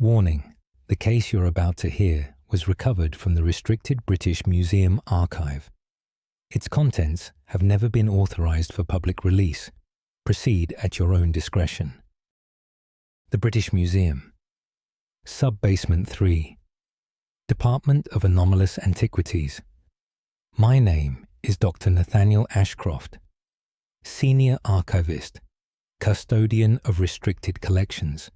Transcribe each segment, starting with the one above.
Warning: the case you're about to hear was recovered from the restricted British Museum archive. Its contents have never been authorised for public release. Proceed at your own discretion. The British Museum. Sub-Basement 3. Department of Anomalous Antiquities. My name is Dr. Nathaniel Ashcroft, Senior Archivist, Custodian of Restricted Collections.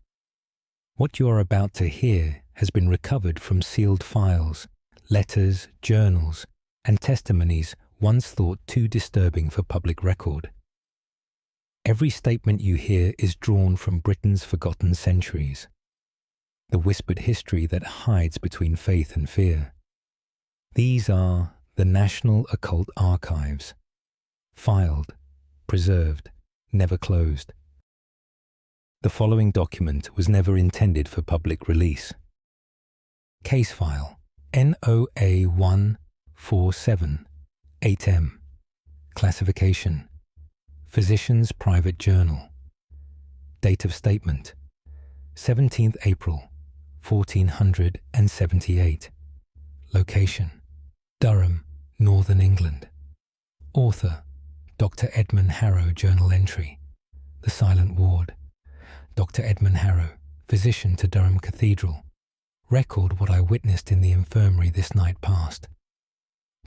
What you are about to hear has been recovered from sealed files, letters, journals, and testimonies once thought too disturbing for public record. Every statement you hear is drawn from Britain's forgotten centuries, the whispered history that hides between faith and fear. These are the National Occult Archives, filed, preserved, never closed. The following document was never intended for public release. Case File NOA 147-8M. Classification: Physician's Private Journal. Date of Statement: 17th April 1478. Location: Durham, Northern England. Author: Dr. Edmund Harrow. Journal entry: The Silent Ward. Dr. Edmund Harrow, physician to Durham Cathedral. Record what I witnessed in the infirmary this night past.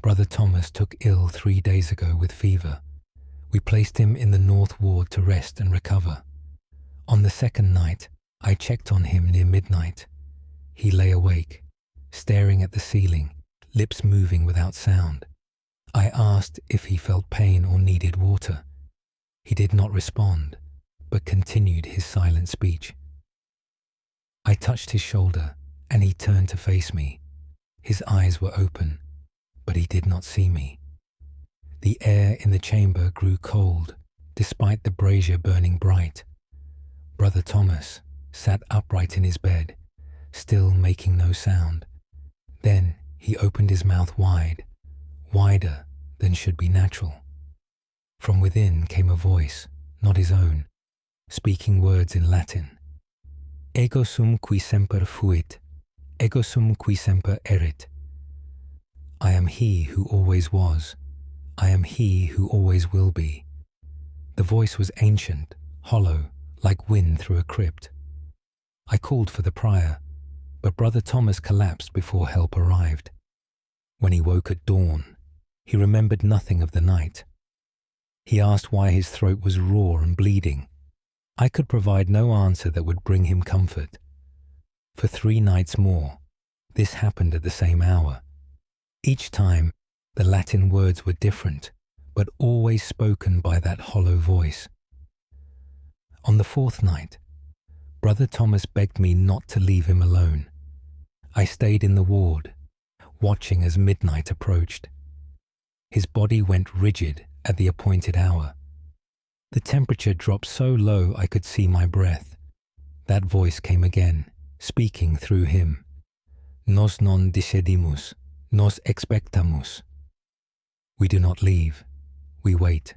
Brother Thomas took ill 3 days ago with fever. We placed him in the North Ward to rest and recover. On the second night, I checked on him near midnight. He lay awake, staring at the ceiling, lips moving without sound. I asked if he felt pain or needed water. He did not respond, but continued his silent speech. I touched his shoulder, and he turned to face me. His eyes were open, but he did not see me. The air in the chamber grew cold, despite the brazier burning bright. Brother Thomas sat upright in his bed, still making no sound. Then he opened his mouth wide, wider than should be natural. From within came a voice, not his own, speaking words in Latin. Ego sum qui semper fuit, ego sum qui semper erit. I am he who always was. I am he who always will be. The voice was ancient, hollow, like wind through a crypt. I called for the prior, but Brother Thomas collapsed before help arrived. When he woke at dawn, he remembered nothing of the night. He asked why his throat was raw and bleeding. I could provide no answer that would bring him comfort. For 3 nights more, this happened at the same hour. Each time, the Latin words were different, but always spoken by that hollow voice. On the 4th night, Brother Thomas begged me not to leave him alone. I stayed in the ward, watching as midnight approached. His body went rigid at the appointed hour. The temperature dropped so low I could see my breath. That voice came again, speaking through him. Nos non discedimus, nos expectamus. We do not leave, we wait.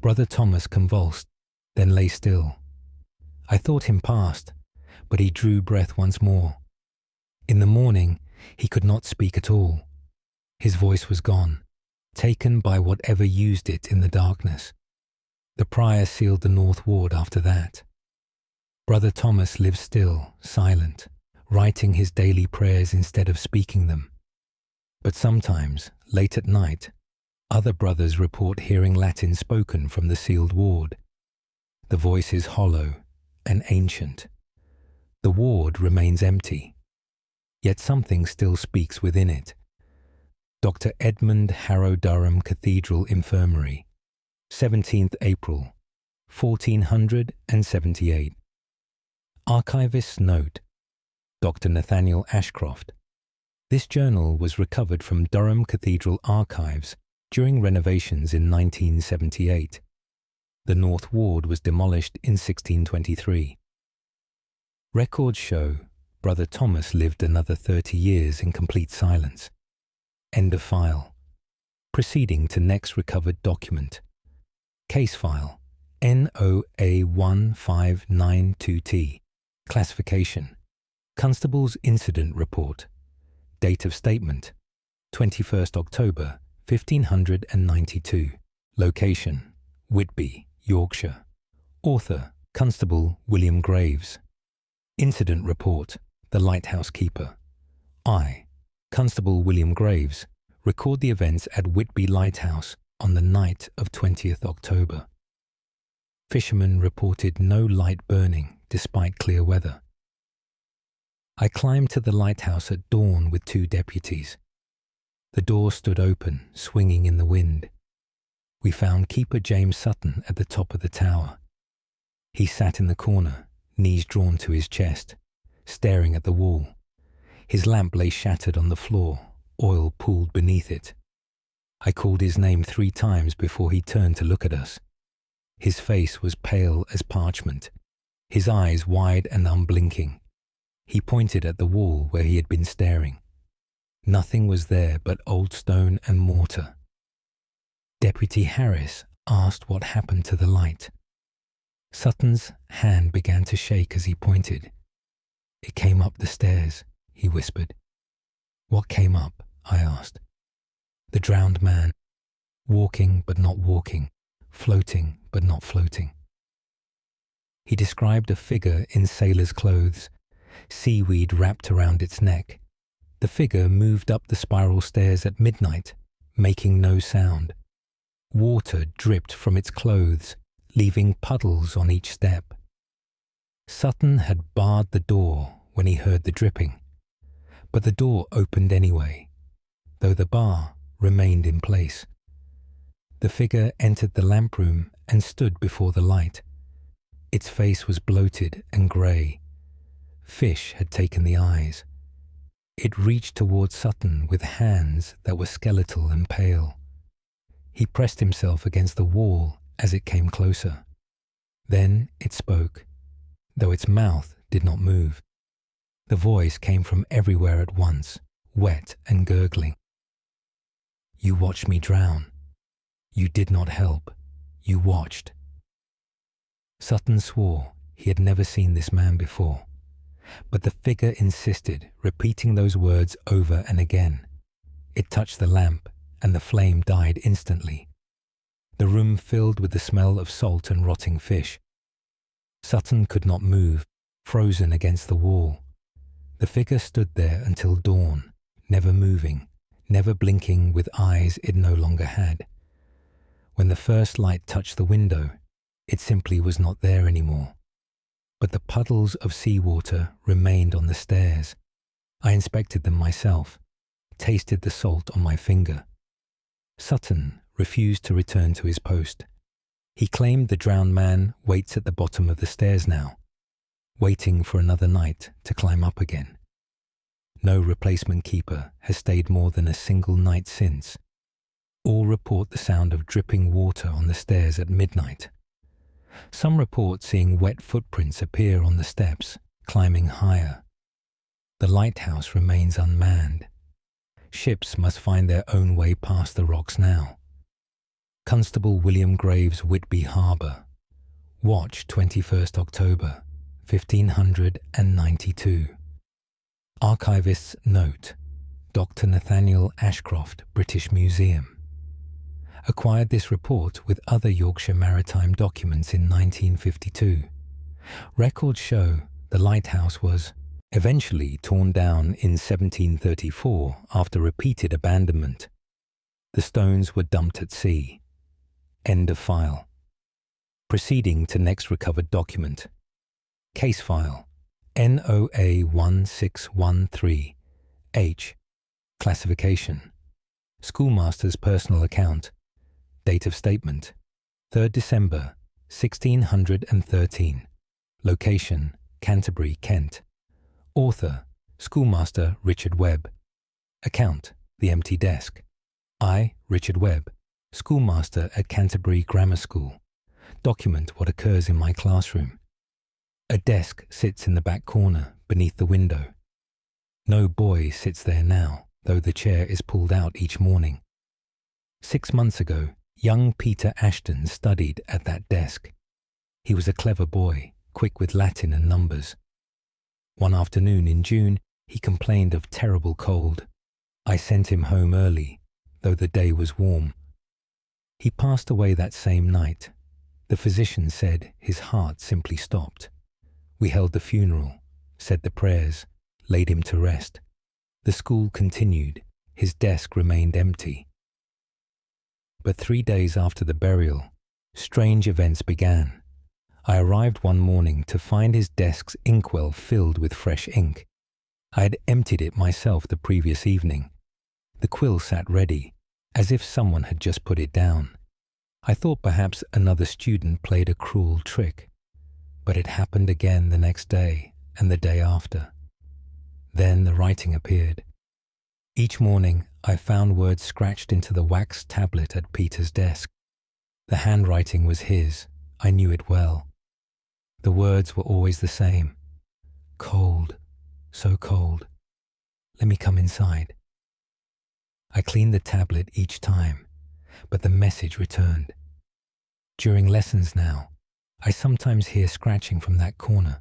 Brother Thomas convulsed, then lay still. I thought him past, but he drew breath once more. In the morning, he could not speak at all. His voice was gone, taken by whatever used it in the darkness. The prior sealed the North Ward after that. Brother Thomas lived still, silent, writing his daily prayers instead of speaking them. But sometimes, late at night, other brothers report hearing Latin spoken from the sealed ward. The voice is hollow and ancient. The ward remains empty, yet something still speaks within it. Dr. Edmund Harrow, Durham Cathedral Infirmary, 17th April, 1478. Archivist's note: Dr. Nathaniel Ashcroft. This journal was recovered from Durham Cathedral archives during renovations in 1978. The North Ward was demolished in 1623. Records show Brother Thomas lived another 30 years in complete silence. End of file. Proceeding to next recovered document. Case file NOA 1592T. Classification: Constable's Incident Report. Date of Statement 21st October 1592. Location Whitby, Yorkshire. Author Constable William Graves. Incident Report. The Lighthouse Keeper. I, Constable William Graves, record the events at Whitby Lighthouse on the night of 20th October. Fishermen reported no light burning despite clear weather. I climbed to the lighthouse at dawn with 2 deputies. The door stood open, swinging in the wind. We found Keeper James Sutton at the top of the tower. He sat in the corner, knees drawn to his chest, staring at the wall. His lamp lay shattered on the floor, oil pooled beneath it. I called his name 3 times before he turned to look at us. His face was pale as parchment, his eyes wide and unblinking. He pointed at the wall where he had been staring. Nothing was there but old stone and mortar. Deputy Harris asked what happened to the light. Sutton's hand began to shake as he pointed. "It came up the stairs," he whispered. "What came up?" I asked. "The drowned man, walking but not walking, floating but not floating." He described a figure in sailor's clothes, seaweed wrapped around its neck. The figure moved up the spiral stairs at midnight, making no sound. Water dripped from its clothes, leaving puddles on each step. Sutton had barred the door when he heard the dripping, but the door opened anyway, though the bar remained in place. The figure entered the lamp room and stood before the light. Its face was bloated and grey. Fish had taken the eyes. It reached towards Sutton with hands that were skeletal and pale. He pressed himself against the wall as it came closer. Then it spoke, though its mouth did not move. The voice came from everywhere at once, wet and gurgling. "You watched me drown. You did not help. You watched." Sutton swore he had never seen this man before, but the figure insisted, repeating those words over and again. It touched the lamp, and the flame died instantly. The room filled with the smell of salt and rotting fish. Sutton could not move, frozen against the wall. The figure stood there until dawn, never moving, never blinking with eyes it no longer had. When the first light touched the window, it simply was not there anymore. But the puddles of seawater remained on the stairs. I inspected them myself, tasted the salt on my finger. Sutton refused to return to his post. He claimed the drowned man waits at the bottom of the stairs now, waiting for another night to climb up again. No replacement keeper has stayed more than a single night since. All report the sound of dripping water on the stairs at midnight. Some report seeing wet footprints appear on the steps, climbing higher. The lighthouse remains unmanned. Ships must find their own way past the rocks now. Constable William Graves, Whitby Harbour. Watch 21st October, 1592. Archivist's Note. Dr. Nathaniel Ashcroft, British Museum. Acquired this report with other Yorkshire maritime documents in 1952. Records show the lighthouse was eventually torn down in 1734 after repeated abandonment. The stones were dumped at sea. End of file. Proceeding to next recovered document. Case file NOA 1613 H. Classification. Schoolmaster's personal account. Date of statement 3rd December 1613. Location Canterbury, Kent. Author Schoolmaster Richard Webb. Account The Empty Desk. I, Richard Webb, schoolmaster at Canterbury Grammar School. Document what occurs in my classroom. A desk sits in the back corner beneath the window. No boy sits there now, though the chair is pulled out each morning. 6 months ago, young Peter Ashton studied at that desk. He was a clever boy, quick with Latin and numbers. One afternoon in June, he complained of terrible cold. I sent him home early, though the day was warm. He passed away that same night. The physician said his heart simply stopped. We held the funeral, said the prayers, laid him to rest. The school continued. His desk remained empty. But 3 days after the burial, strange events began. I arrived one morning to find his desk's inkwell filled with fresh ink. I had emptied it myself the previous evening. The quill sat ready, as if someone had just put it down. I thought perhaps another student played a cruel trick, but it happened again the next day and the day after. Then the writing appeared. Each morning I found words scratched into the wax tablet at Peter's desk. The handwriting was his. I knew it well. The words were always the same. Cold, so cold. Let me come inside. I cleaned the tablet each time, but the message returned. During lessons now, I sometimes hear scratching from that corner,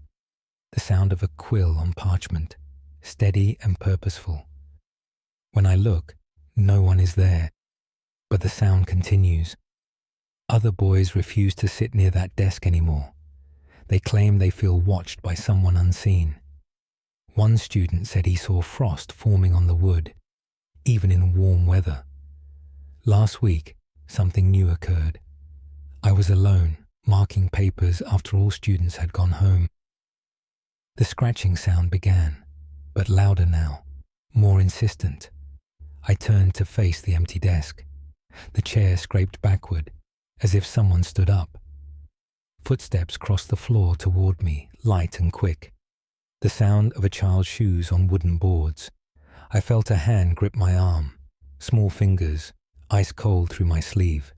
the sound of a quill on parchment, steady and purposeful. When I look, no one is there, but the sound continues. Other boys refuse to sit near that desk anymore. They claim they feel watched by someone unseen. One student said he saw frost forming on the wood, even in warm weather. Last week, something new occurred. I was alone, marking papers after all students had gone home. The scratching sound began, but louder now, more insistent. I turned to face the empty desk. The chair scraped backward, as if someone stood up. Footsteps crossed the floor toward me, light and quick. The sound of a child's shoes on wooden boards. I felt a hand grip my arm, small fingers, ice cold through my sleeve.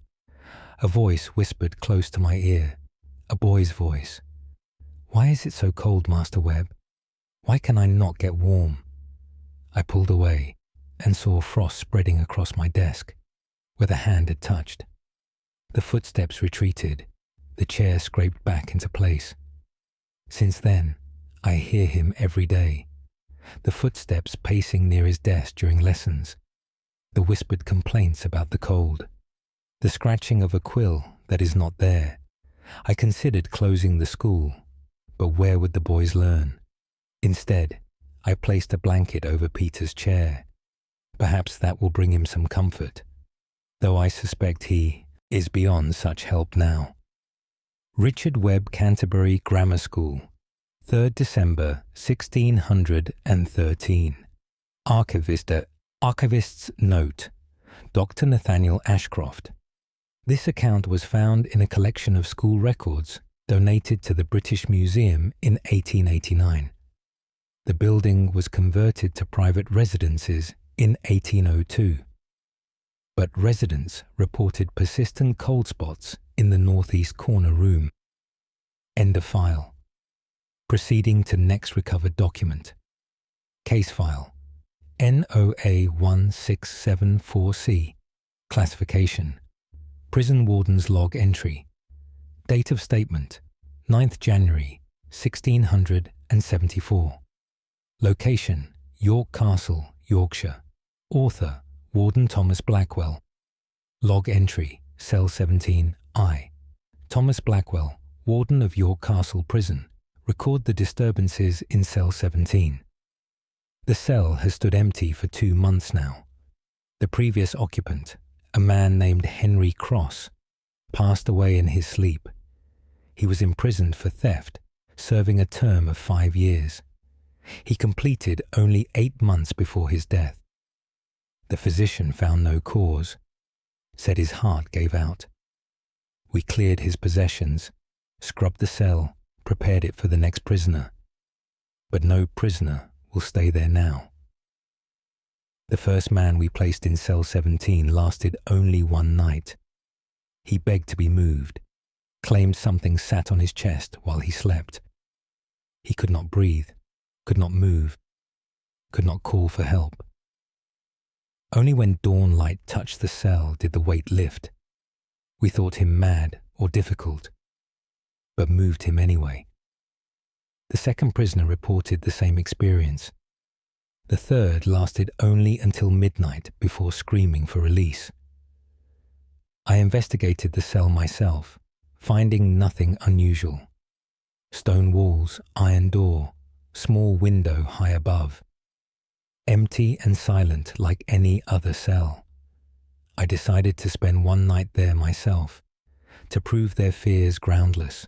A voice whispered close to my ear, a boy's voice. Why is it so cold, Master Webb? Why can I not get warm? I pulled away and saw frost spreading across my desk, where the hand had touched. The footsteps retreated. The chair scraped back into place. Since then, I hear him every day. The footsteps pacing near his desk during lessons. The whispered complaints about the cold. The scratching of a quill that is not there. I considered closing the school, but where would the boys learn? Instead, I placed a blanket over Peter's chair. Perhaps that will bring him some comfort, though I suspect he is beyond such help now. Richard Webb Canterbury Grammar School, 3rd December 1613. Archivist's note, Dr. Nathaniel Ashcroft. This account was found in a collection of school records donated to the British Museum in 1889. The building was converted to private residences in 1802. But residents reported persistent cold spots in the northeast corner room. End of file. Proceeding to next recovered document. Case file. NOA 1674C. Classification. Prison Warden's Log Entry. Date of statement. 9th January 1674. Location. York Castle, Yorkshire. Author. Warden Thomas Blackwell. Log entry, Cell 17I. Thomas Blackwell, Warden of York Castle Prison, record the disturbances in Cell 17. The cell has stood empty for 2 months now. The previous occupant, a man named Henry Cross, passed away in his sleep. He was imprisoned for theft, serving a term of 5 years. He completed only 8 months before his death. The physician found no cause, said his heart gave out. We cleared his possessions, scrubbed the cell, prepared it for the next prisoner. But no prisoner will stay there now. The first man we placed in cell 17 lasted only 1 night. He begged to be moved, claimed something sat on his chest while he slept. He could not breathe, could not move, could not call for help. Only when dawn light touched the cell did the weight lift. We thought him mad or difficult, but moved him anyway. The second prisoner reported the same experience. The third lasted only until midnight before screaming for release. I investigated the cell myself, finding nothing unusual. Stone walls, iron door, small window high above. Empty and silent like any other cell. I decided to spend one night there myself, to prove their fears groundless.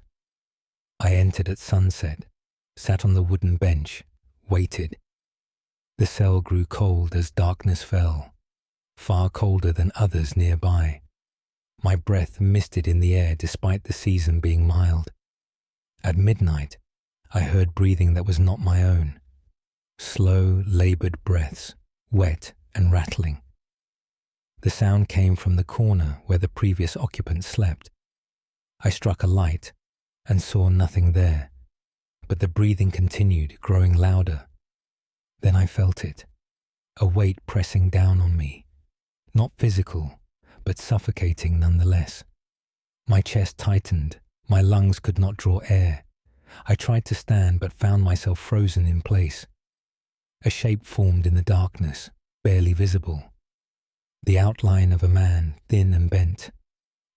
I entered at sunset, sat on the wooden bench, waited. The cell grew cold as darkness fell, far colder than others nearby. My breath misted in the air despite the season being mild. At midnight, I heard breathing that was not my own. Slow, labored breaths, wet and rattling. The sound came from the corner where the previous occupant slept. I struck a light and saw nothing there, but the breathing continued, growing louder. Then I felt it, a weight pressing down on me, not physical, but suffocating nonetheless. My chest tightened, my lungs could not draw air. I tried to stand but found myself frozen in place. A shape formed in the darkness, barely visible. The outline of a man, thin and bent,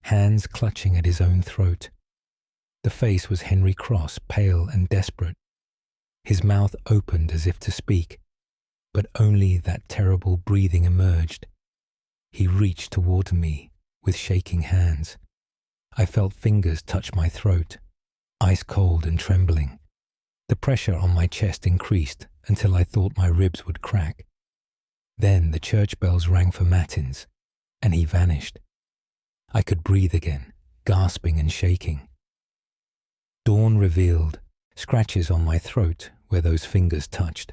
hands clutching at his own throat. The face was Henry Cross, pale and desperate. His mouth opened as if to speak, but only that terrible breathing emerged. He reached toward me with shaking hands. I felt fingers touch my throat, ice cold and trembling. The pressure on my chest increased until I thought my ribs would crack. Then the church bells rang for matins, and he vanished. I could breathe again, gasping and shaking. Dawn revealed scratches on my throat where those fingers touched.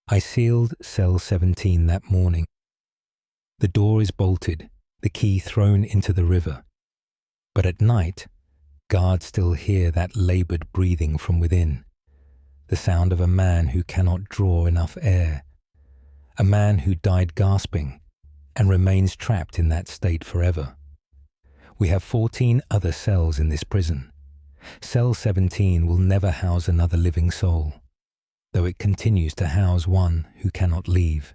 I sealed cell 17 that morning. The door is bolted, the key thrown into the river. But at night, guards still hear that labored breathing from within, the sound of a man who cannot draw enough air, a man who died gasping and remains trapped in that state forever. We have 14 other cells in this prison. Cell 17 will never house another living soul, though it continues to house one who cannot leave.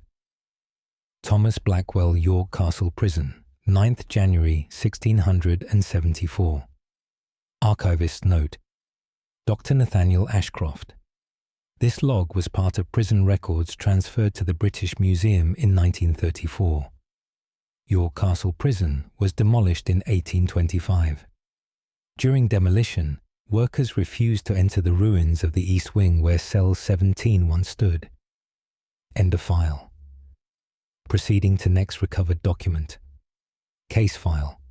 Thomas Blackwell, York Castle Prison, 9th January 1674. Archivist note: Dr. Nathaniel Ashcroft. This log was part of prison records transferred to the British Museum in 1934. York Castle Prison was demolished in 1825. During demolition, workers refused to enter the ruins of the East Wing where Cell 17 once stood. End of file. Proceeding to next recovered document. Case file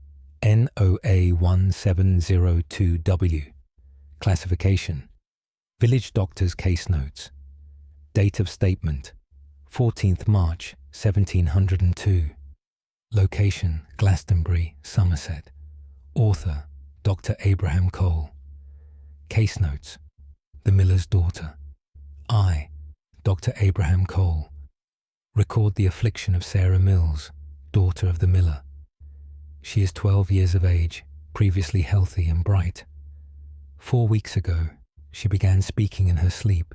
NOA1702W. Classification: Village Doctor's Case Notes. Date of statement: 14th March 1702. Location: Glastonbury, Somerset. Author: Dr. Abraham Cole. Case Notes: The Miller's Daughter. I, Dr. Abraham Cole, record the affliction of Sarah Mills, daughter of the miller. She is 12 years of age, previously healthy and bright. 4 weeks ago, she began speaking in her sleep.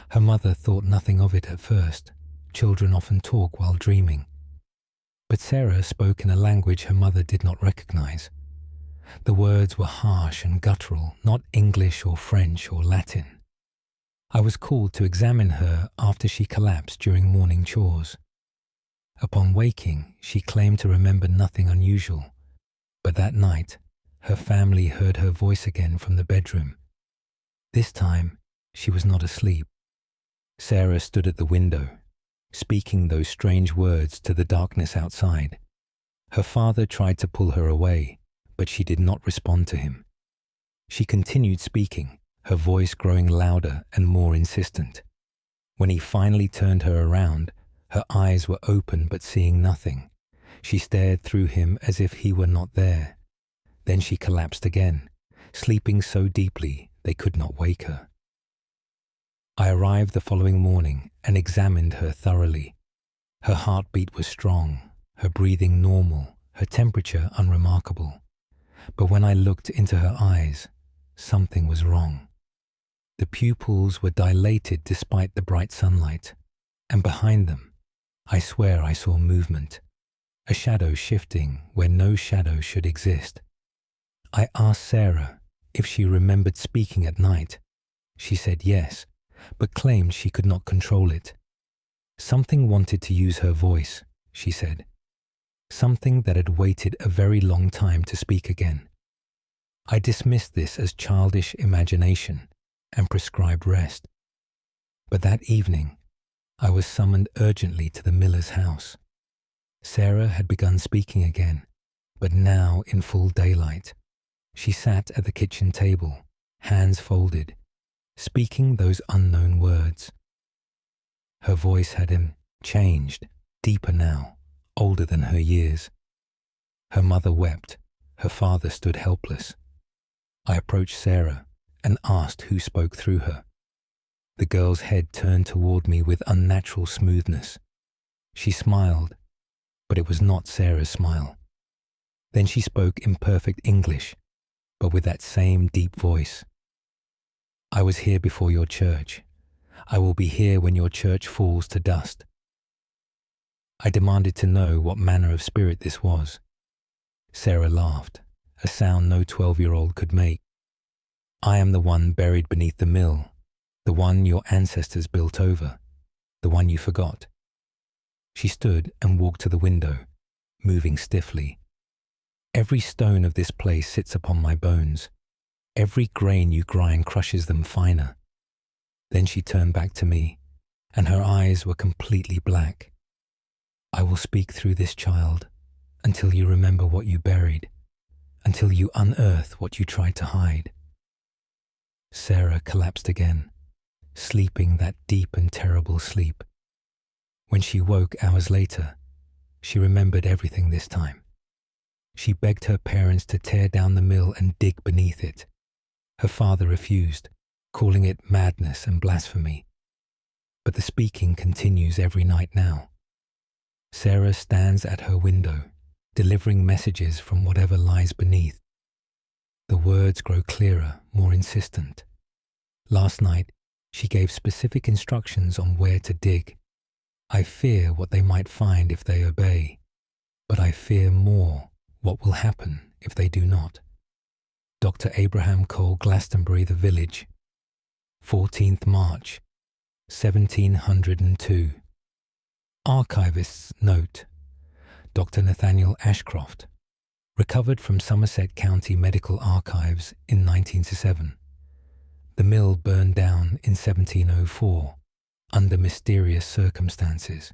Her mother thought nothing of it at first. Children often talk while dreaming. But Sarah spoke in a language her mother did not recognize. The words were harsh and guttural, not English or French or Latin. I was called to examine her after she collapsed during morning chores. Upon waking, she claimed to remember nothing unusual, but that night, her family heard her voice again from the bedroom. This time, she was not asleep. Sarah stood at the window, speaking those strange words to the darkness outside. Her father tried to pull her away, but she did not respond to him. She continued speaking, her voice growing louder and more insistent. When he finally turned her around, her eyes were open but seeing nothing. She stared through him as if he were not there. Then she collapsed again, sleeping so deeply they could not wake her. I arrived the following morning and examined her thoroughly. Her heartbeat was strong, her breathing normal, her temperature unremarkable. But when I looked into her eyes, something was wrong. The pupils were dilated despite the bright sunlight, and behind them, I swear I saw movement, a shadow shifting where no shadow should exist. I asked Sarah if she remembered speaking at night. She said yes, but claimed she could not control it. Something wanted to use her voice, she said. Something that had waited a very long time to speak again. I dismissed this as childish imagination and prescribed rest. But that evening, I was summoned urgently to the miller's house. Sarah had begun speaking again, but now in full daylight. She sat at the kitchen table, hands folded, speaking those unknown words. Her voice had changed, deeper now, older than her years. Her mother wept, her father stood helpless. I approached Sarah and asked who spoke through her. The girl's head turned toward me with unnatural smoothness. She smiled, but it was not Sarah's smile. Then she spoke in perfect English, but with that same deep voice. I was here before your church. I will be here when your church falls to dust. I demanded to know what manner of spirit this was. Sarah laughed, a sound no 12-year-old could make. I am the one buried beneath the mill, the one your ancestors built over, the one you forgot. She stood and walked to the window, moving stiffly. Every stone of this place sits upon my bones. Every grain you grind crushes them finer. Then she turned back to me, and her eyes were completely black. I will speak through this child until you remember what you buried, until you unearth what you tried to hide. Sarah collapsed again, sleeping that deep and terrible sleep. When she woke hours later, she remembered everything this time. She begged her parents to tear down the mill and dig beneath it. Her father refused, calling it madness and blasphemy. But the speaking continues every night now. Sarah stands at her window, delivering messages from whatever lies beneath. The words grow clearer, more insistent. Last night, she gave specific instructions on where to dig. I fear what they might find if they obey, but I fear more what will happen if they do not. Dr. Abraham Cole, Glastonbury, The Village, 14th March, 1702. Archivist's note. Dr. Nathaniel Ashcroft, recovered from Somerset County Medical Archives in 1907. The mill burned down in 1704 under mysterious circumstances.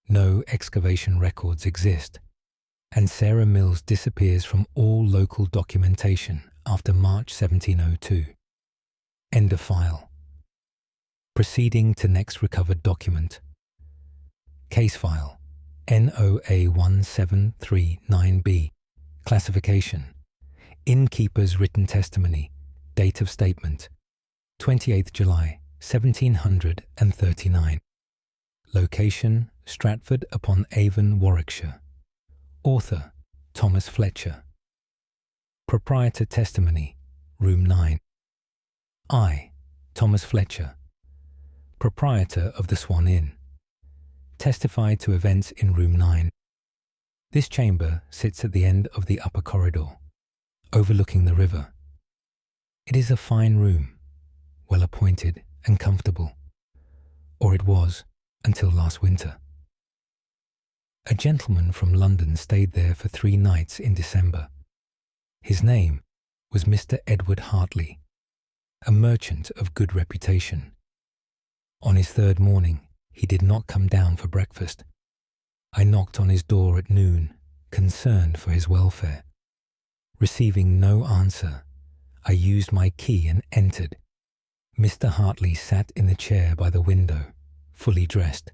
No excavation records exist, and Sarah Mills disappears from all local documentation after March 1702. End of file. Proceeding to next recovered document. Case file NOA 1739B. Classification. Innkeeper's written testimony. Date of statement 28th July 1739. Location Stratford upon Avon, Warwickshire. Author Thomas Fletcher. Proprietor testimony Room 9. I, Thomas Fletcher, proprietor of the Swan Inn, testified to events in Room 9. This chamber sits at the end of the upper corridor, overlooking the river. It is a fine room, well appointed and comfortable, or it was until last winter. A gentleman from London stayed there for 3 nights in December. His name was Mr. Edward Hartley, a merchant of good reputation. On his 3rd morning, he did not come down for breakfast. I knocked on his door at noon, concerned for his welfare. Receiving no answer, I used my key and entered. Mr. Hartley sat in the chair by the window, fully dressed.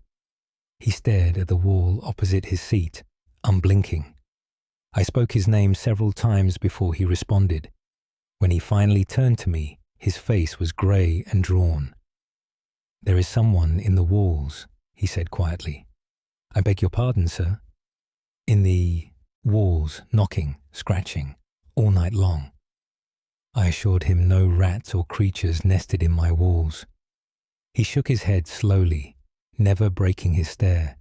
He stared at the wall opposite his seat, unblinking. I spoke his name several times before he responded. When he finally turned to me, his face was grey and drawn. "There is someone in the walls," he said quietly. "I beg your pardon, sir." "In the walls, knocking, scratching, all night long." I assured him no rats or creatures nested in my walls. He shook his head slowly, never breaking his stare.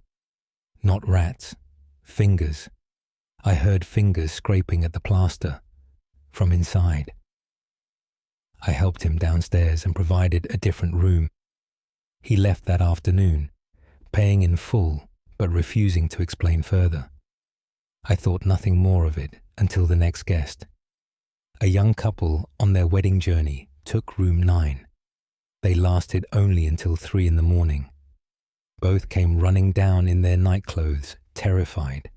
Not rats, fingers. I heard fingers scraping at the plaster from inside. I helped him downstairs and provided a different room. He left that afternoon, paying in full but refusing to explain further. I thought nothing more of it until the next guest. A young couple on their wedding journey took room 9. They lasted only until 3 in the morning. Both came running down in their nightclothes, terrified.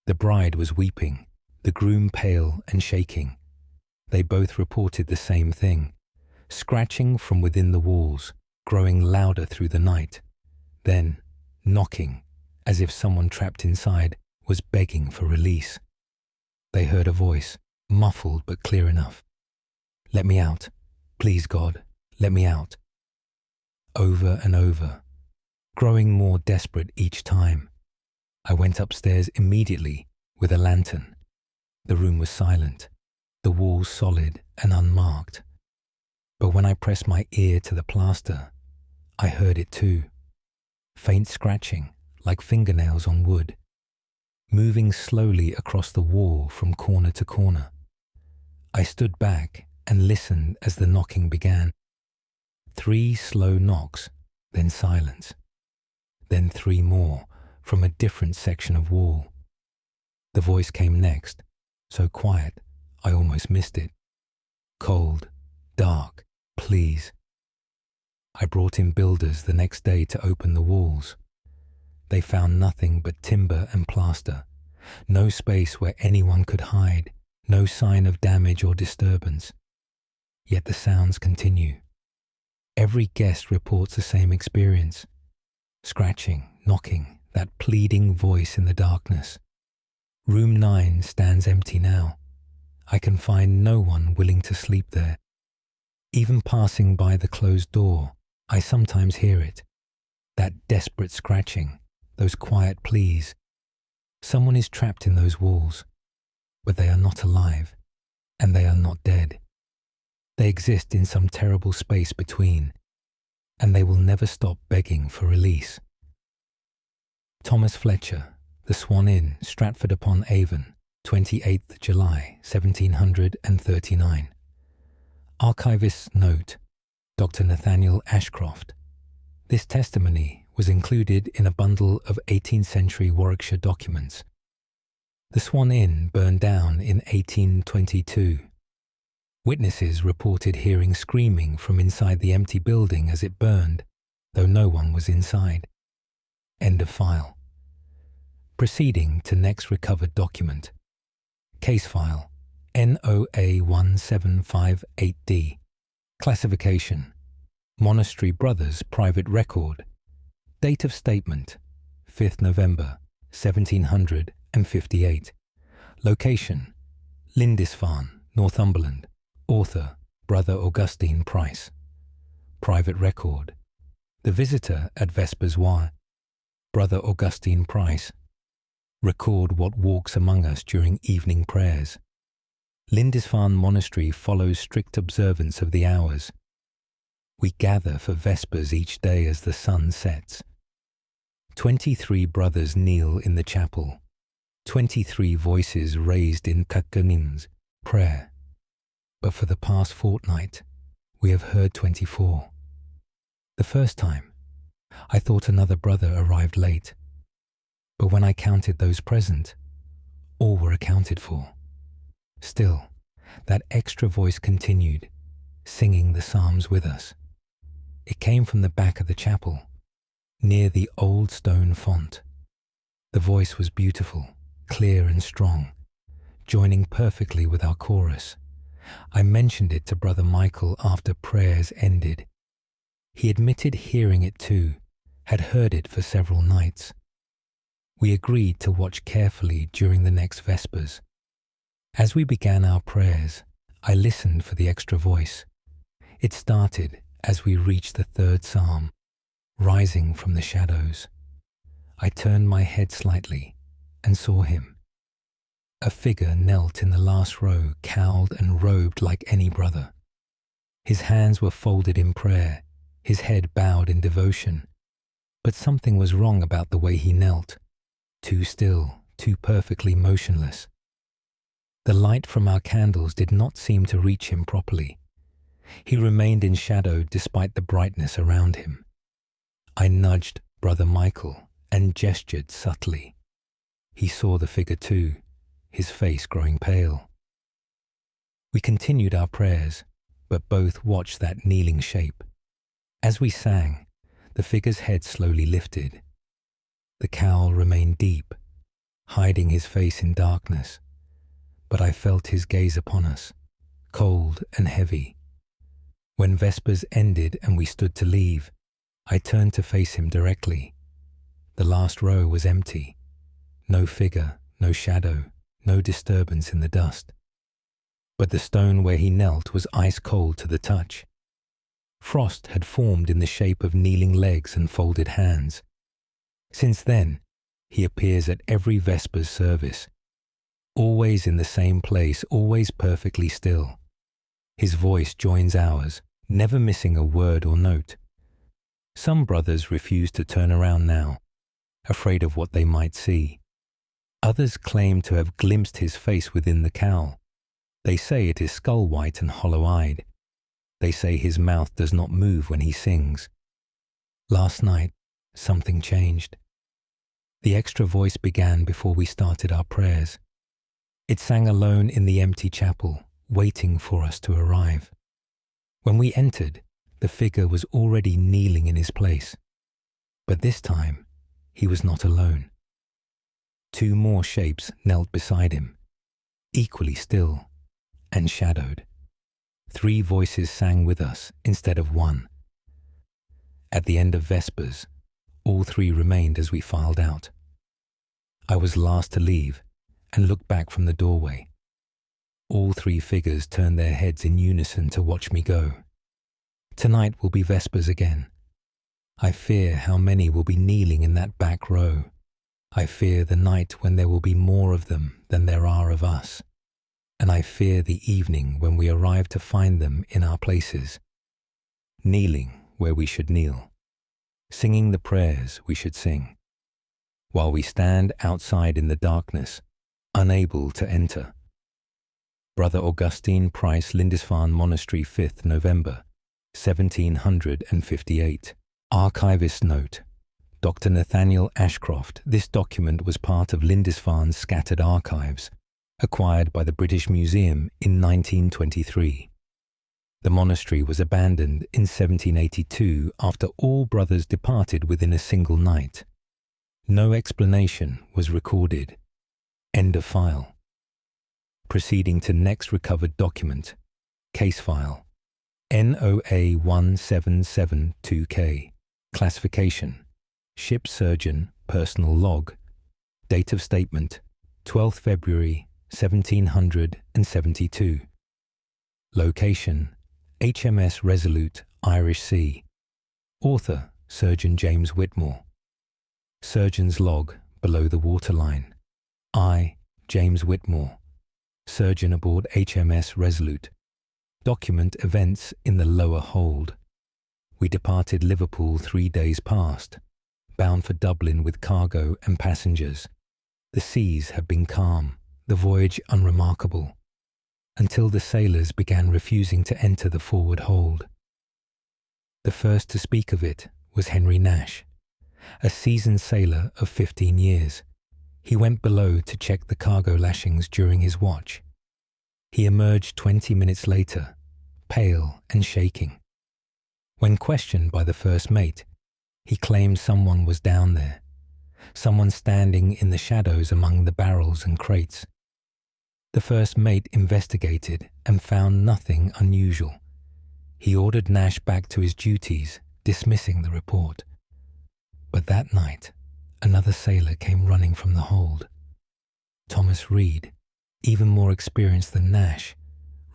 The bride was weeping, the groom pale and shaking. They both reported the same thing, scratching from within the walls, growing louder through the night, then knocking, as if someone trapped inside was begging for release. They heard a voice, muffled but clear enough. "Let me out. Please God, let me out." Over and over, growing more desperate each time. I went upstairs immediately with a lantern. The room was silent, the walls solid and unmarked. But when I pressed my ear to the plaster, I heard it too. Faint scratching, like fingernails on wood, moving slowly across the wall from corner to corner. I stood back and listened as the knocking began. 3 slow knocks, then silence. Then 3 more from a different section of wall. The voice came next, so quiet I almost missed it. "Cold, dark, please." I brought in builders the next day to open the walls. They found nothing but timber and plaster, no space where anyone could hide, no sign of damage or disturbance. Yet the sounds continue. Every guest reports the same experience. Scratching, knocking, that pleading voice in the darkness. Room 9 stands empty now. I can find no one willing to sleep there. Even passing by the closed door, I sometimes hear it. That desperate scratching, those quiet pleas. Someone is trapped in those walls, but they are not alive, and they are not dead. They exist in some terrible space between, and they will never stop begging for release. Thomas Fletcher, The Swan Inn, Stratford-upon-Avon, 28th July, 1739. Archivist's note, Dr. Nathaniel Ashcroft. This testimony was included in a bundle of 18th century Warwickshire documents. The Swan Inn burned down in 1822. Witnesses reported hearing screaming from inside the empty building as it burned, though no one was inside. End of file. Proceeding to next recovered document. Case file NOA 1758D. Classification: Monastery Brothers Private Record. Date of statement: 5th November 1758. Location: Lindisfarne, Northumberland. Author: Brother Augustine Price. Private record: The visitor at Vespers War. Brother Augustine Price. Record what walks among us during evening prayers. Lindisfarne Monastery follows strict observance of the hours. We gather for Vespers each day as the sun sets. 23 brothers kneel in the chapel. 23 voices raised in kakanims, prayer. But for the past fortnight, we have heard 24. The first time, I thought another brother arrived late. But when I counted those present, all were accounted for. Still, that extra voice continued, singing the psalms with us. It came from the back of the chapel, near the old stone font. The voice was beautiful, clear and strong, joining perfectly with our chorus. I mentioned it to Brother Michael after prayers ended. He admitted hearing it too, had heard it for several nights. We agreed to watch carefully during the next Vespers. As we began our prayers, I listened for the extra voice. It started as we reached the 3rd psalm, rising from the shadows. I turned my head slightly and saw him. A figure knelt in the last row, cowled and robed like any brother. His hands were folded in prayer, his head bowed in devotion. But something was wrong about the way he knelt, too still, too perfectly motionless. The light from our candles did not seem to reach him properly. He remained in shadow despite the brightness around him. I nudged Brother Michael and gestured subtly. He saw the figure too, his face growing pale. We continued our prayers, but both watched that kneeling shape. As we sang, the figure's head slowly lifted. The cowl remained deep, hiding his face in darkness, but I felt his gaze upon us, cold and heavy. When Vespers ended and we stood to leave, I turned to face him directly. The last row was empty. No figure, no shadow, no disturbance in the dust. But the stone where he knelt was ice cold to the touch. Frost had formed in the shape of kneeling legs and folded hands. Since then, he appears at every Vespers service, always in the same place, always perfectly still. His voice joins ours, never missing a word or note. Some brothers refuse to turn around now, afraid of what they might see. Others claim to have glimpsed his face within the cowl. They say it is skull-white and hollow-eyed. They say his mouth does not move when he sings. Last night, something changed. The extra voice began before we started our prayers. It sang alone in the empty chapel, waiting for us to arrive. When we entered, the figure was already kneeling in his place. But this time, he was not alone. 2 more shapes knelt beside him, equally still and shadowed. 3 voices sang with us instead of 1. At the end of Vespers, all 3 remained as we filed out. I was last to leave and looked back from the doorway. All 3 figures turned their heads in unison to watch me go. Tonight will be Vespers again. I fear how many will be kneeling in that back row. I fear the night when there will be more of them than there are of us. And I fear the evening when we arrive to find them in our places, kneeling where we should kneel, singing the prayers we should sing, while we stand outside in the darkness, unable to enter. Brother Augustine Price, Lindisfarne Monastery, 5th November, 1758. Archivist note: Dr. Nathaniel Ashcroft. This document was part of Lindisfarne's scattered archives, acquired by the British Museum in 1923. The monastery was abandoned in 1782 after all brothers departed within a single night. No explanation was recorded. End of file. Proceeding to next recovered document. Case file. NOA 1772K. Classification: Ship Surgeon, Personal Log. Date of statement: 12th February 1772. Location: HMS Resolute, Irish Sea. Author: Surgeon James Whitmore. Surgeon's log below the waterline. I, James Whitmore, surgeon aboard HMS Resolute. Document events in the lower hold. We departed Liverpool 3 days past, bound for Dublin with cargo and passengers. The seas have been calm, the voyage unremarkable, until the sailors began refusing to enter the forward hold. The first to speak of it was Henry Nash, a seasoned sailor of 15 years. He went below to check the cargo lashings during his watch. He emerged 20 minutes later, pale and shaking. When questioned by the first mate, he claimed someone was down there, someone standing in the shadows among the barrels and crates. The first mate investigated and found nothing unusual. He ordered Nash back to his duties, dismissing the report. But that night, another sailor came running from the hold. Thomas Reed, even more experienced than Nash,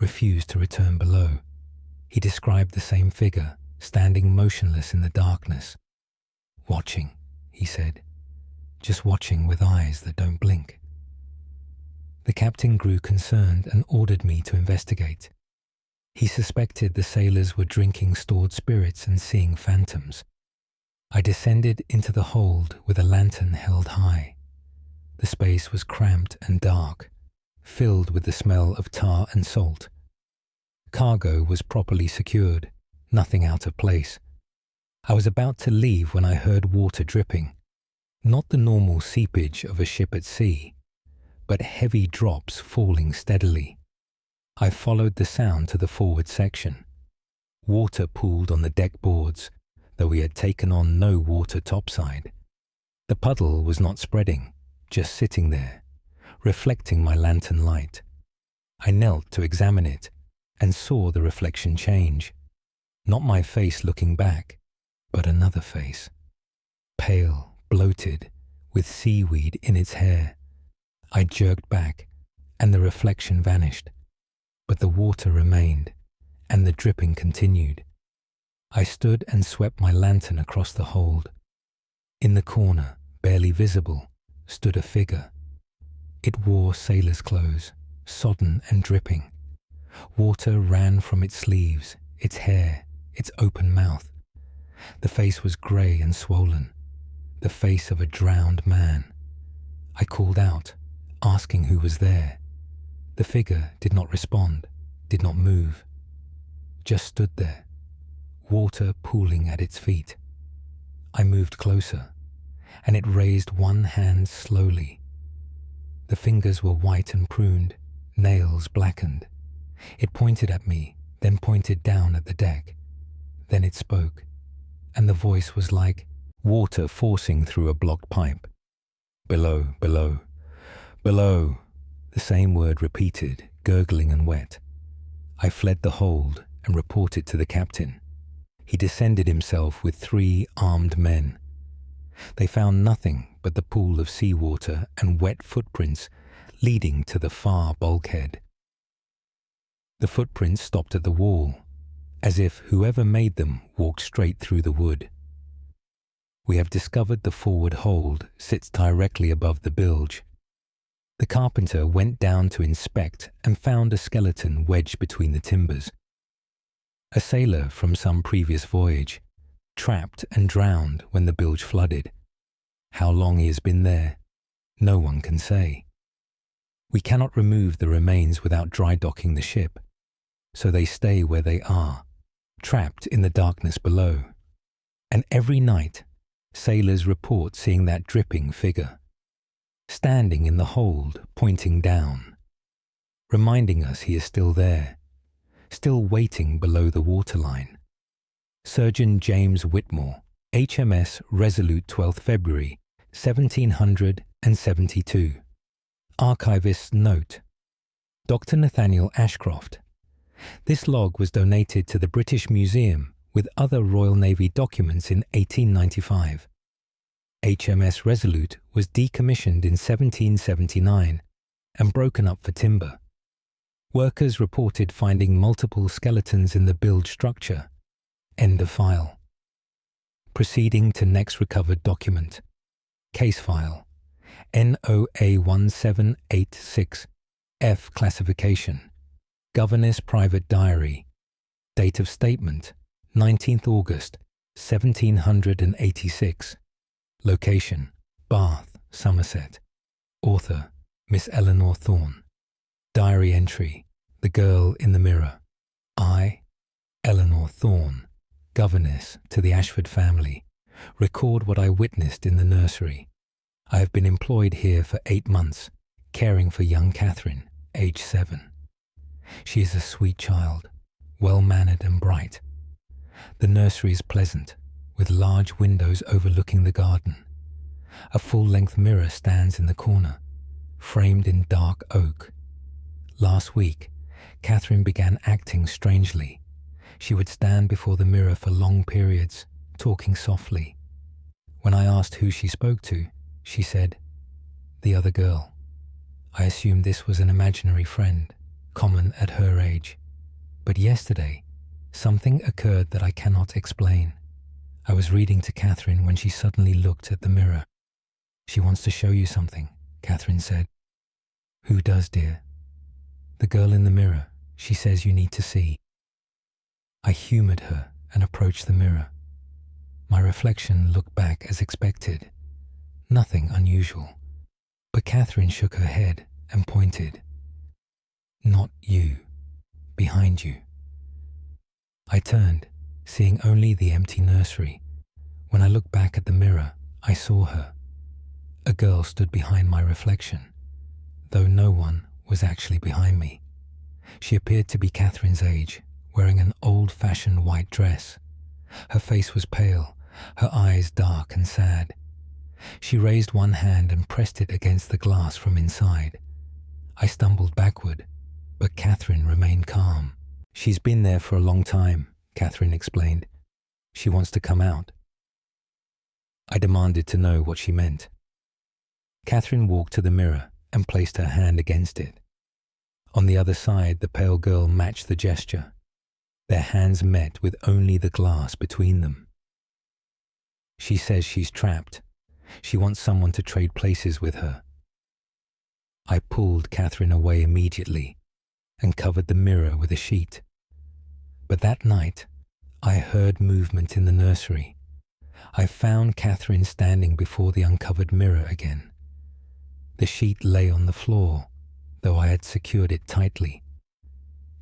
refused to return below. He described the same figure, standing motionless in the darkness. "Watching," he said, "just watching with eyes that don't blink." The captain grew concerned and ordered me to investigate. He suspected the sailors were drinking stored spirits and seeing phantoms. I descended into the hold with a lantern held high. The space was cramped and dark, filled with the smell of tar and salt. Cargo was properly secured, nothing out of place. I was about to leave when I heard water dripping, not the normal seepage of a ship at sea, but heavy drops falling steadily. I followed the sound to the forward section. Water pooled on the deck boards, though we had taken on no water topside. The puddle was not spreading, just sitting there, reflecting my lantern light. I knelt to examine it and saw the reflection change. Not my face looking back, but another face. Pale, bloated, with seaweed in its hair. I jerked back, and the reflection vanished. But the water remained, and the dripping continued. I stood and swept my lantern across the hold. In the corner, barely visible, stood a figure. It wore sailor's clothes, sodden and dripping. Water ran from its sleeves, its hair, its open mouth. The face was grey and swollen, the face of a drowned man. I called out, asking who was there. The figure did not respond, did not move, just stood there, water pooling at its feet. I moved closer, and it raised one hand slowly. The fingers were white and pruned, nails blackened. It pointed at me, then pointed down at the deck. Then it spoke, and the voice was like water forcing through a blocked pipe. Below, below, below, the same word repeated, gurgling and wet. I fled the hold and reported to the captain. He descended himself with 3 armed men. They found nothing but the pool of seawater and wet footprints leading to the far bulkhead. The footprints stopped at the wall, as if whoever made them walked straight through the wood. We have discovered the forward hold sits directly above the bilge. The carpenter went down to inspect and found a skeleton wedged between the timbers. A sailor from some previous voyage, trapped and drowned when the bilge flooded. How long he has been there, no one can say. We cannot remove the remains without dry docking the ship, so they stay where they are, trapped in the darkness below. And every night, sailors report seeing that dripping figure, standing in the hold, pointing down, reminding us he is still there, still waiting below the waterline. Surgeon James Whitmore, HMS Resolute, 12th February, 1772. Archivist's note. Dr. Nathaniel Ashcroft. This log was donated to the British Museum with other Royal Navy documents in 1895. HMS Resolute was decommissioned in 1779 and broken up for timber. Workers reported finding multiple skeletons in the bilge structure. End of file. Proceeding to next recovered document. Case file. NOA 1786. F classification. Governess Private Diary. Date of statement, 19th August, 1786. Location, Bath, Somerset. Author, Miss Eleanor Thorne. Diary entry, The Girl in the Mirror. I, Eleanor Thorne, governess to the Ashford family, record what I witnessed in the nursery. I have been employed here for 8 months, caring for young Catherine, age 7. She is a sweet child, well-mannered and bright. The nursery is pleasant, with large windows overlooking the garden. A full-length mirror stands in the corner, framed in dark oak. Last week, Catherine began acting strangely. She would stand before the mirror for long periods, talking softly. When I asked who she spoke to, she said, "The other girl." I assumed this was an imaginary friend, common at her age. But yesterday, something occurred that I cannot explain. I was reading to Catherine when she suddenly looked at the mirror. "She wants to show you something," Catherine said. Who does, dear? The girl in the mirror. She says you need to see. I humoured her and approached the mirror. My reflection looked back as expected. Nothing unusual. But Catherine shook her head and pointed. Not you. Behind you. I turned, seeing only the empty nursery. When I looked back at the mirror, I saw her. A girl stood behind my reflection, though no one was actually behind me. She appeared to be Catherine's age, wearing an old-fashioned white dress. Her face was pale, her eyes dark and sad. She raised one hand and pressed it against the glass from inside. I stumbled backward, but Catherine remained calm. She's been there for a long time, Catherine explained. She wants to come out. I demanded to know what she meant. Catherine walked to the mirror and placed her hand against it. On the other side, the pale girl matched the gesture. Their hands met with only the glass between them. She says she's trapped. She wants someone to trade places with her. I pulled Catherine away immediately and covered the mirror with a sheet. But that night, I heard movement in the nursery. I found Catherine standing before the uncovered mirror again. The sheet lay on the floor, though I had secured it tightly.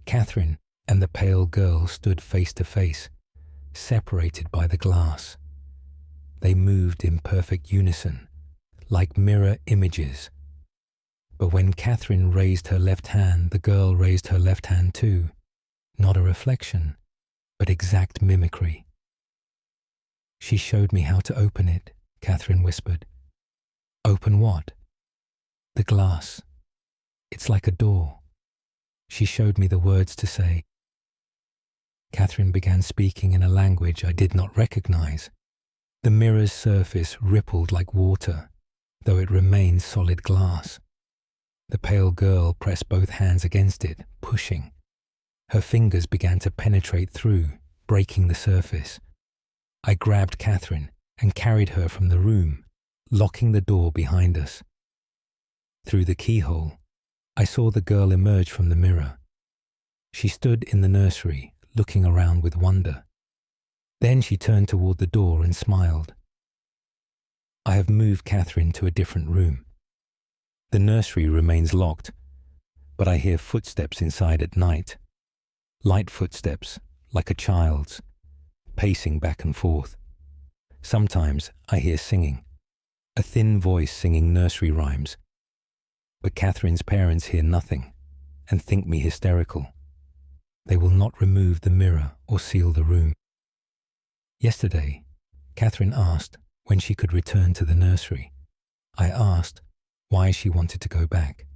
Catherine and the pale girl stood face to face, separated by the glass. They moved in perfect unison, like mirror images. But when Catherine raised her left hand, the girl raised her left hand too. Not a reflection, but exact mimicry. She showed me how to open it, Catherine whispered. Open what? The glass. It's like a door. She showed me the words to say. Catherine began speaking in a language I did not recognize. The mirror's surface rippled like water, though it remained solid glass. The pale girl pressed both hands against it, pushing. Her fingers began to penetrate through, breaking the surface. I grabbed Catherine and carried her from the room, locking the door behind us. Through the keyhole, I saw the girl emerge from the mirror. She stood in the nursery, looking around with wonder. Then she turned toward the door and smiled. I have moved Catherine to a different room. The nursery remains locked, but I hear footsteps inside at night. Light footsteps, like a child's, pacing back and forth. Sometimes I hear singing, a thin voice singing nursery rhymes. But Catherine's parents hear nothing and think me hysterical. They will not remove the mirror or seal the room. Yesterday, Catherine asked when she could return to the nursery. I asked why she wanted to go back.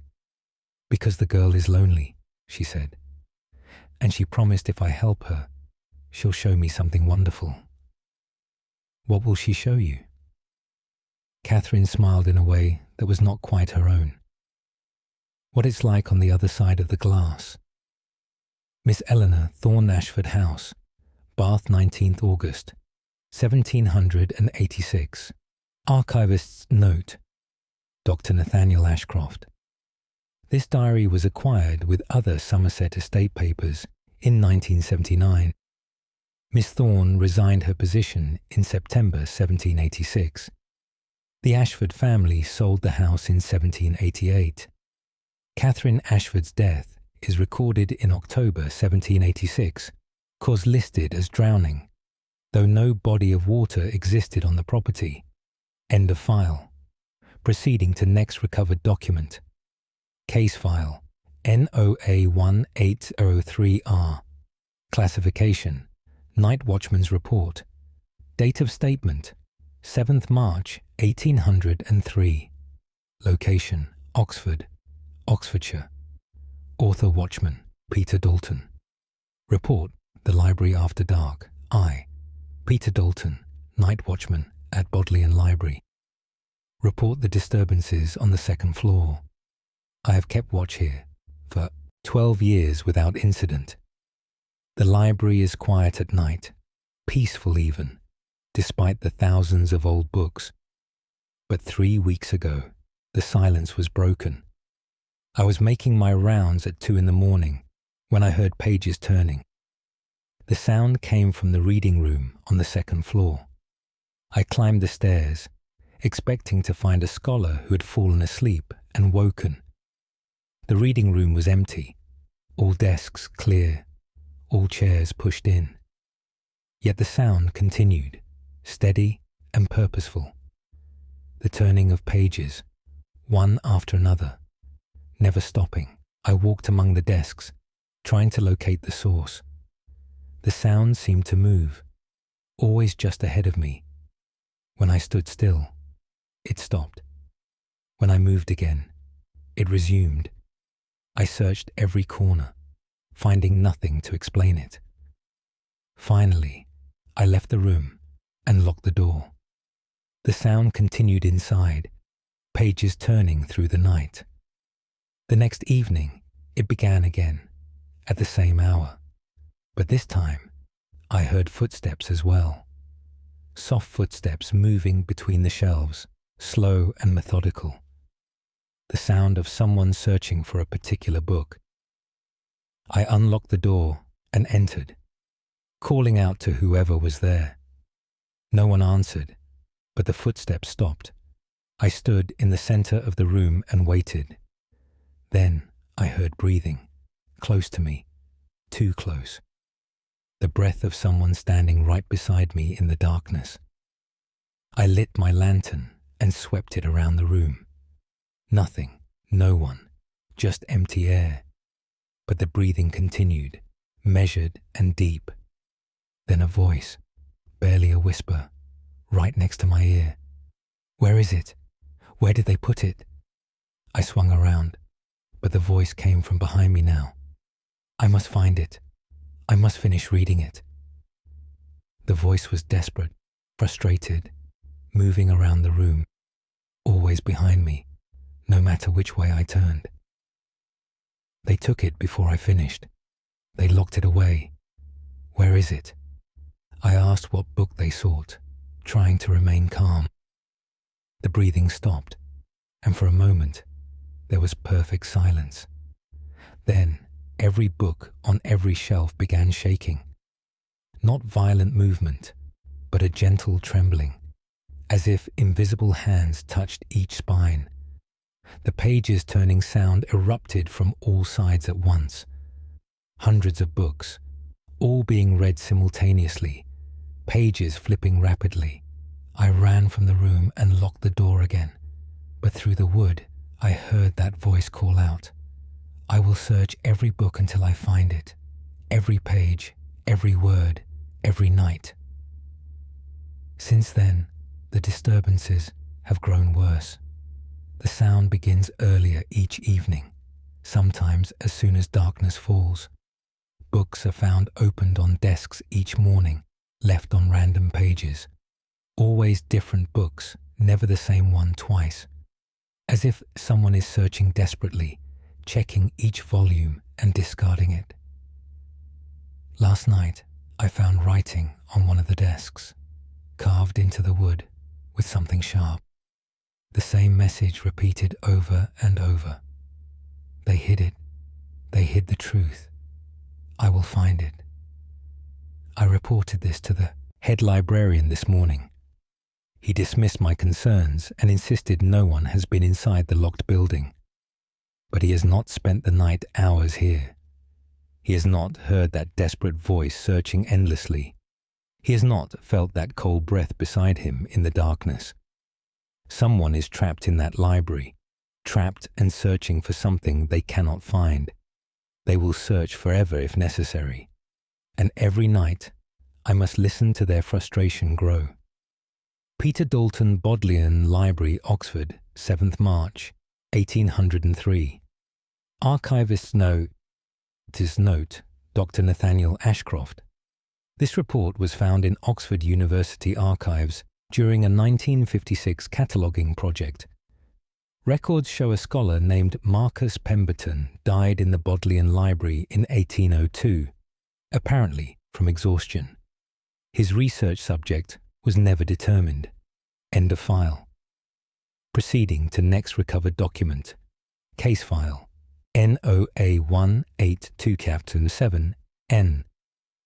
Because the girl is lonely, she said. And she promised if I help her, she'll show me something wonderful. What will she show you? Catherine smiled in a way that was not quite her own. What it's like on the other side of the glass. Miss Eleanor, Thorn Ashford House, Bath, 19th August, 1786. Archivist's note, Dr. Nathaniel Ashcroft. This diary was acquired with other Somerset estate papers in 1979. Miss Thorne resigned her position in September 1786. The Ashford family sold the house in 1788. Catherine Ashford's death is recorded in October 1786, cause listed as drowning, though no body of water existed on the property. End of file. Proceeding to next recovered document. Case file NOA1803R. Classification Night Watchman's Report. Date of statement 7th March 1803. Location Oxford, Oxfordshire. Author Watchman Peter Dalton. Report The Library After Dark. I, Peter Dalton, Night Watchman at Bodleian Library. Report the disturbances on the second floor. I have kept watch here for 12 years without incident. The library is quiet at night, peaceful even, despite the thousands of old books. But 3 weeks ago, the silence was broken. I was making my rounds at 2 in the morning when I heard pages turning. The sound came from the reading room on the second floor. I climbed the stairs, expecting to find a scholar who had fallen asleep and woken. The reading room was empty, all desks clear, all chairs pushed in. Yet the sound continued, steady and purposeful. The turning of pages, one after another, never stopping. I walked among the desks, trying to locate the source. The sound seemed to move, always just ahead of me. When I stood still, it stopped. When I moved again, it resumed. I searched every corner, finding nothing to explain it. Finally, I left the room and locked the door. The sound continued inside, pages turning through the night. The next evening, it began again, at the same hour. But this time, I heard footsteps as well. Soft footsteps moving between the shelves, slow and methodical. The sound of someone searching for a particular book. I unlocked the door and entered, calling out to whoever was there. No one answered, but the footsteps stopped. I stood in the center of the room and waited. Then I heard breathing, close to me, too close. The breath of someone standing right beside me in the darkness. I lit my lantern and swept it around the room. Nothing, no one, just empty air. But the breathing continued, measured and deep. Then a voice, barely a whisper, right next to my ear. "Where is it? Where did they put it?" I swung around, but the voice came from behind me now. "I must find it. I must finish reading it." The voice was desperate, frustrated, moving around the room, always behind me, no matter which way I turned. They took it before I finished. They locked it away. "Where is it?" I asked what book they sought, trying to remain calm. The breathing stopped, and for a moment, there was perfect silence. Then, every book on every shelf began shaking. Not violent movement, but a gentle trembling, as if invisible hands touched each spine. The pages turning sound erupted from all sides at once. Hundreds of books, all being read simultaneously, pages flipping rapidly. I ran from the room and locked the door again, but through the wood I heard that voice call out, "I will search every book until I find it, every page, every word, every night." Since then, the disturbances have grown worse. The sound begins earlier each evening, sometimes as soon as darkness falls. Books are found opened on desks each morning, left on random pages. Always different books, never the same one twice. As if someone is searching desperately, checking each volume and discarding it. Last night, I found writing on one of the desks, carved into the wood with something sharp. The same message repeated over and over. They hid it. They hid the truth. I will find it. I reported this to the head librarian this morning. He dismissed my concerns and insisted no one has been inside the locked building. But he has not spent the night hours here. He has not heard that desperate voice searching endlessly. He has not felt that cold breath beside him in the darkness. Someone is trapped in that library, trapped and searching for something they cannot find. They will search forever if necessary. And every night, I must listen to their frustration grow. Peter Dalton Bodleian Library, Oxford, 7th March, 1803. Archivist's note, Dr. Nathaniel Ashcroft. This report was found in Oxford University archives during a 1956 cataloguing project. Records show a scholar named Marcus Pemberton died in the Bodleian Library in 1802, apparently from exhaustion. His research subject was never determined. End of file. Proceeding to next recovered document. Case file NOA182-7N.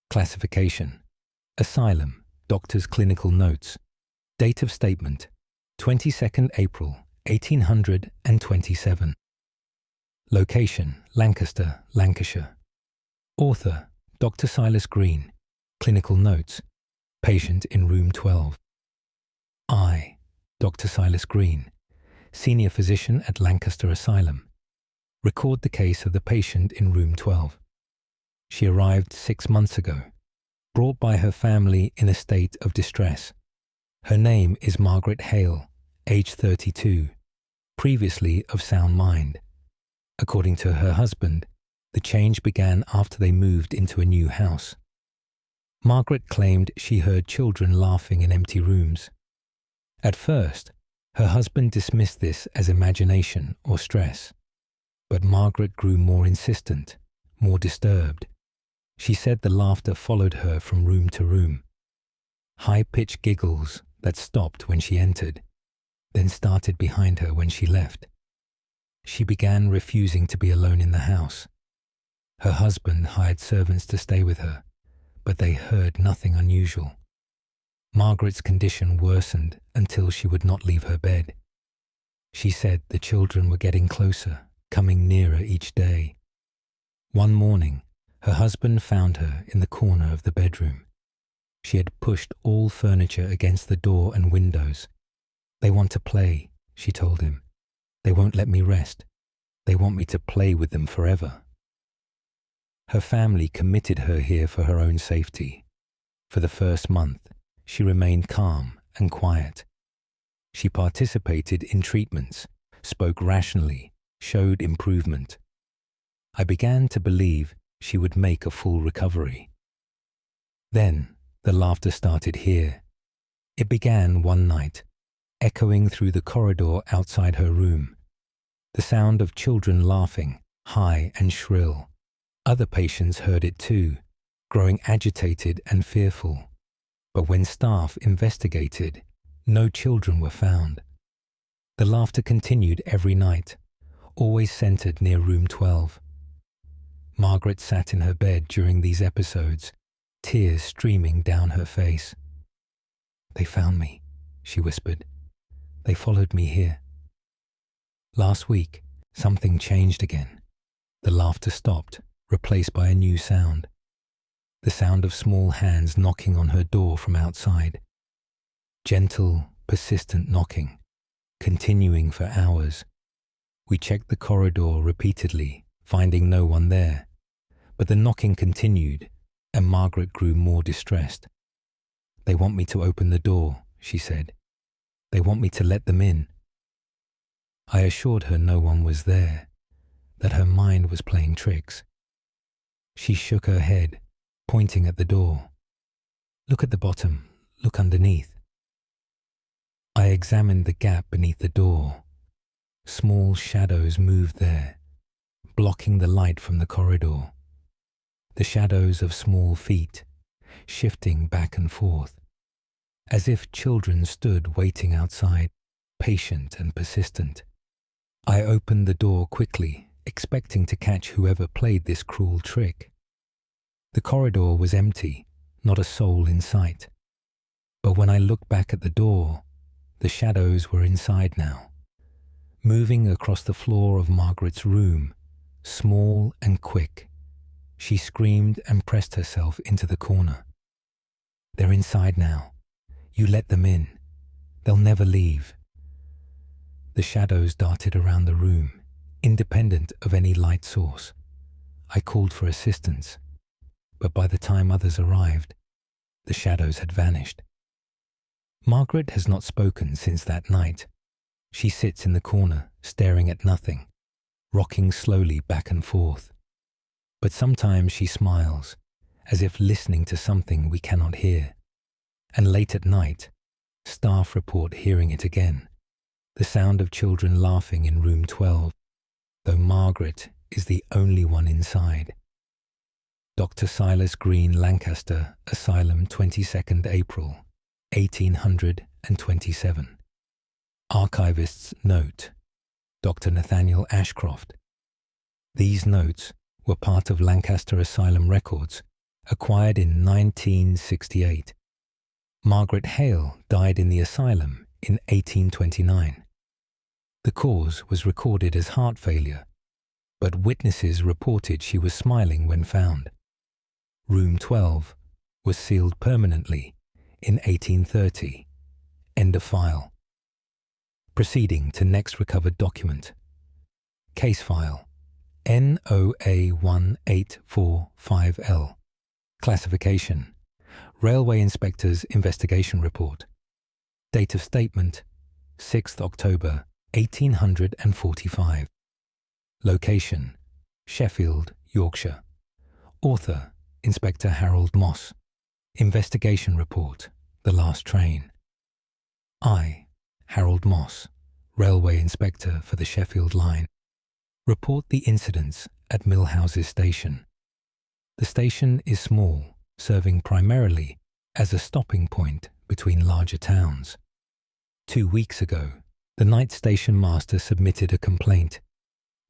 Classification: Asylum, Doctor's Clinical Notes. Date of statement: 22nd April 1827. Location: Lancaster, Lancashire. Author: Dr. Silas Green. Clinical Notes. Patient in room 12. I, Dr. Silas Green, Senior Physician at Lancaster Asylum, record the case of the patient in room 12. She arrived 6 months ago, brought by her family in a state of distress. Her name is Margaret Hale, age 32, previously of sound mind. According to her husband, the change began after they moved into a new house. Margaret claimed she heard children laughing in empty rooms. At first, her husband dismissed this as imagination or stress, but Margaret grew more insistent, more disturbed. She said the laughter followed her from room to room. High-pitched giggles that stopped when she entered, then started behind her when she left. She began refusing to be alone in the house. Her husband hired servants to stay with her, but they heard nothing unusual. Margaret's condition worsened until she would not leave her bed. She said the children were getting closer, coming nearer each day. One morning, her husband found her in the corner of the bedroom. She had pushed all furniture against the door and windows. "They want to play," she told him. "They won't let me rest. They want me to play with them forever." Her family committed her here for her own safety. For the first month, she remained calm and quiet. She participated in treatments, spoke rationally, showed improvement. I began to believe she would make a full recovery. Then the laughter started here. It began one night, echoing through the corridor outside her room. The sound of children laughing, high and shrill. Other patients heard it too, growing agitated and fearful. But when staff investigated, no children were found. The laughter continued every night, always centered near room 12. Margaret sat in her bed during these episodes, tears streaming down her face. "They found me," she whispered. "They followed me here." Last week, something changed again. The laughter stopped, replaced by a new sound. The sound of small hands knocking on her door from outside. Gentle, persistent knocking, continuing for hours. We checked the corridor repeatedly, finding no one there. But the knocking continued, and Margaret grew more distressed. "They want me to open the door," she said. "They want me to let them in." I assured her no one was there, that her mind was playing tricks. She shook her head, pointing at the door. "Look at the bottom, look underneath." I examined the gap beneath the door. Small shadows moved there, blocking the light from the corridor. The shadows of small feet, shifting back and forth, as if children stood waiting outside, patient and persistent. I opened the door quickly, expecting to catch whoever played this cruel trick. The corridor was empty, not a soul in sight. But when I looked back at the door, the shadows were inside now, moving across the floor of Margaret's room, small and quick. She screamed and pressed herself into the corner. "They're inside now. You let them in. They'll never leave." The shadows darted around the room, independent of any light source. I called for assistance, but by the time others arrived, the shadows had vanished. Margaret has not spoken since that night. She sits in the corner, staring at nothing, rocking slowly back and forth. But sometimes she smiles, as if listening to something we cannot hear. And late at night, staff report hearing it again, the sound of children laughing in room 12, though Margaret is the only one inside. Dr. Silas Green, Lancaster Asylum, 22nd April, 1827. Archivist's note: Dr. Nathaniel Ashcroft. These notes were part of Lancaster Asylum records acquired in 1968. Margaret Hale died in the asylum in 1829. The cause was recorded as heart failure, but witnesses reported she was smiling when found. Room 12 was sealed permanently in 1830. End of file. Proceeding to next recovered document. Case file NOA1845L. Classification: Railway Inspector's Investigation Report. Date of statement: 6th October 1845. Location: Sheffield, Yorkshire. Author: Inspector Harold Moss. Investigation Report: The Last Train. I, Harold Moss, Railway Inspector for the Sheffield Line, report the incidents at Millhouses Station. The station is small, serving primarily as a stopping point between larger towns. 2 weeks ago, the night station master submitted a complaint.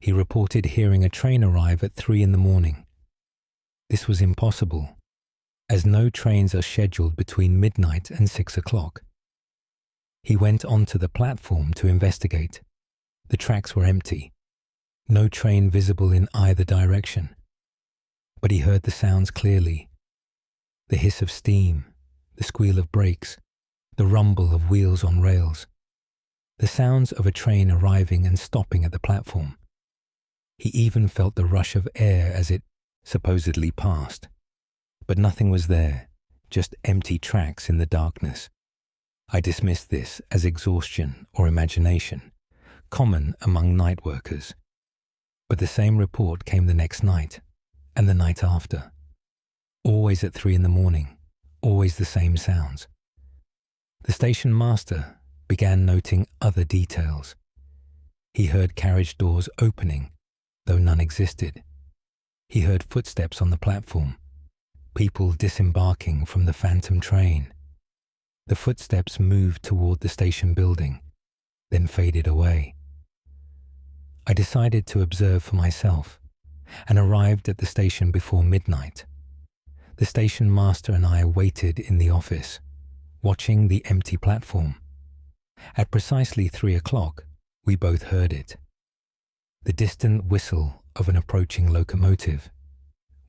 He reported hearing a train arrive at 3 in the morning. This was impossible, as no trains are scheduled between midnight and 6 o'clock. He went onto the platform to investigate. The tracks were empty, no train visible in either direction. But he heard the sounds clearly: the hiss of steam, the squeal of brakes, the rumble of wheels on rails, the sounds of a train arriving and stopping at the platform. He even felt the rush of air as it supposedly passed. But nothing was there, just empty tracks in the darkness. I dismissed this as exhaustion or imagination, common among night workers. But the same report came the next night, and the night after. Always at 3 in the morning, always the same sounds. The station master began noting other details. He heard carriage doors opening, though none existed. He heard footsteps on the platform, people disembarking from the phantom train. The footsteps moved toward the station building, then faded away. I decided to observe for myself and arrived at the station before midnight. The station master and I waited in the office, watching the empty platform. At precisely 3 o'clock, we both heard it. The distant whistle of an approaching locomotive.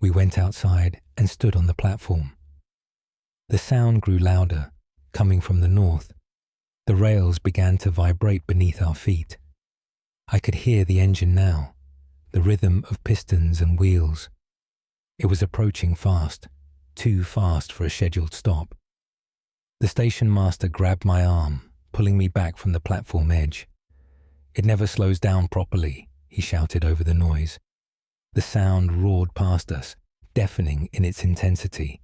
We went outside and stood on the platform. The sound grew louder, coming from the north. The rails began to vibrate beneath our feet. I could hear the engine now, the rhythm of pistons and wheels. It was approaching fast, too fast for a scheduled stop. The station master grabbed my arm, pulling me back from the platform edge. "It never slows down properly," he shouted over the noise. The sound roared past us, deafening in its intensity.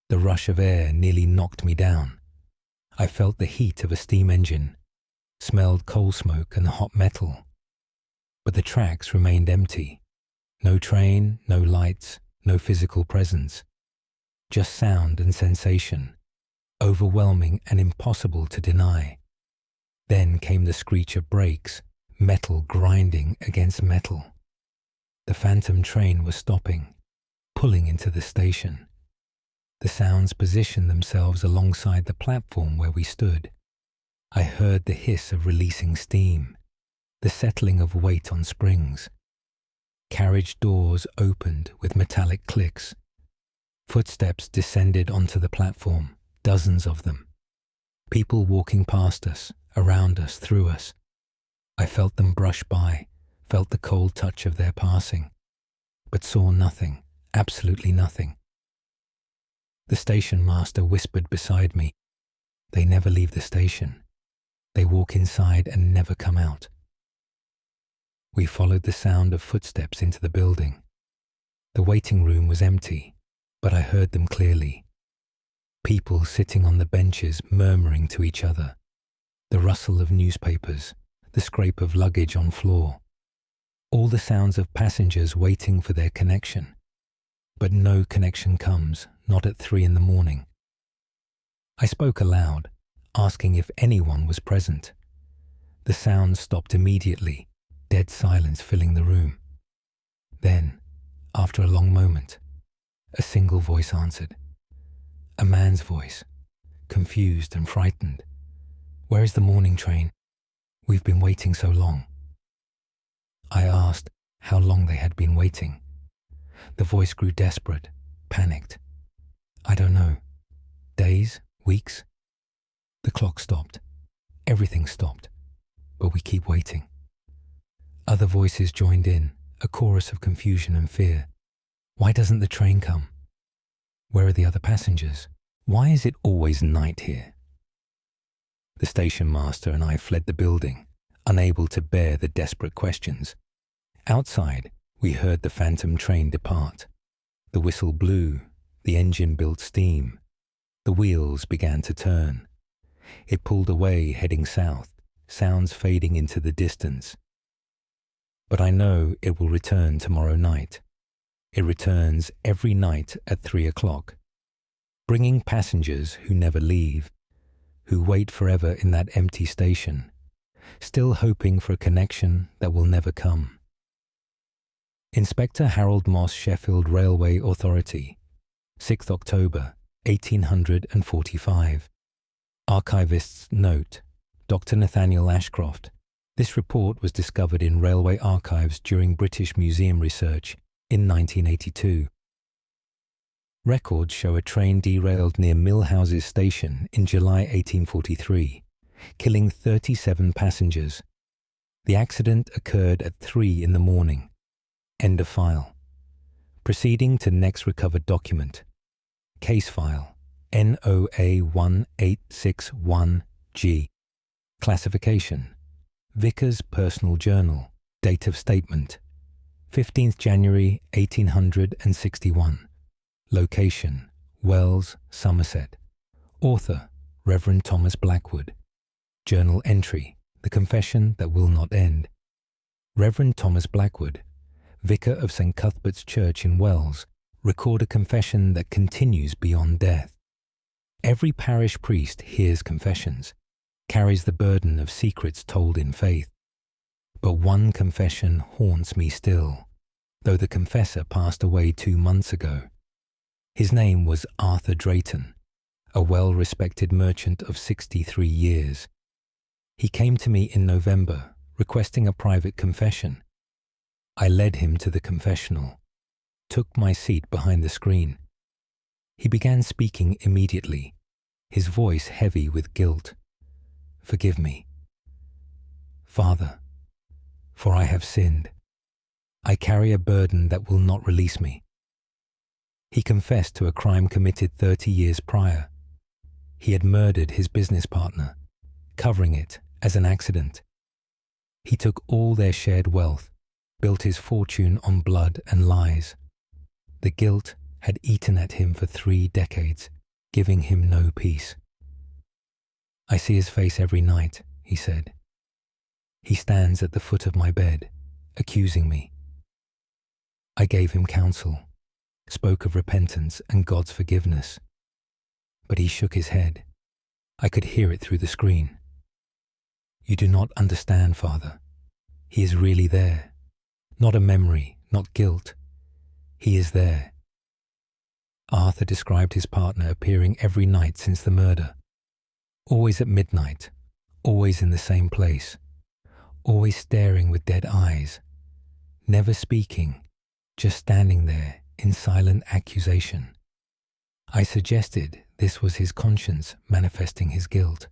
The rush of air nearly knocked me down. I felt the heat of a steam engine, smelled coal smoke and hot metal. But the tracks remained empty. No train, no lights, no physical presence. Just sound and sensation, overwhelming and impossible to deny. Then came the screech of brakes, metal grinding against metal. The phantom train was stopping, pulling into the station. The sounds positioned themselves alongside the platform where we stood. I heard the hiss of releasing steam, the settling of weight on springs. Carriage doors opened with metallic clicks. Footsteps descended onto the platform, dozens of them. People walking past us, around us, through us. I felt them brush by, felt the cold touch of their passing, but saw nothing, absolutely nothing. The station master whispered beside me, "They never leave the station. They walk inside and never come out." We followed the sound of footsteps into the building. The waiting room was empty, but I heard them clearly. People sitting on the benches murmuring to each other, the rustle of newspapers, the scrape of luggage on floor. All the sounds of passengers waiting for their connection. But no connection comes, not at 3 in the morning. I spoke aloud, asking if anyone was present. The sound stopped immediately, dead silence filling the room. Then, after a long moment, a single voice answered. A man's voice, confused and frightened. "Where is the morning train? We've been waiting so long." I asked how long they had been waiting. The voice grew desperate, panicked. "I don't know. Days? Weeks?" The clock stopped. Everything stopped. But we keep waiting. Other voices joined in, a chorus of confusion and fear. "Why doesn't the train come? Where are the other passengers? Why is it always night here?" The station master and I fled the building, unable to bear the desperate questions. Outside, we heard the phantom train depart. The whistle blew, the engine built steam. The wheels began to turn. It pulled away, heading south, sounds fading into the distance. But I know it will return tomorrow night. It returns every night at 3 o'clock, bringing passengers who never leave, who wait forever in that empty station, still hoping for a connection that will never come. Inspector Harold Moss, Sheffield Railway Authority, 6th October, 1845. Archivist's note, Dr. Nathaniel Ashcroft. This report was discovered in railway archives during British Museum research in 1982. Records show a train derailed near Millhouses Station in July 1843, killing 37 passengers. The accident occurred at 3 in the morning. End of file. Proceeding to next recovered document. Case file NOA 1861G. Classification: Vicar's Personal Journal. Date of statement: 15th January 1861. Location: Wells, Somerset. Author: Reverend Thomas Blackwood. Journal entry: The Confession That Will Not End. Reverend Thomas Blackwood, Vicar of St. Cuthbert's Church in Wells, record a confession that continues beyond death. Every parish priest hears confessions, carries the burden of secrets told in faith. But one confession haunts me still, though the confessor passed away 2 months ago. His name was Arthur Drayton, a well-respected merchant of 63 years. He came to me in November, requesting a private confession. I led him to the confessional, took my seat behind the screen. He began speaking immediately, his voice heavy with guilt. "Forgive me, Father, for I have sinned. I carry a burden that will not release me." He confessed to a crime committed 30 years prior. He had murdered his business partner, covering it as an accident. He took all their shared wealth, built his fortune on blood and lies. The guilt had eaten at him for 3 decades, giving him no peace. "I see his face every night," he said. "He stands at the foot of my bed, accusing me." I gave him counsel, spoke of repentance and God's forgiveness. But he shook his head. I could hear it through the screen. "You do not understand, Father. He is really there. Not a memory, not guilt. He is there." Arthur described his partner appearing every night since the murder. Always at midnight, always in the same place, always staring with dead eyes, never speaking, just standing there in silent accusation. I suggested this was his conscience manifesting his guilt.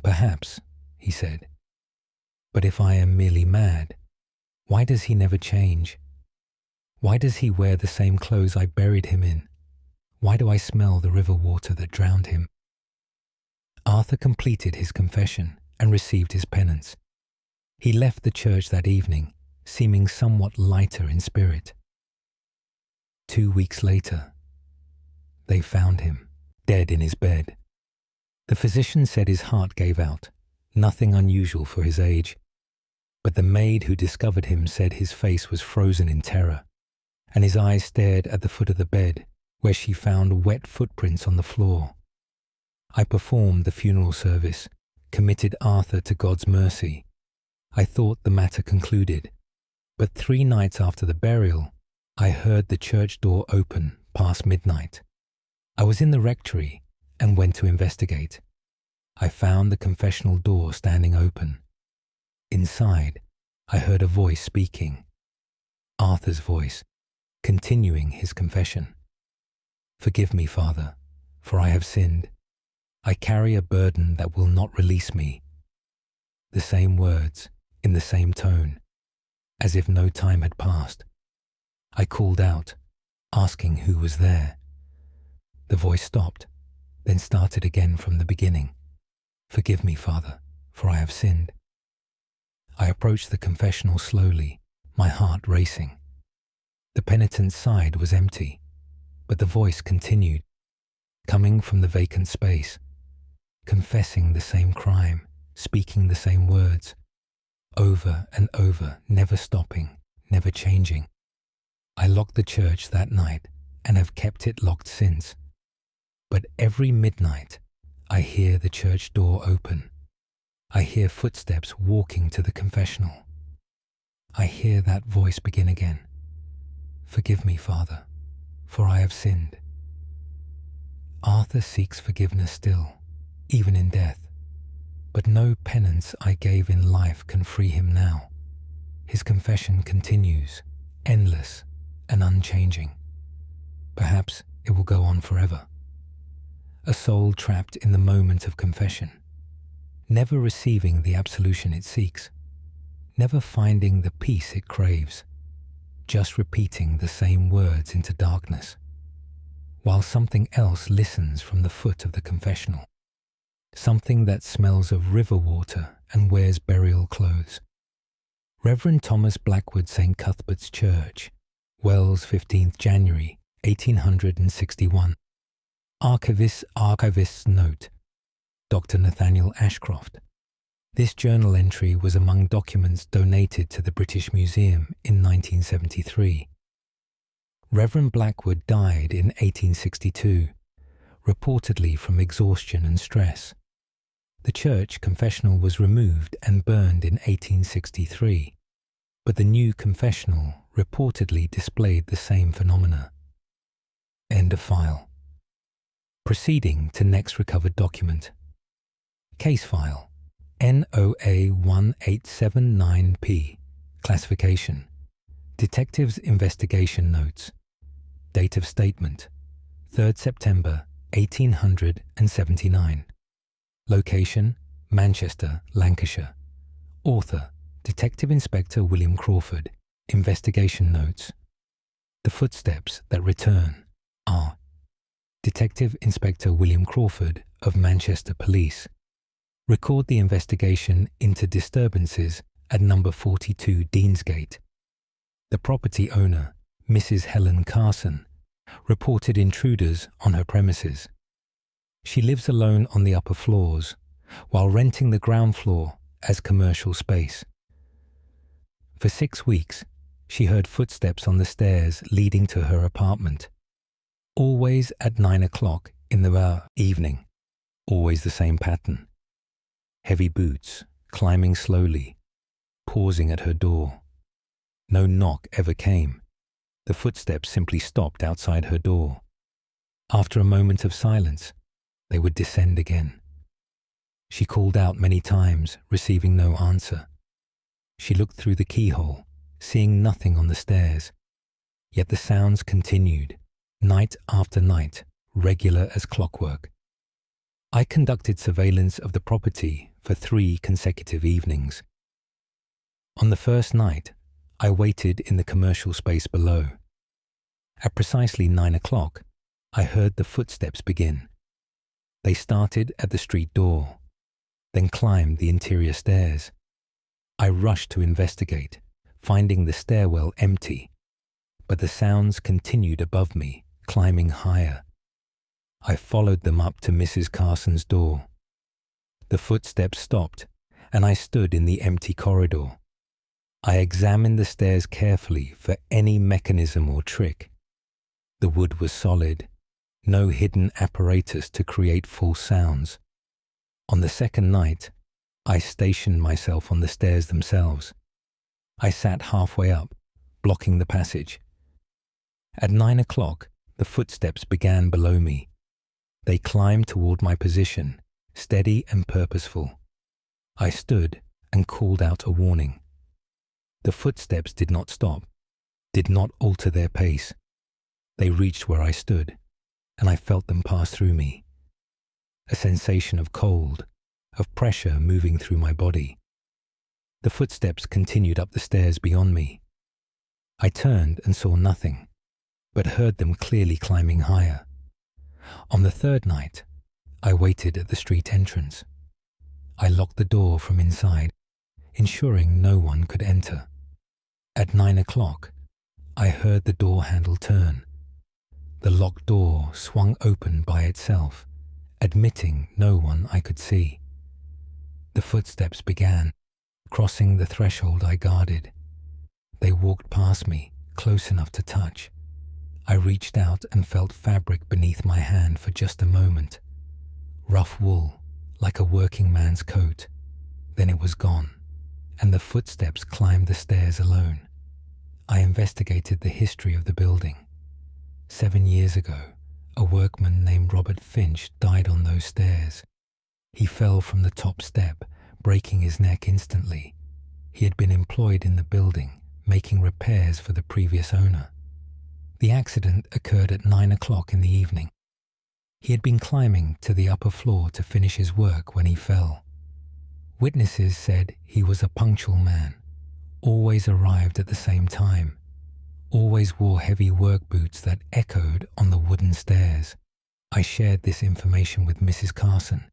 "Perhaps," he said, "but if I am merely mad, why does he never change? Why does he wear the same clothes I buried him in? Why do I smell the river water that drowned him?" Arthur completed his confession and received his penance. He left the church that evening, seeming somewhat lighter in spirit. 2 weeks later, they found him, dead in his bed. The physician said his heart gave out, nothing unusual for his age. But the maid who discovered him said his face was frozen in terror, and his eyes stared at the foot of the bed, where she found wet footprints on the floor. I performed the funeral service, committed Arthur to God's mercy. I thought the matter concluded, But 3 nights after the burial, I heard the church door open past midnight. I was in the rectory and went to investigate. I found the confessional door standing open. Inside, I heard a voice speaking. Arthur's voice, continuing his confession. "Forgive me, Father, for I have sinned. I carry a burden that will not release me." The same words, in the same tone, as if no time had passed. I called out, asking who was there. The voice stopped, then started again from the beginning. "Forgive me, Father, for I have sinned." I approached the confessional slowly, my heart racing. The penitent's side was empty, but the voice continued, coming from the vacant space, confessing the same crime, speaking the same words, over and over, never stopping, never changing. I locked the church that night and have kept it locked since. But every midnight, I hear the church door open. I hear footsteps walking to the confessional. I hear that voice begin again. "Forgive me, Father, for I have sinned." Arthur seeks forgiveness still, even in death. But no penance I gave in life can free him now. His confession continues, endless and unchanging. Perhaps it will go on forever. A soul trapped in the moment of confession, never receiving the absolution it seeks, never finding the peace it craves, just repeating the same words into darkness, while something else listens from the foot of the confessional, something that smells of river water and wears burial clothes. Reverend Thomas Blackwood, St. Cuthbert's Church, Wells, 15th January, 1861. Archivist's note, Dr. Nathaniel Ashcroft. This journal entry was among documents donated to the British Museum in 1973. Reverend Blackwood died in 1862, reportedly from exhaustion and stress. The church confessional was removed and burned in 1863, but the new confessional reportedly displayed the same phenomena. End of file. Proceeding to next recovered document. Case file NOA 1879P. Classification. Detective's investigation notes. Date of statement 3rd September 1879. Location Manchester, Lancashire. Author Detective Inspector William Crawford. Investigation notes. The footsteps that return are Detective Inspector William Crawford of Manchester Police. Record the investigation into disturbances at number 42 Deansgate. The property owner, Mrs. Helen Carson, reported intruders on her premises. She lives alone on the upper floors, while renting the ground floor as commercial space. For 6 weeks, she heard footsteps on the stairs leading to her apartment. Always at 9 o'clock in the evening, always the same pattern. Heavy boots, climbing slowly, pausing at her door. No knock ever came. The footsteps simply stopped outside her door. After a moment of silence, they would descend again. She called out many times, receiving no answer. She looked through the keyhole, seeing nothing on the stairs. Yet the sounds continued, night after night, regular as clockwork. I conducted surveillance of the property for 3 consecutive evenings. On the first night, I waited in the commercial space below. At precisely 9 o'clock, I heard the footsteps begin. They started at the street door, then climbed the interior stairs. I rushed to investigate, finding the stairwell empty, but the sounds continued above me, climbing higher. I followed them up to Mrs. Carson's door. The footsteps stopped, and I stood in the empty corridor. I examined the stairs carefully for any mechanism or trick. The wood was solid, no hidden apparatus to create false sounds. On the second night, I stationed myself on the stairs themselves. I sat halfway up, blocking the passage. At 9 o'clock, the footsteps began below me. They climbed toward my position, steady and purposeful. I stood and called out a warning. The footsteps did not stop, did not alter their pace. They reached where I stood, and I felt them pass through me. A sensation of cold, of pressure moving through my body. The footsteps continued up the stairs beyond me. I turned and saw nothing, but heard them clearly climbing higher. On the third night, I waited at the street entrance. I locked the door from inside, ensuring no one could enter. At 9 o'clock, I heard the door handle turn. The locked door swung open by itself, admitting no one I could see. The footsteps began, crossing the threshold I guarded. They walked past me, close enough to touch. I reached out and felt fabric beneath my hand for just a moment. Rough wool, like a working man's coat. Then it was gone, and the footsteps climbed the stairs alone. I investigated the history of the building. 7 years ago, a workman named Robert Finch died on those stairs. He fell from the top step, breaking his neck instantly. He had been employed in the building, making repairs for the previous owner. The accident occurred at 9 o'clock in the evening. He had been climbing to the upper floor to finish his work when he fell. Witnesses said he was a punctual man, always arrived at the same time, always wore heavy work boots that echoed on the wooden stairs. I shared this information with Mrs. Carson.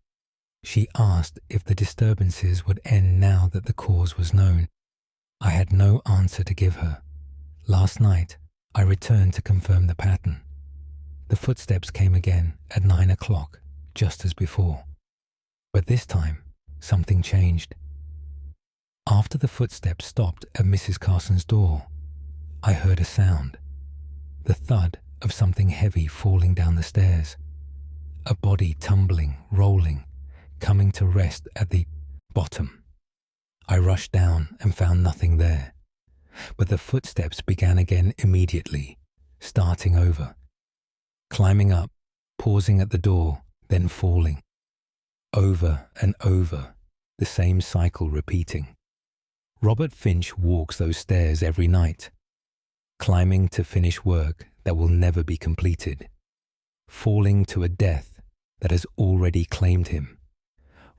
She asked if the disturbances would end now that the cause was known. I had no answer to give her. Last night, I returned to confirm the pattern. The footsteps came again at 9 o'clock, just as before. But this time, something changed. After the footsteps stopped at Mrs. Carson's door, I heard a sound, the thud of something heavy falling down the stairs, a body tumbling, rolling, coming to rest at the bottom. I rushed down and found nothing there, but the footsteps began again immediately, starting over, climbing up, pausing at the door, then falling. Over and over, the same cycle repeating. Robert Finch walks those stairs every night, climbing to finish work that will never be completed, falling to a death that has already claimed him,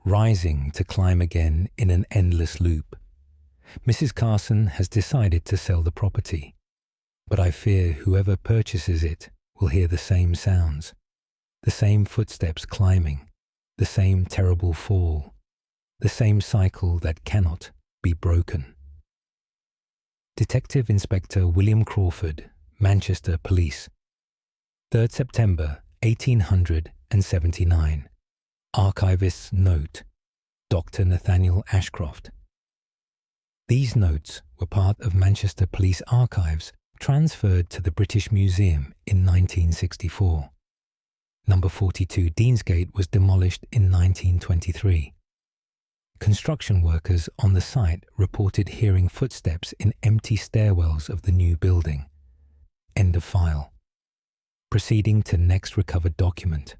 rising to climb again in an endless loop. Mrs. Carson has decided to sell the property, but I fear whoever purchases it will hear the same sounds, the same footsteps climbing, the same terrible fall, the same cycle that cannot be broken. Detective Inspector William Crawford, Manchester Police. 3rd September 1879. Archivist's note. Dr. Nathaniel Ashcroft. These notes were part of Manchester Police archives transferred to the British Museum in 1964. Number 42 Deansgate was demolished in 1923. Construction workers on the site reported hearing footsteps in empty stairwells of the new building. End of file. Proceeding to next recovered document.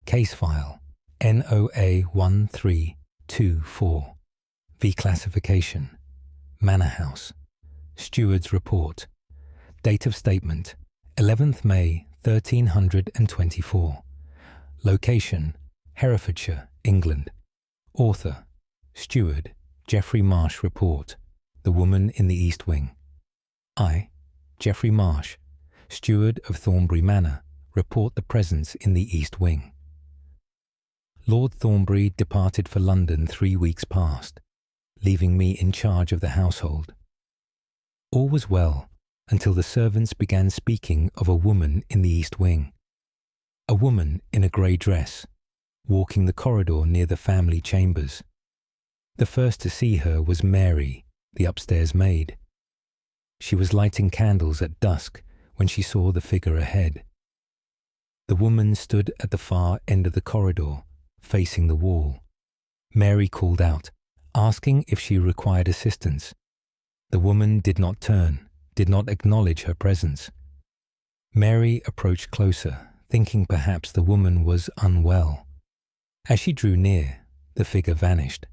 Case file NOA 1324. V-classification. Manor House. Steward's report. Date of statement 11th May 1324. Location Herefordshire, England. Author Steward Geoffrey Marsh report. The woman in the East Wing. I, Geoffrey Marsh, Steward of Thornbury Manor, report the presence in the East Wing. Lord Thornbury departed for London 3 weeks past, leaving me in charge of the household. All was well until the servants began speaking of a woman in the East Wing. A woman in a grey dress, walking the corridor near the family chambers. The first to see her was Mary, the upstairs maid. She was lighting candles at dusk when she saw the figure ahead. The woman stood at the far end of the corridor, facing the wall. Mary called out, asking if she required assistance, The woman did not turn, did not acknowledge her presence. Mary approached closer, thinking perhaps the woman was unwell. As she drew near, the figure vanished,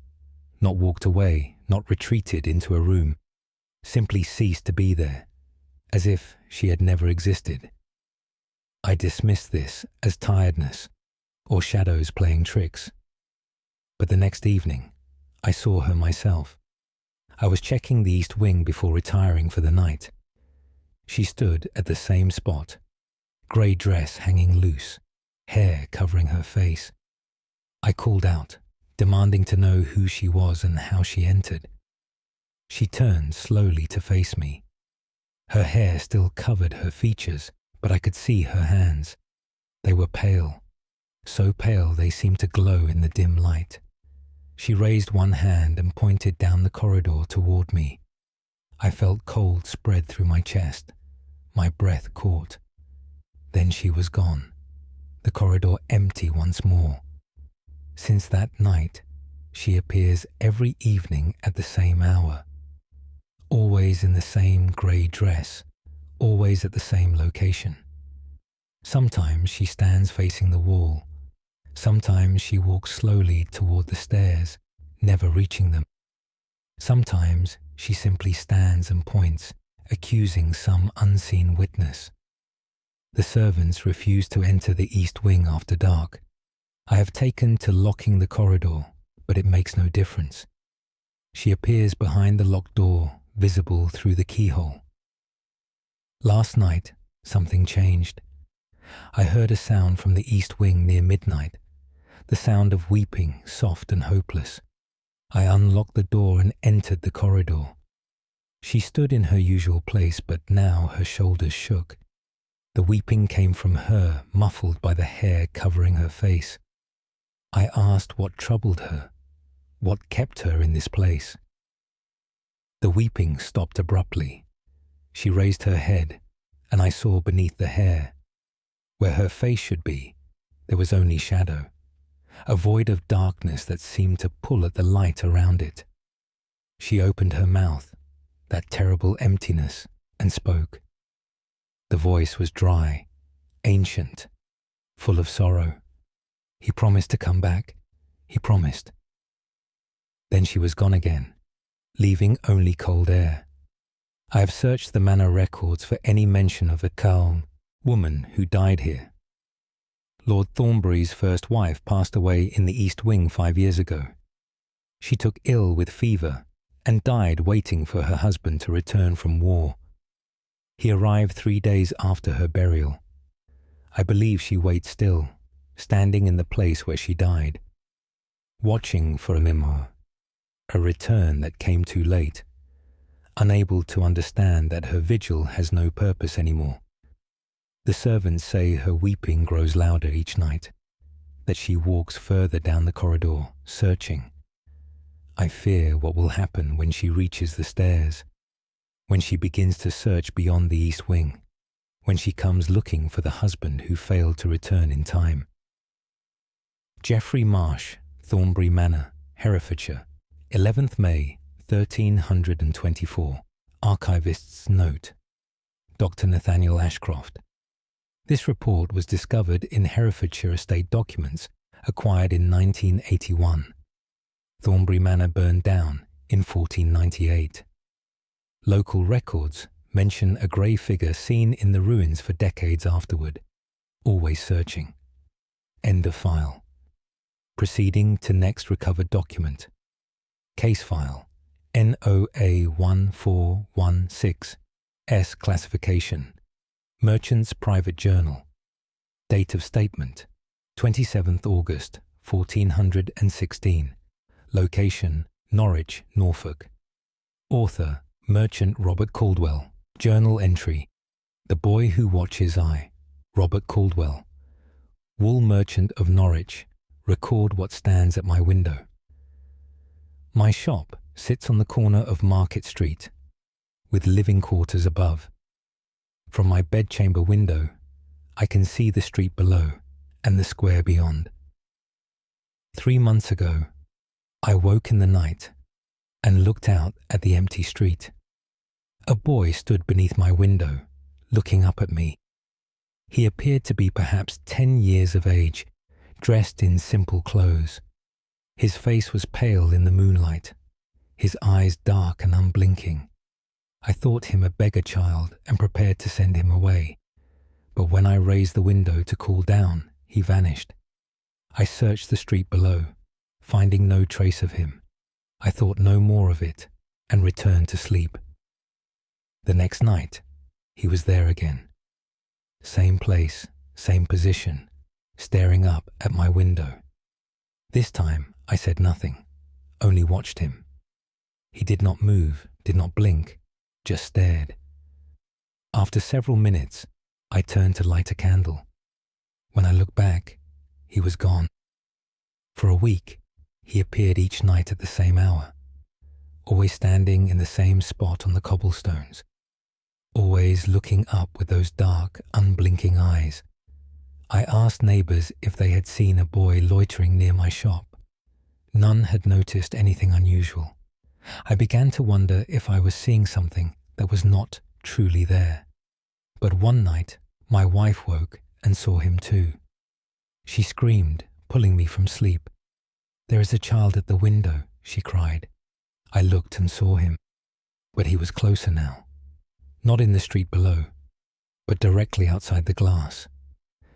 not walked away, not retreated into a room, simply ceased to be there, as if she had never existed. I dismissed this as tiredness or shadows playing tricks. But the next evening, I saw her myself. I was checking the east wing before retiring for the night. She stood at the same spot, grey dress hanging loose, hair covering her face. I called out, demanding to know who she was and how she entered. She turned slowly to face me. Her hair still covered her features, but I could see her hands. They were pale, so pale they seemed to glow in the dim light. She raised one hand and pointed down the corridor toward me. I felt cold spread through my chest. My breath caught. Then she was gone. The corridor empty once more. Since that night, she appears every evening at the same hour. Always in the same grey dress, always at the same location. Sometimes she stands facing the wall. Sometimes she walks slowly toward the stairs, never reaching them. Sometimes she simply stands and points, accusing some unseen witness. The servants refuse to enter the east wing after dark. I have taken to locking the corridor, but it makes no difference. She appears behind the locked door, visible through the keyhole. Last night, something changed. I heard a sound from the east wing near midnight, the sound of weeping, soft and hopeless. I unlocked the door and entered the corridor. She stood in her usual place, but now her shoulders shook. The weeping came from her, muffled by the hair covering her face. I asked what troubled her, what kept her in this place. The weeping stopped abruptly. She raised her head, and I saw beneath the hair. Where her face should be, there was only shadow, a void of darkness that seemed to pull at the light around it. She opened her mouth, that terrible emptiness, and spoke. The voice was dry, ancient, full of sorrow. He promised to come back. He promised. Then she was gone again, leaving only cold air. I have searched the manor records for any mention of a calm woman who died here. Lord Thornbury's first wife passed away in the East Wing 5 years ago. She took ill with fever and died waiting for her husband to return from war. He arrived 3 days after her burial. I believe she waits still, standing in the place where she died, watching for a memoir, a return that came too late, unable to understand that her vigil has no purpose anymore. The servants say her weeping grows louder each night, that she walks further down the corridor, searching. I fear what will happen when she reaches the stairs, when she begins to search beyond the east wing, when she comes looking for the husband who failed to return in time. Geoffrey Marsh, Thornbury Manor, Herefordshire, 11th May, 1324. Archivist's note. Dr. Nathaniel Ashcroft. This report was discovered in Herefordshire estate documents acquired in 1981. Thornbury Manor burned down in 1498. Local records mention a grey figure seen in the ruins for decades afterward, always searching. End of file. Proceeding to next recovered document. Case file NOA 1416 S classification. Merchant's Private Journal. Date of statement 27th August 1416. Location Norwich, Norfolk. Author Merchant Robert Caldwell. Journal entry: The Boy Who Watches Eye, Robert Caldwell. Wool merchant of Norwich. Record what stands at my window. My shop sits on the corner of Market Street, with living quarters above. From my bedchamber window, I can see the street below and the square beyond. 3 months ago, I woke in the night and looked out at the empty street. A boy stood beneath my window, looking up at me. He appeared to be perhaps 10 years of age, dressed in simple clothes. His face was pale in the moonlight, his eyes dark and unblinking. I thought him a beggar child and prepared to send him away. But when I raised the window to cool down, he vanished. I searched the street below, finding no trace of him. I thought no more of it and returned to sleep. The next night, he was there again. Same place, same position, staring up at my window. This time, I said nothing, only watched him. He did not move, did not blink, just stared. After several minutes, I turned to light a candle. When I looked back, he was gone. For a week, he appeared each night at the same hour, always standing in the same spot on the cobblestones, always looking up with those dark, unblinking eyes. I asked neighbours if they had seen a boy loitering near my shop. None had noticed anything unusual. I began to wonder if I was seeing something that was not truly there. But one night, my wife woke and saw him too. She screamed, pulling me from sleep. "There is a child at the window," she cried. I looked and saw him, but he was closer now. Not in the street below, but directly outside the glass,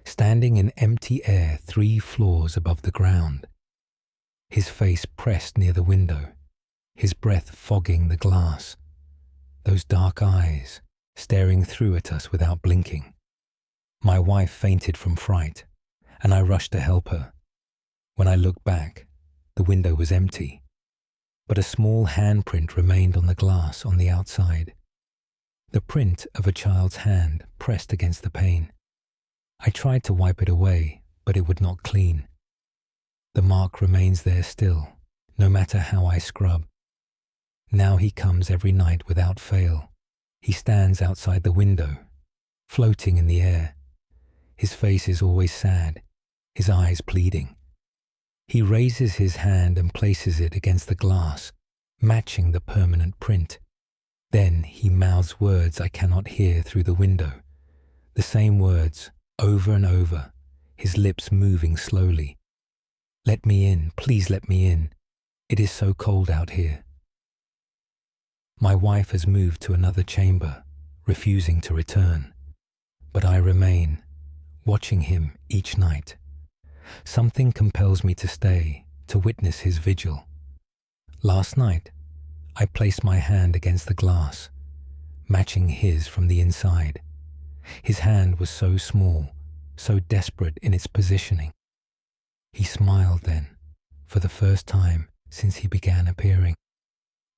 standing in empty air 3 floors above the ground. His face pressed near the window, his breath fogging the glass. Those dark eyes, staring through at us without blinking. My wife fainted from fright, and I rushed to help her. When I looked back, the window was empty, but a small handprint remained on the glass on the outside. The print of a child's hand pressed against the pane. I tried to wipe it away, but it would not clean. The mark remains there still, no matter how I scrub. Now he comes every night without fail. He stands outside the window, floating in the air. His face is always sad, his eyes pleading. He raises his hand and places it against the glass, matching the permanent print. Then he mouths words I cannot hear through the window. The same words, over and over, his lips moving slowly. "Let me in, please let me in. It is so cold out here." My wife has moved to another chamber, refusing to return. But I remain, watching him each night. Something compels me to stay, to witness his vigil. Last night, I placed my hand against the glass, matching his from the inside. His hand was so small, so desperate in its positioning. He smiled then, for the first time since he began appearing.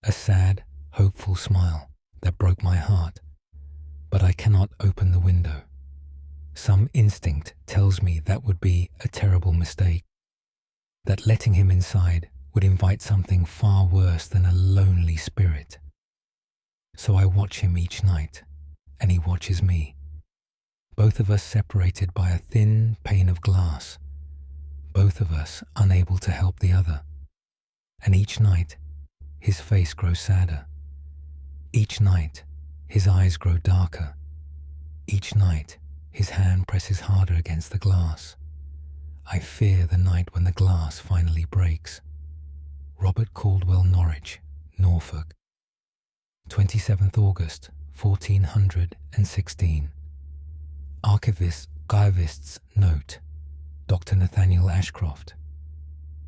A sad, hopeful smile that broke my heart. But I cannot open the window. Some instinct tells me that would be a terrible mistake, that letting him inside would invite something far worse than a lonely spirit. So I watch him each night, and he watches me. Both of us separated by a thin pane of glass, both of us unable to help the other. And each night, his face grows sadder. Each night, his eyes grow darker. Each night, his hand presses harder against the glass. I fear the night when the glass finally breaks. Robert Caldwell Norwich, Norfolk. 27th August, 1416. Archivist's note. Dr. Nathaniel Ashcroft.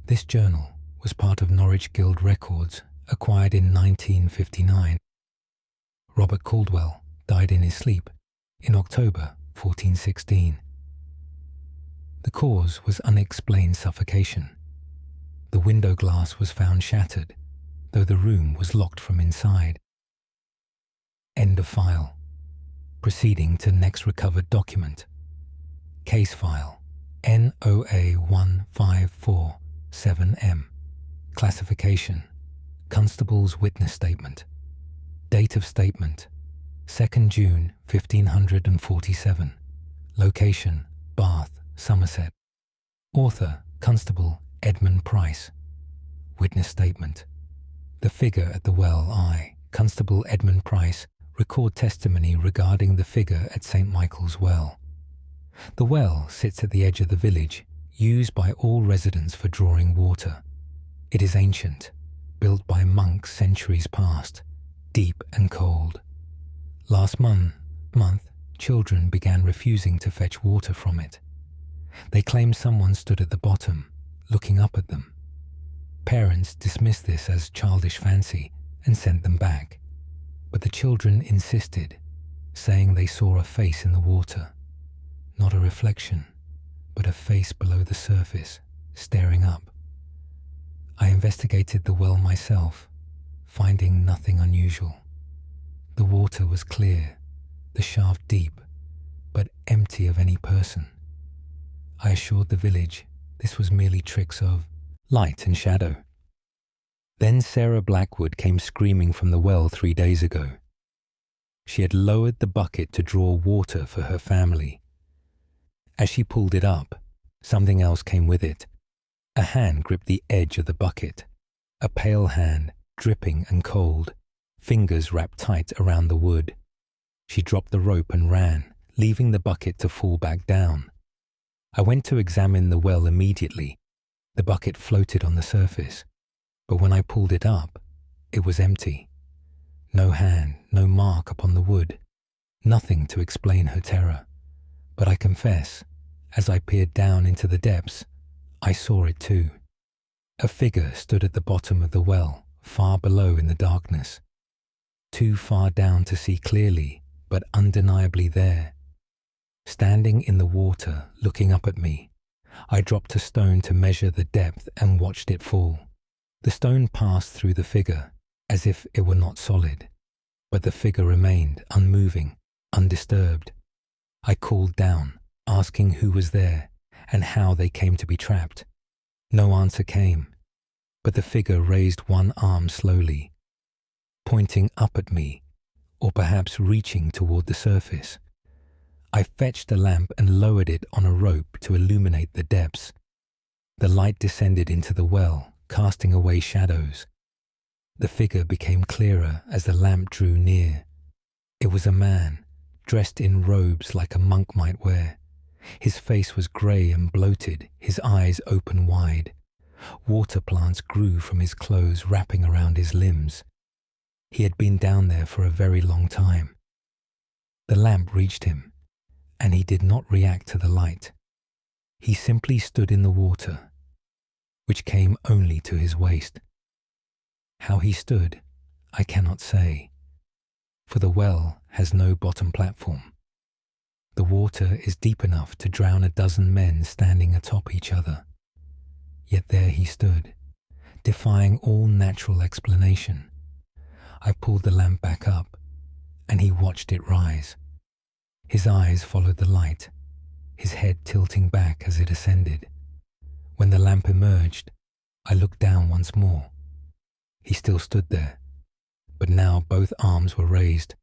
This journal was part of Norwich Guild records acquired in 1959. Robert Caldwell died in his sleep in October 1416. The cause was unexplained suffocation. The window glass was found shattered, though the room was locked from inside. End of file. Proceeding to next recovered document. Case file NOA 154-7M. Classification: Constable's witness statement. Date of statement: 2nd June 1547. Location: Bath, Somerset. Author: Constable Edmund Price. Witness statement: the figure at the well, I, Constable Edmund Price, record testimony regarding the figure at St. Michael's Well. The well sits at the edge of the village, used by all residents for drawing water. It is ancient, built by monks centuries past, deep and cold. Last month, children began refusing to fetch water from it. They claimed someone stood at the bottom, looking up at them. Parents dismissed this as childish fancy and sent them back, but the children insisted, saying they saw a face in the water, not a reflection, but a face below the surface, staring up. I investigated the well myself, finding nothing unusual. The water was clear, the shaft deep, but empty of any person. I assured the village this was merely tricks of light and shadow. Then Sarah Blackwood came screaming from the well 3 days ago. She had lowered the bucket to draw water for her family. As she pulled it up, something else came with it. A hand gripped the edge of the bucket, a pale hand, dripping and cold, fingers wrapped tight around the wood. She dropped the rope and ran, leaving the bucket to fall back down. I went to examine the well immediately. The bucket floated on the surface, but when I pulled it up, it was empty. No hand, no mark upon the wood, nothing to explain her terror. But I confess, as I peered down into the depths, I saw it too. A figure stood at the bottom of the well, far below in the darkness. Too far down to see clearly, but undeniably there. Standing in the water, looking up at me, I dropped a stone to measure the depth and watched it fall. The stone passed through the figure, as if it were not solid, but the figure remained unmoving, undisturbed. I called down, asking who was there and how they came to be trapped. No answer came, but the figure raised one arm slowly, pointing up at me, or perhaps reaching toward the surface. I fetched a lamp and lowered it on a rope to illuminate the depths. The light descended into the well, casting away shadows. The figure became clearer as the lamp drew near. It was a man, dressed in robes like a monk might wear. His face was grey and bloated, his eyes open wide. Water plants grew from his clothes, wrapping around his limbs. He had been down there for a very long time. The lamp reached him, and he did not react to the light. He simply stood in the water, which came only to his waist. How he stood, I cannot say, for the well has no bottom platform. The water is deep enough to drown a dozen men standing atop each other. Yet there he stood, defying all natural explanation. I pulled the lamp back up, and he watched it rise. His eyes followed the light, his head tilting back as it ascended. When the lamp emerged, I looked down once more. He still stood there, but now both arms were raised,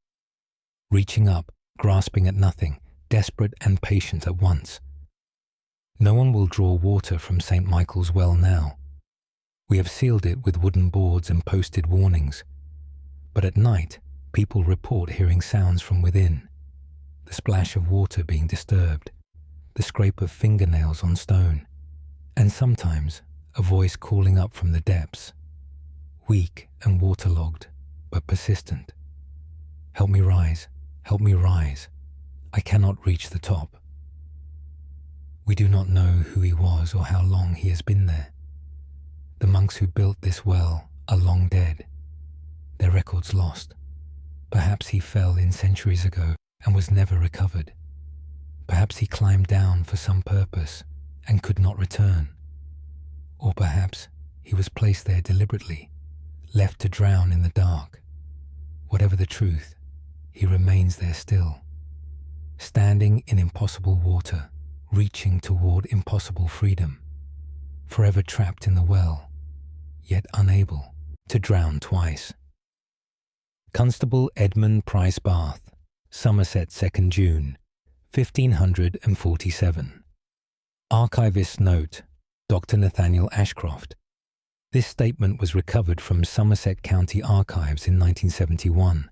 reaching up, grasping at nothing, desperate and patient at once. No one will draw water from St. Michael's Well now. We have sealed it with wooden boards and posted warnings. But at night, people report hearing sounds from within. The splash of water being disturbed, the scrape of fingernails on stone, and sometimes a voice calling up from the depths, weak and waterlogged, but persistent. Help me rise, help me rise. I cannot reach the top. We do not know who he was or how long he has been there. The monks who built this well are long dead, their records lost. Perhaps he fell in centuries ago and was never recovered. Perhaps he climbed down for some purpose and could not return. Or perhaps he was placed there deliberately, left to drown in the dark. Whatever the truth, he remains there still, standing in impossible water, reaching toward impossible freedom, forever trapped in the well, yet unable to drown twice. Constable Edmund Price Bath, Somerset, 2nd June, 1547. Archivist's note, Dr. Nathaniel Ashcroft. This statement was recovered from Somerset County Archives in 1971.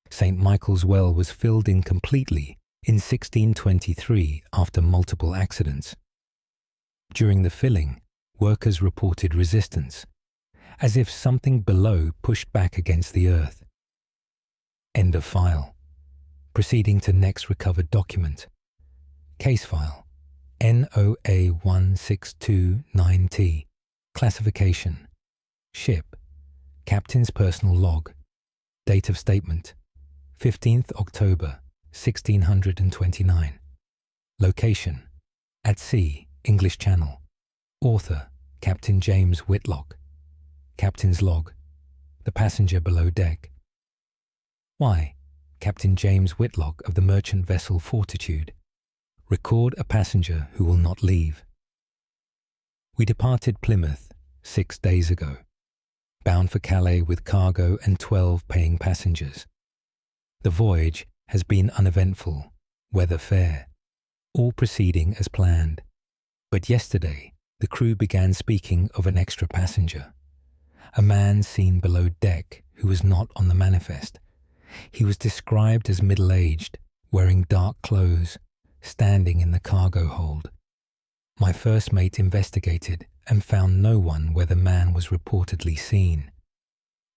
St. Michael's Well was filled in completely in 1623 after multiple accidents. During the filling, workers reported resistance, as if something below pushed back against the earth. End of file. Proceeding to next recovered document. Case file NOA1629T. Classification. Ship. Captain's personal log. Date of statement 15th October 1629. Location. At sea, English Channel. Author Captain James Whitlock. Captain's log. The passenger below deck. Why? Captain James Whitlock of the merchant vessel Fortitude. Record a passenger who will not leave. We departed Plymouth 6 days ago, bound for Calais with cargo and 12 paying passengers. The voyage has been uneventful, weather fair, all proceeding as planned. But yesterday, the crew began speaking of an extra passenger, a man seen below deck who was not on the manifest. He was described as middle-aged, wearing dark clothes, standing in the cargo hold. My first mate investigated and found no one where the man was reportedly seen.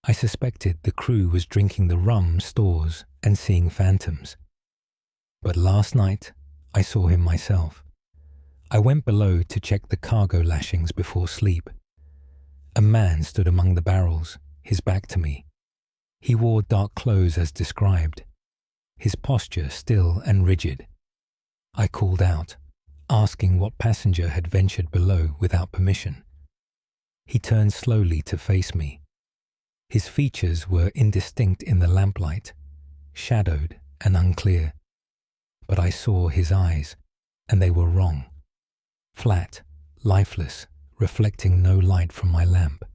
I suspected the crew was drinking the rum stores and seeing phantoms. But last night, I saw him myself. I went below to check the cargo lashings before sleep. A man stood among the barrels, his back to me. He wore dark clothes as described, his posture still and rigid. I called out, asking what passenger had ventured below without permission. He turned slowly to face me. His features were indistinct in the lamplight, shadowed and unclear. But I saw his eyes, and they were wrong. Flat, lifeless, reflecting no light from my lamp.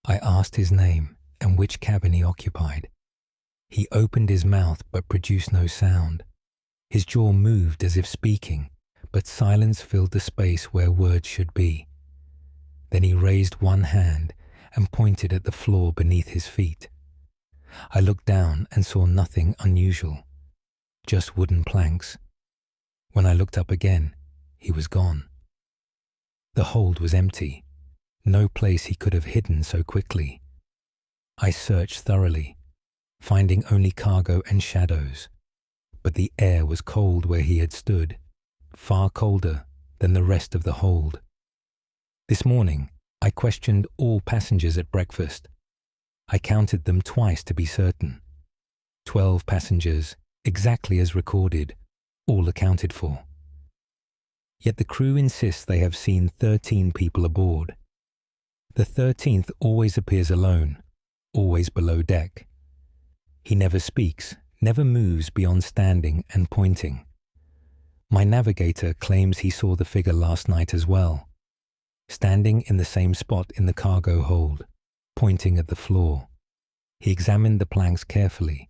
I asked his name and which cabin he occupied. He opened his mouth but produced no sound. His jaw moved as if speaking, but silence filled the space where words should be. Then he raised one hand and pointed at the floor beneath his feet. I looked down and saw nothing unusual, just wooden planks. When I looked up again, he was gone. The hold was empty, no place he could have hidden so quickly. I searched thoroughly, finding only cargo and shadows. But the air was cold where he had stood, far colder than the rest of the hold. This morning, I questioned all passengers at breakfast. I counted them twice to be certain. 12 passengers, exactly as recorded, all accounted for. Yet the crew insists they have seen 13 people aboard. The 13th always appears alone, always below deck. He never speaks, never moves beyond standing and pointing. My navigator claims he saw the figure last night as well, standing in the same spot in the cargo hold, pointing at the floor. He examined the planks carefully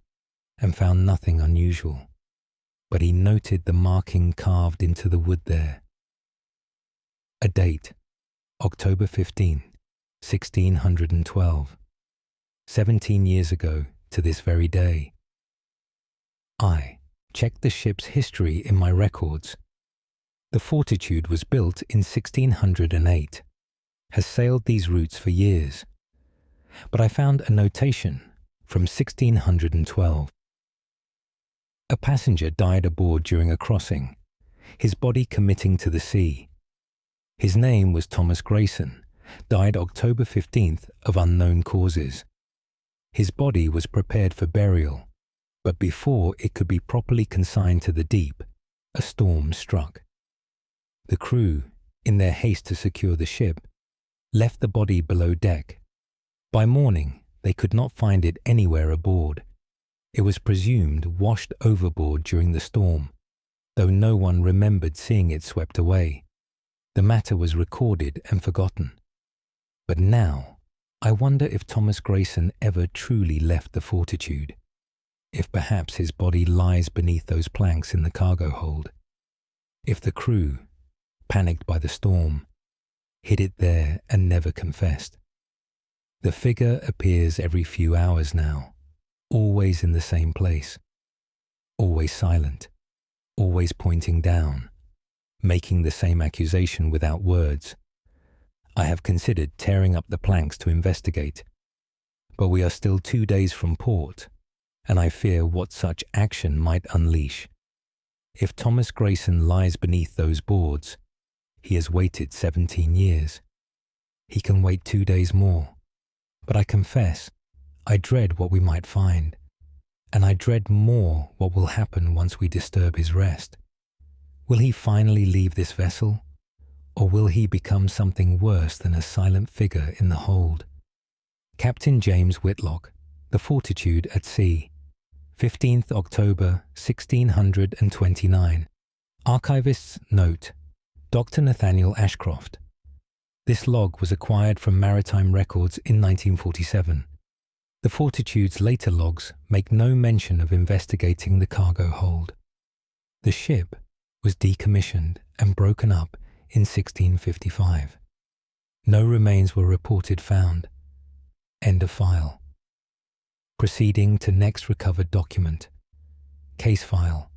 and found nothing unusual, but he noted the marking carved into the wood there. A date, October 15, 1612, 17 years ago to this very day. I checked the ship's history in my records. The Fortitude was built in 1608, has sailed these routes for years. But I found a notation from 1612. A passenger died aboard during a crossing, his body committing to the sea. His name was Thomas Grayson, died October 15th of unknown causes. His body was prepared for burial, but before it could be properly consigned to the deep, a storm struck. The crew, in their haste to secure the ship, left the body below deck. By morning, they could not find it anywhere aboard. It was presumed washed overboard during the storm, though no one remembered seeing it swept away. The matter was recorded and forgotten. But now, I wonder if Thomas Grayson ever truly left the Fortitude, if perhaps his body lies beneath those planks in the cargo hold, if the crew, panicked by the storm, hid it there and never confessed. The figure appears every few hours now, always in the same place, always silent, always pointing down, making the same accusation without words. I have considered tearing up the planks to investigate, but we are still 2 days from port, and I fear what such action might unleash. If Thomas Grayson lies beneath those boards, he has waited 17 years. He can wait 2 days more, but I confess, I dread what we might find, and I dread more what will happen once we disturb his rest. Will he finally leave this vessel, or will he become something worse than a silent figure in the hold? Captain James Whitlock, The Fortitude at Sea, 15th October 1629. Archivist's note, Dr. Nathaniel Ashcroft. This log was acquired from maritime records in 1947. The Fortitude's later logs make no mention of investigating the cargo hold. The ship was decommissioned and broken up in 1655. No remains were reported found. End of file. Proceeding to next recovered document. Case file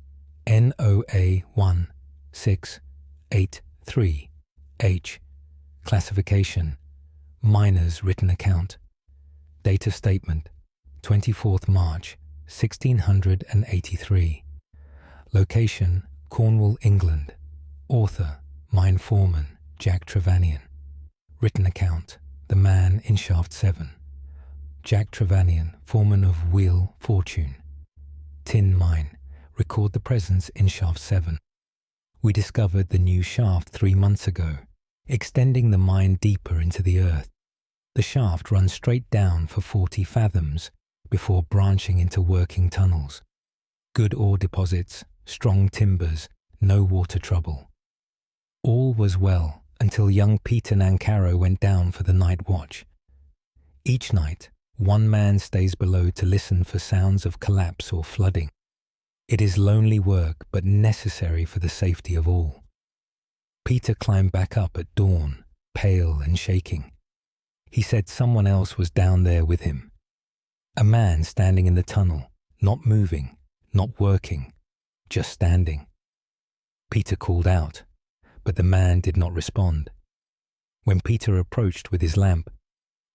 NOA 1683H. Classification Miner's written account. Date of statement 24th March 1683. Location Cornwall, England. Author Mine Foreman Jack Trevanian. Written account The Man in Shaft 7. Jack Trevanian, foreman of Wheel Fortune. Tin Mine. Record the presence in Shaft 7. We discovered the new shaft 3 months ago, extending the mine deeper into the earth. The shaft runs straight down for 40 fathoms before branching into working tunnels. Good ore deposits, strong timbers, no water trouble. All was well until young Peter Nancaro went down for the night watch. Each night, one man stays below to listen for sounds of collapse or flooding. It is lonely work, but necessary for the safety of all. Peter climbed back up at dawn, pale and shaking. He said someone else was down there with him. A man standing in the tunnel, not moving, not working, just standing. Peter called out, but the man did not respond. When Peter approached with his lamp,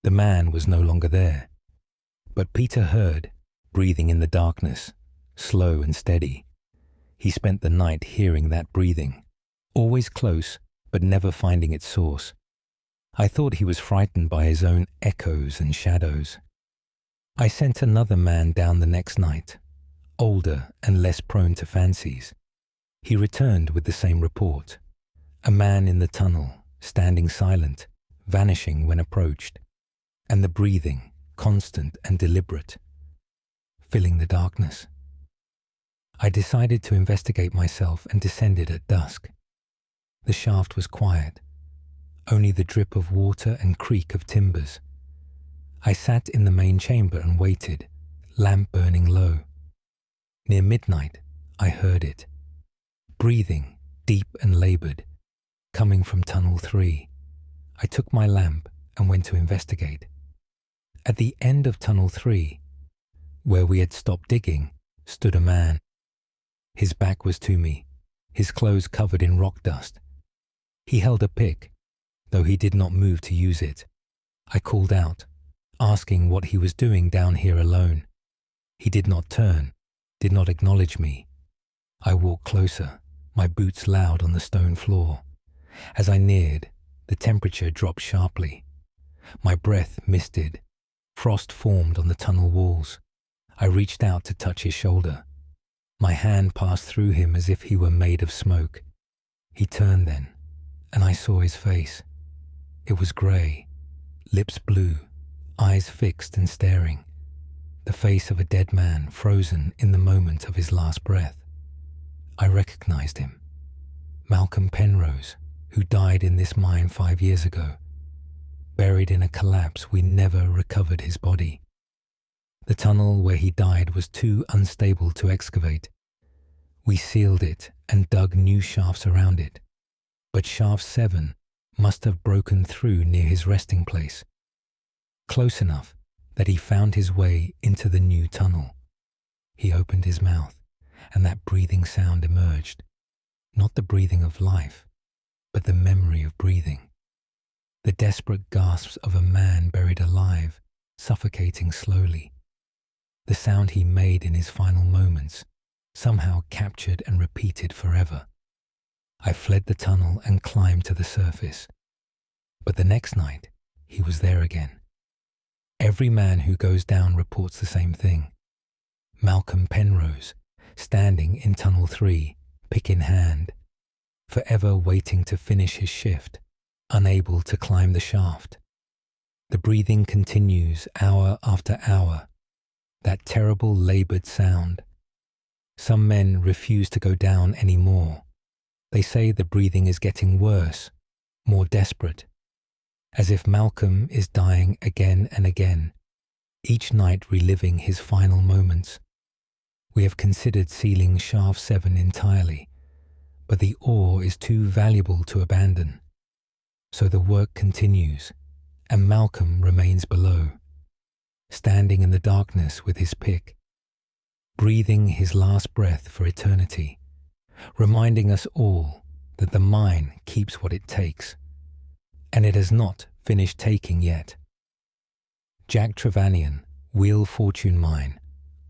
the man was no longer there. But Peter heard, breathing in the darkness, slow and steady. He spent the night hearing that breathing, always close, but never finding its source. I thought he was frightened by his own echoes and shadows. I sent another man down the next night, older and less prone to fancies. He returned with the same report. A man in the tunnel, standing silent, vanishing when approached, and the breathing, constant and deliberate, filling the darkness. I decided to investigate myself and descended at dusk. The shaft was quiet, only the drip of water and creak of timbers. I sat in the main chamber and waited, lamp burning low. Near midnight, I heard it, breathing, deep and laboured, coming from Tunnel 3. I took my lamp and went to investigate. At the end of Tunnel 3, where we had stopped digging, stood a man. His back was to me, his clothes covered in rock dust. He held a pick, though he did not move to use it. I called out, asking what he was doing down here alone. He did not turn, did not acknowledge me. I walked closer, my boots loud on the stone floor. As I neared, the temperature dropped sharply. My breath misted. Frost formed on the tunnel walls. I reached out to touch his shoulder. My hand passed through him as if he were made of smoke. He turned then, and I saw his face. It was grey, lips blue, eyes fixed and staring. The face of a dead man frozen in the moment of his last breath. I recognized him. Malcolm Penrose, who died in this mine 5 years ago. Buried in a collapse, we never recovered his body. The tunnel where he died was too unstable to excavate. We sealed it and dug new shafts around it. But shaft 7 must have broken through near his resting place. Close enough that he found his way into the new tunnel. He opened his mouth, and that breathing sound emerged. Not the breathing of life, but the memory of breathing. The desperate gasps of a man buried alive, suffocating slowly. The sound he made in his final moments, somehow captured and repeated forever. I fled the tunnel and climbed to the surface. But the next night, he was there again. Every man who goes down reports the same thing. Malcolm Penrose, standing in Tunnel 3, pick in hand, forever waiting to finish his shift, unable to climb the shaft. The breathing continues hour after hour, that terrible laboured sound. Some men refuse to go down anymore. They say the breathing is getting worse, more desperate, as if Malcolm is dying again and again, each night reliving his final moments. We have considered sealing Shaft 7 entirely, but the ore is too valuable to abandon. So the work continues, and Malcolm remains below, standing in the darkness with his pick, breathing his last breath for eternity, reminding us all that the mine keeps what it takes, and it has not finished taking yet. Jack Trevanion, Wheel Fortune Mine,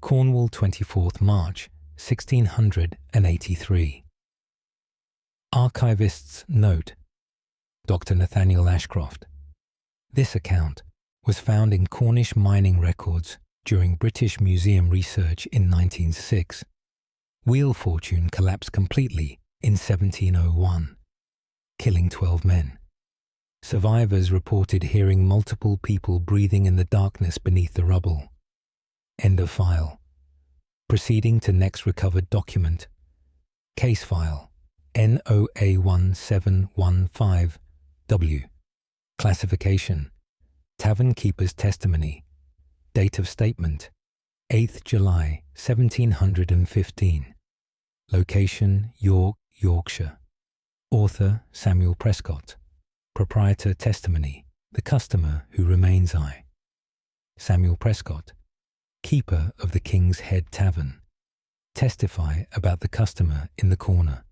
Cornwall, 24th March, 1683. Archivist's note: Dr. Nathaniel Ashcroft. This account was found in Cornish mining records during British Museum research in 1906. Wheel Fortune collapsed completely in 1701, killing 12 men. Survivors reported hearing multiple people breathing in the darkness beneath the rubble. End of file. Proceeding to next recovered document. Case file NOA1715W. Classification: Tavern Keeper's Testimony. Date of statement: 8th July 1715. Location: York, Yorkshire. Author: Samuel Prescott. Proprietor testimony: the customer who remains I. Samuel Prescott, keeper of the King's Head Tavern. Testify about the customer in the corner.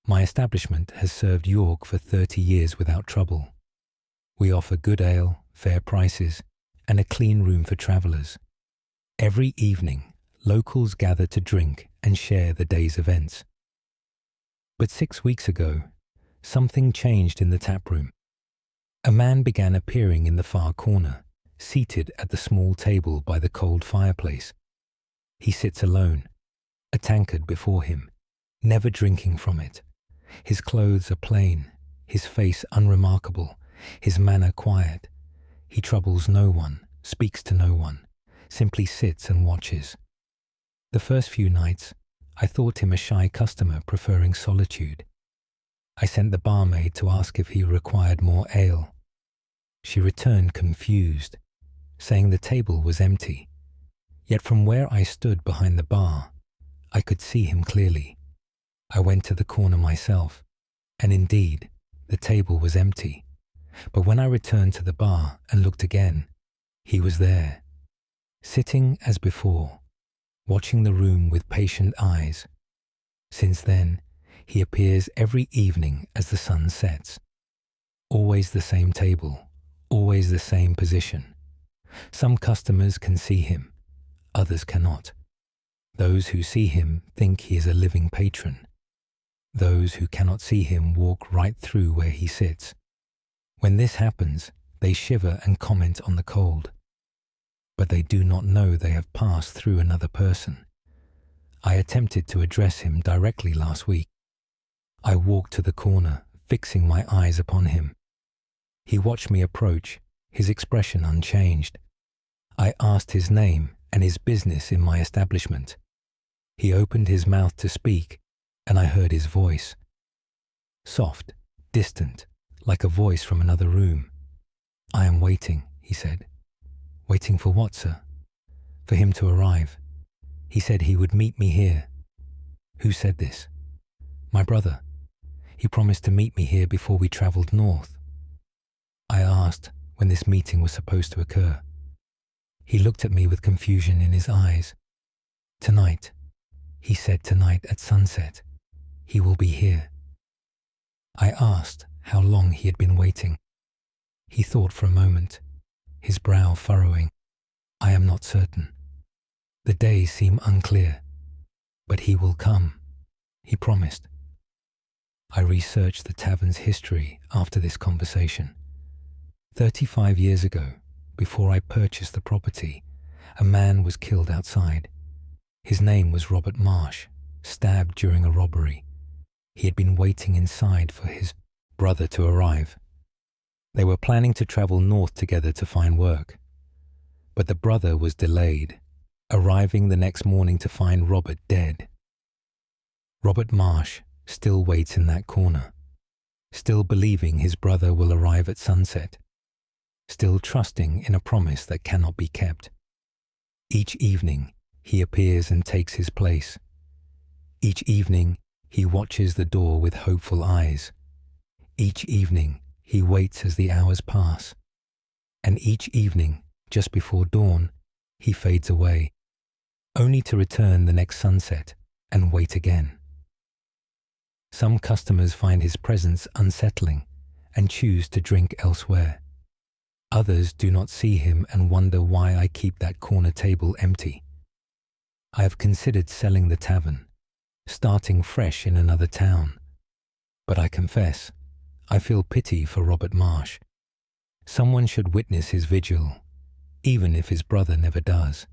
My establishment has served York for 30 years without trouble. We offer good ale, fair prices, and a clean room for travellers. Every evening, locals gather to drink and share the day's events. But 6 weeks ago, something changed in the taproom. A man began appearing in the far corner, seated at the small table by the cold fireplace. He sits alone, a tankard before him, never drinking from it. His clothes are plain, his face unremarkable, his manner quiet. He troubles no one, speaks to no one, simply sits and watches. The first few nights, I thought him a shy customer preferring solitude. I sent the barmaid to ask if he required more ale. She returned confused, saying the table was empty. Yet from where I stood behind the bar, I could see him clearly. I went to the corner myself, and indeed, the table was empty. But when I returned to the bar and looked again, he was there, sitting as before, watching the room with patient eyes. Since then, he appears every evening as the sun sets. Always the same table, always the same position. Some customers can see him, others cannot. Those who see him think he is a living patron. Those who cannot see him walk right through where he sits. When this happens, they shiver and comment on the cold. But they do not know they have passed through another person. I attempted to address him directly last week. I walked to the corner, fixing my eyes upon him. He watched me approach, his expression unchanged. I asked his name and his business in my establishment. He opened his mouth to speak, and I heard his voice. Soft, distant, like a voice from another room. "I am waiting," he said. "Waiting for what, sir?" "For him to arrive. He said he would meet me here." "Who said this?" "My brother. He promised to meet me here before we travelled north." I asked when this meeting was supposed to occur. He looked at me with confusion in his eyes. "Tonight," he said, "tonight at sunset, he will be here." I asked how long he had been waiting. He thought for a moment, his brow furrowing. "I am not certain. The days seem unclear, but he will come," he promised. I researched the tavern's history after this conversation. 35 years ago, before I purchased the property, a man was killed outside. His name was Robert Marsh, stabbed during a robbery. He had been waiting inside for his brother to arrive. They were planning to travel north together to find work. But the brother was delayed, arriving the next morning to find Robert dead. Robert Marsh still waits in that corner, still believing his brother will arrive at sunset, still trusting in a promise that cannot be kept. Each evening, he appears and takes his place. Each evening, he watches the door with hopeful eyes. Each evening, he waits as the hours pass. And each evening, just before dawn, he fades away, only to return the next sunset and wait again. Some customers find his presence unsettling and choose to drink elsewhere. Others do not see him and wonder why I keep that corner table empty. I have considered selling the tavern, starting fresh in another town. But I confess, I feel pity for Robert Marsh. Someone should witness his vigil, even if his brother never does.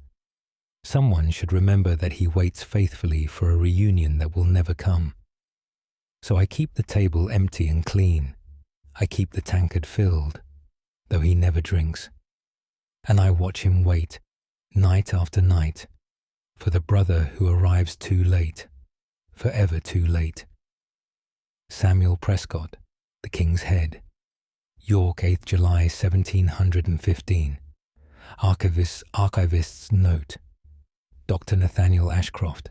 Someone should remember that he waits faithfully for a reunion that will never come. So I keep the table empty and clean. I keep the tankard filled, though he never drinks. And I watch him wait, night after night, for the brother who arrives too late, forever too late. Samuel Prescott, The King's Head, York, 8th July 1715. Archivist's note. Dr. Nathaniel Ashcroft.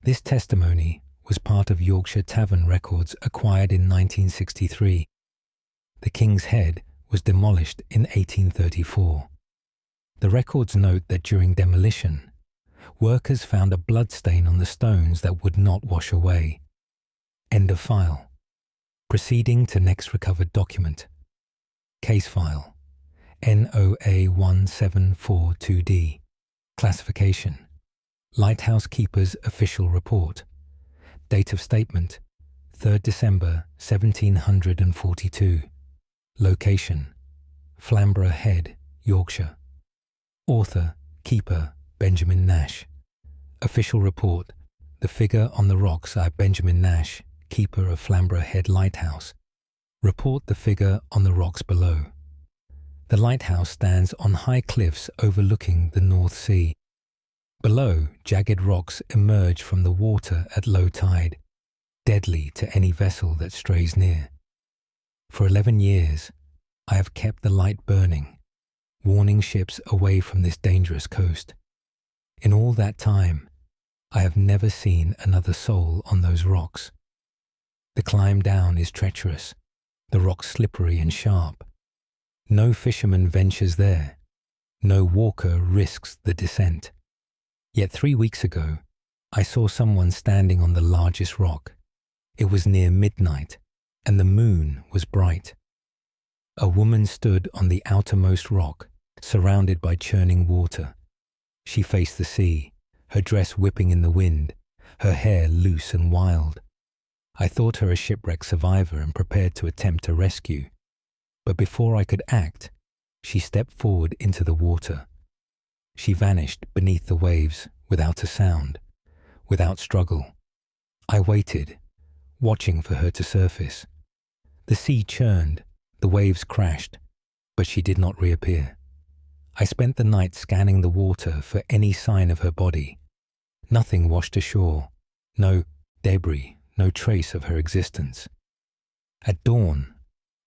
This testimony was part of Yorkshire Tavern records acquired in 1963. The King's Head was demolished in 1834. The records note that during demolition, workers found a blood stain on the stones that would not wash away. End of file. Proceeding to next recovered document. Case file. NOA 1742D. Classification. Lighthouse Keeper's Official Report. Date of statement, 3rd December 1742. Location, Flamborough Head, Yorkshire. Author, Keeper, Benjamin Nash. Official report, the figure on the rocks are Benjamin Nash, Keeper of Flamborough Head Lighthouse. Report the figure on the rocks below. The lighthouse stands on high cliffs overlooking the North Sea. Below, jagged rocks emerge from the water at low tide, deadly to any vessel that strays near. For 11 years, I have kept the light burning, warning ships away from this dangerous coast. In all that time, I have never seen another soul on those rocks. The climb down is treacherous, the rocks slippery and sharp. No fisherman ventures there. No walker risks the descent. Yet 3 weeks ago, I saw someone standing on the largest rock. It was near midnight, and the moon was bright. A woman stood on the outermost rock, surrounded by churning water. She faced the sea, her dress whipping in the wind, her hair loose and wild. I thought her a shipwreck survivor and prepared to attempt a rescue. But before I could act, she stepped forward into the water. She vanished beneath the waves without a sound, without struggle. I waited, watching for her to surface. The sea churned, the waves crashed, but she did not reappear. I spent the night scanning the water for any sign of her body. Nothing washed ashore, no debris, no trace of her existence. At dawn,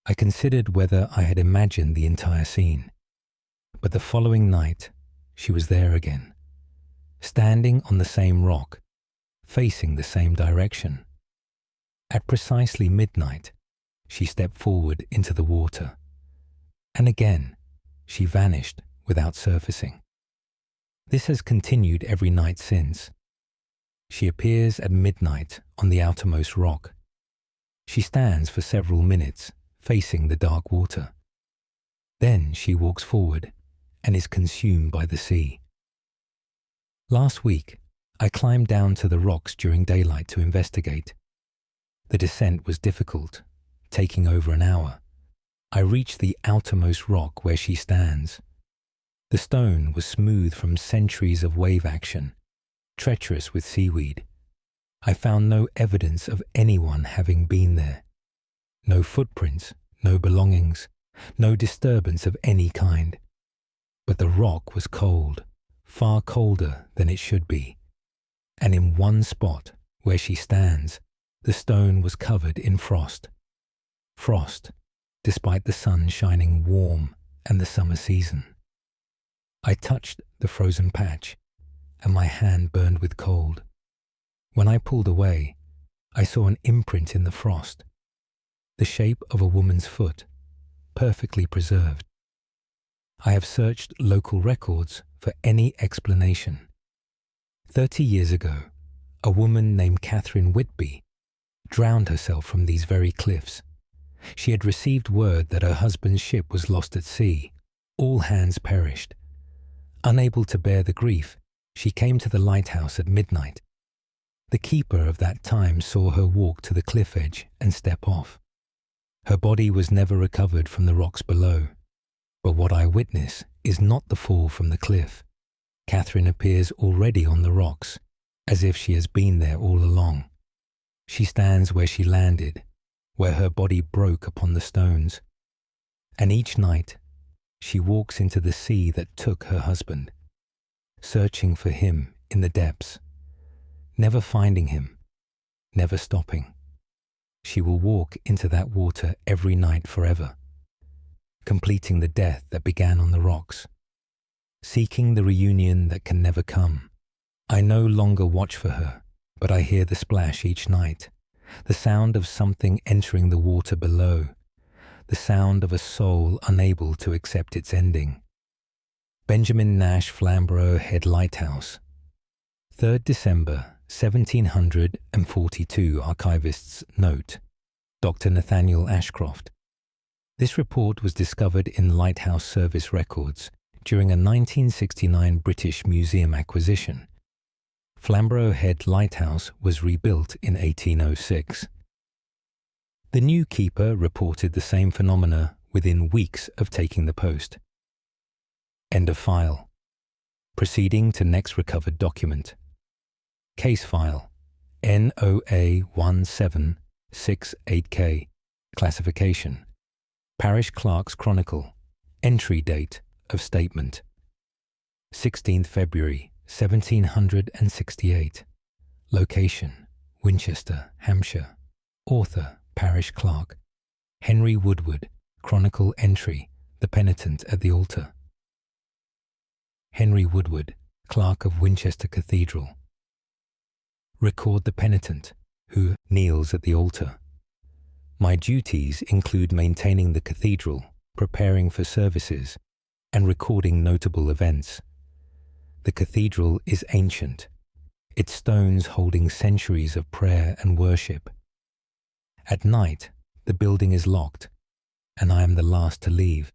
I considered whether I had imagined the entire scene. But the following night, she was there again, standing on the same rock, facing the same direction. At precisely midnight, she stepped forward into the water. And again, she vanished without surfacing. This has continued every night since. She appears at midnight on the outermost rock. She stands for several minutes, facing the dark water. Then she walks forward and is consumed by the sea. Last week, I climbed down to the rocks during daylight to investigate. The descent was difficult, taking over an hour. I reached the outermost rock where she stands. The stone was smooth from centuries of wave action, treacherous with seaweed. I found no evidence of anyone having been there. No footprints, no belongings, no disturbance of any kind. But the rock was cold, far colder than it should be. And in one spot where she stands, the stone was covered in frost. Frost, despite the sun shining warm and the summer season. I touched the frozen patch, and my hand burned with cold. When I pulled away, I saw an imprint in the frost, the shape of a woman's foot, perfectly preserved. I have searched local records for any explanation. 30 years ago, a woman named Catherine Whitby drowned herself from these very cliffs. She had received word that her husband's ship was lost at sea. All hands perished. Unable to bear the grief, she came to the lighthouse at midnight. The keeper of that time saw her walk to the cliff edge and step off. Her body was never recovered from the rocks below. But what I witness is not the fall from the cliff. Catherine appears already on the rocks, as if she has been there all along. She stands where she landed, where her body broke upon the stones. And each night, she walks into the sea that took her husband, searching for him in the depths, never finding him, never stopping. She will walk into that water every night forever, completing the death that began on the rocks, seeking the reunion that can never come. I no longer watch for her, but I hear the splash each night, the sound of something entering the water below, the sound of a soul unable to accept its ending. Benjamin Nash Flamborough Head Lighthouse, 3rd December 1742 Archivist's Note, Dr. Nathaniel Ashcroft. This report was discovered in Lighthouse Service records during a 1969 British Museum acquisition. Flamborough Head Lighthouse was rebuilt in 1806. The new keeper reported the same phenomena within weeks of taking the post. End of file. Proceeding to next recovered document. Case file NOA 1768K. Classification Parish Clerk's Chronicle. Entry date of statement 16th February 1768. Location Winchester, Hampshire. Author Parish Clerk Henry Woodward. Chronicle entry The Penitent at the Altar. Henry Woodward, Clerk of Winchester Cathedral. Record the penitent who kneels at the altar. My duties include maintaining the cathedral, preparing for services, and recording notable events. The cathedral is ancient, its stones holding centuries of prayer and worship. At night, the building is locked, and I am the last to leave.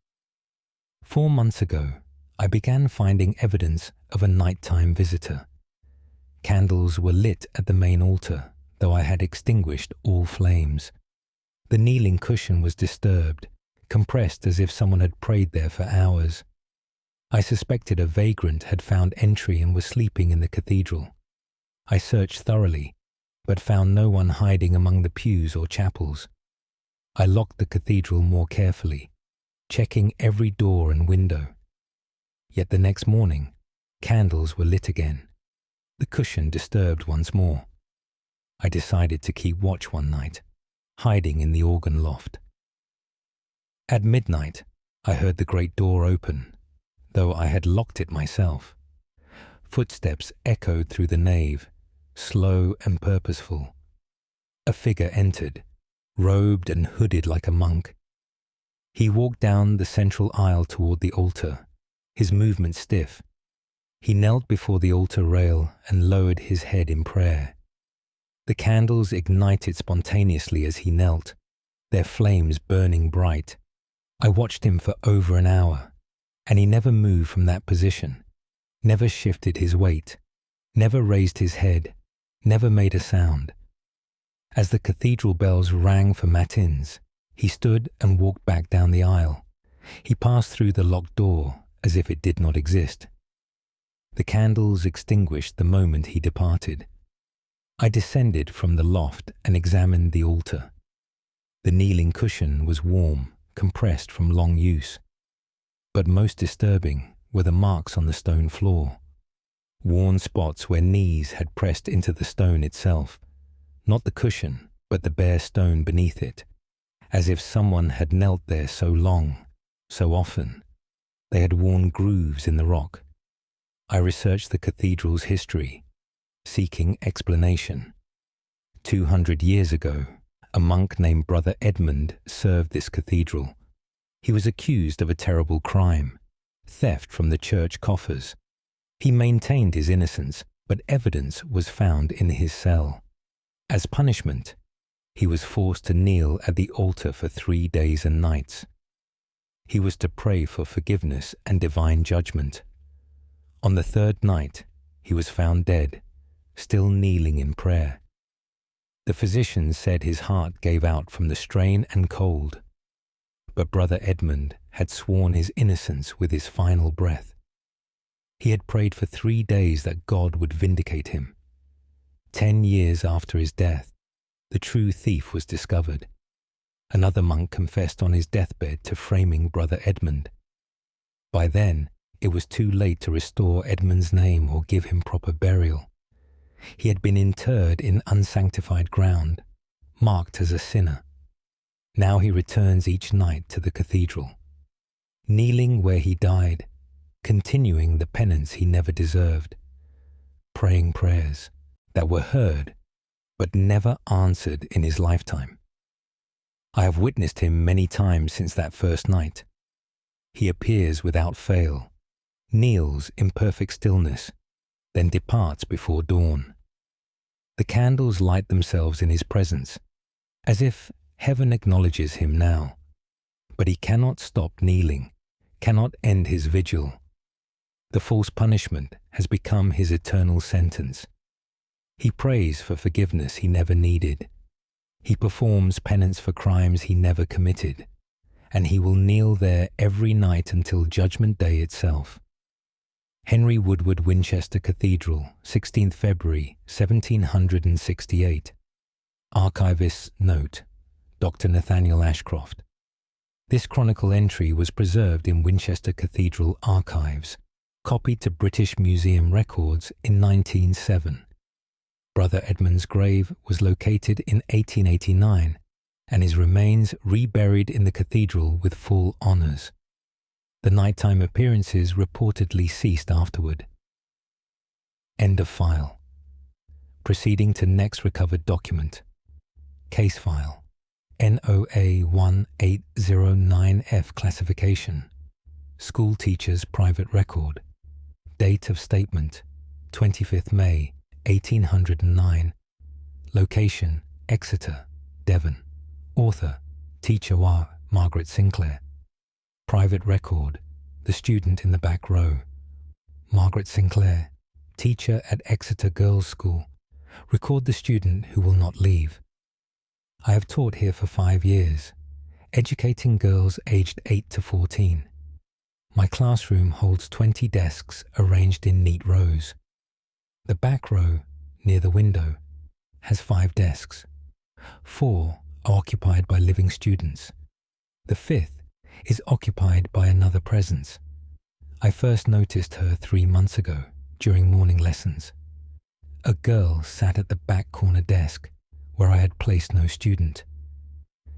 4 months ago, I began finding evidence of a nighttime visitor. Candles were lit at the main altar, though I had extinguished all flames. The kneeling cushion was disturbed, compressed as if someone had prayed there for hours. I suspected a vagrant had found entry and was sleeping in the cathedral. I searched thoroughly, but found no one hiding among the pews or chapels. I locked the cathedral more carefully, checking every door and window. Yet the next morning, candles were lit again. The cushion disturbed once more. I decided to keep watch one night, hiding in the organ loft. At midnight, I heard the great door open, though I had locked it myself. Footsteps echoed through the nave, slow and purposeful. A figure entered, robed and hooded like a monk. He walked down the central aisle toward the altar, his movement stiff. He knelt before the altar rail and lowered his head in prayer. The candles ignited spontaneously as he knelt, their flames burning bright. I watched him for over an hour, and he never moved from that position, never shifted his weight, never raised his head, never made a sound. As the cathedral bells rang for matins, he stood and walked back down the aisle. He passed through the locked door as if it did not exist. The candles extinguished the moment he departed. I descended from the loft and examined the altar. The kneeling cushion was warm, compressed from long use. But most disturbing were the marks on the stone floor. Worn spots where knees had pressed into the stone itself, not the cushion, but the bare stone beneath it, as if someone had knelt there so long, so often. They had worn grooves in the rock. I researched the cathedral's history, seeking explanation. 200 years ago, a monk named Brother Edmund served this cathedral. He was accused of a terrible crime, theft from the church coffers. He maintained his innocence, but evidence was found in his cell. As punishment, he was forced to kneel at the altar for 3 days and nights. He was to pray for forgiveness and divine judgment. On the 3rd night, he was found dead, still kneeling in prayer. The physicians said his heart gave out from the strain and cold. But Brother Edmund had sworn his innocence with his final breath. He had prayed for 3 days that God would vindicate him. 10 years after his death, the true thief was discovered. Another monk confessed on his deathbed to framing Brother Edmund. By then, it was too late to restore Edmund's name or give him proper burial. He had been interred in unsanctified ground, marked as a sinner. Now he returns each night to the cathedral, kneeling where he died, continuing the penance he never deserved, praying prayers that were heard but never answered in his lifetime. I have witnessed him many times since that first night. He appears without fail, kneels in perfect stillness, then departs before dawn. The candles light themselves in his presence, as if heaven acknowledges him now. But he cannot stop kneeling, cannot end his vigil. The false punishment has become his eternal sentence. He prays for forgiveness he never needed. He performs penance for crimes he never committed, and he will kneel there every night until Judgment Day itself. Henry Woodward, Winchester Cathedral, 16th February, 1768. Archivist's note, Dr. Nathaniel Ashcroft. This chronicle entry was preserved in Winchester Cathedral archives, copied to British Museum records in 1907. Brother Edmund's grave was located in 1889, and his remains reburied in the cathedral with full honours. The nighttime appearances reportedly ceased afterward. End of file. Proceeding to next recovered document. Case file. NOA 1809F classification. School teacher's private record. Date of statement, 25th May, 1809. Location, Exeter, Devon. Author, Teacher Margaret Sinclair. Private record, the student in the back row. Margaret Sinclair, teacher at Exeter Girls' School. Record the student who will not leave. I have taught here for 5 years, educating girls aged 8 to 14. My classroom holds 20 desks arranged in neat rows. The back row, near the window, has 5 desks. 4 are occupied by living students. The 5th is occupied by another presence. I first noticed her 3 months ago during morning lessons. A girl sat at the back corner desk where I had placed no student.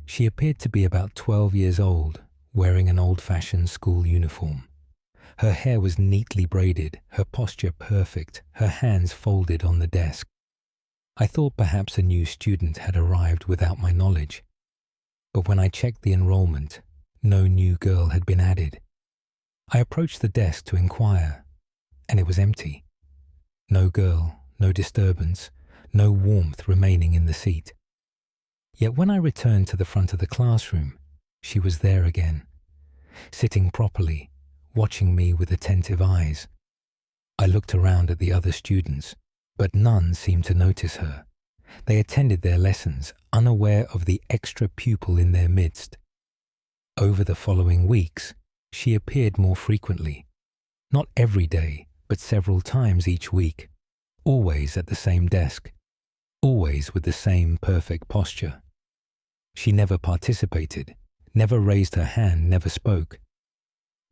She appeared to be about 12 years old, wearing an old-fashioned school uniform. Her hair was neatly braided, her posture perfect, her hands folded on the desk. I thought perhaps a new student had arrived without my knowledge. But when I checked the enrollment, no new girl had been added. I approached the desk to inquire, and it was empty. No girl, no disturbance, no warmth remaining in the seat. Yet when I returned to the front of the classroom, she was there again, sitting properly, watching me with attentive eyes. I looked around at the other students, but none seemed to notice her. They attended their lessons, unaware of the extra pupil in their midst. Over the following weeks, she appeared more frequently, not every day, but several times each week, always at the same desk, always with the same perfect posture. She never participated, never raised her hand, never spoke,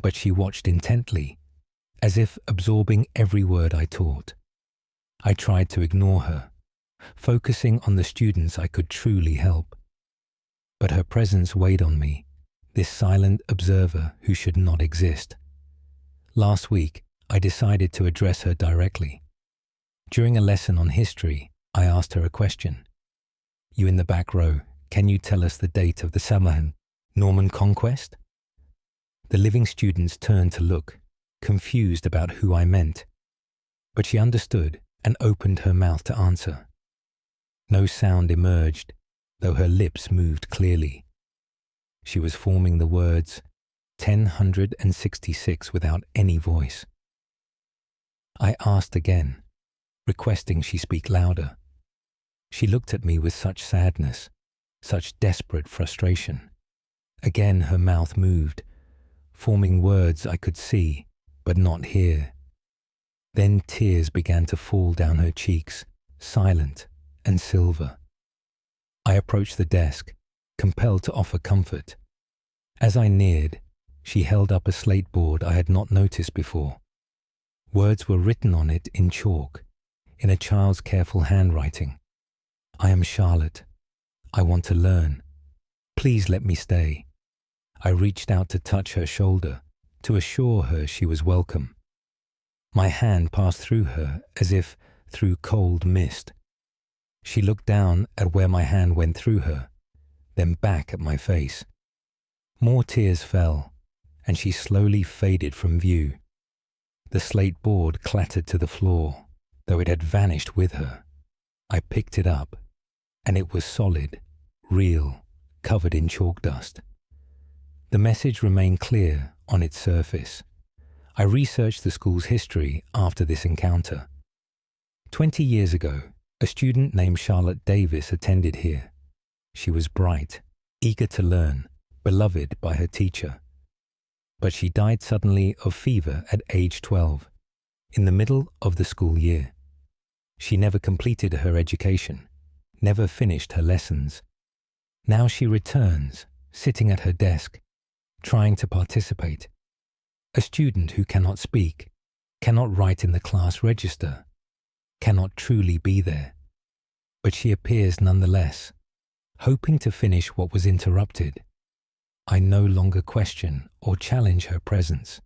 but she watched intently, as if absorbing every word I taught. I tried to ignore her, focusing on the students I could truly help. But her presence weighed on me, this silent observer who should not exist. Last week, I decided to address her directly. During a lesson on history, I asked her a question. "You in the back row, can you tell us the date of the Samhain Norman conquest?" The living students turned to look, confused about who I meant. But she understood and opened her mouth to answer. No sound emerged, though her lips moved clearly. She was forming the words 1066 without any voice. I asked again, requesting she speak louder. She looked at me with such sadness, such desperate frustration. Again her mouth moved, forming words I could see but not hear. Then tears began to fall down her cheeks, silent and silver. I approached the desk, compelled to offer comfort. As I neared, she held up a slate board I had not noticed before. Words were written on it in chalk, in a child's careful handwriting. "I am Charlotte. I want to learn. Please let me stay." I reached out to touch her shoulder, to assure her she was welcome. My hand passed through her as if through cold mist. She looked down at where my hand went through her, then back at my face. More tears fell, and she slowly faded from view. The slate board clattered to the floor, though it had vanished with her. I picked it up, and it was solid, real, covered in chalk dust. The message remained clear on its surface. I researched the school's history after this encounter. 20 years ago, a student named Charlotte Davis attended here. She was bright, eager to learn, beloved by her teacher. But she died suddenly of fever at age 12, in the middle of the school year. She never completed her education, never finished her lessons. Now she returns, sitting at her desk, trying to participate. A student who cannot speak, cannot write in the class register, cannot truly be there. But she appears nonetheless, hoping to finish what was interrupted. I no longer question or challenge her presence.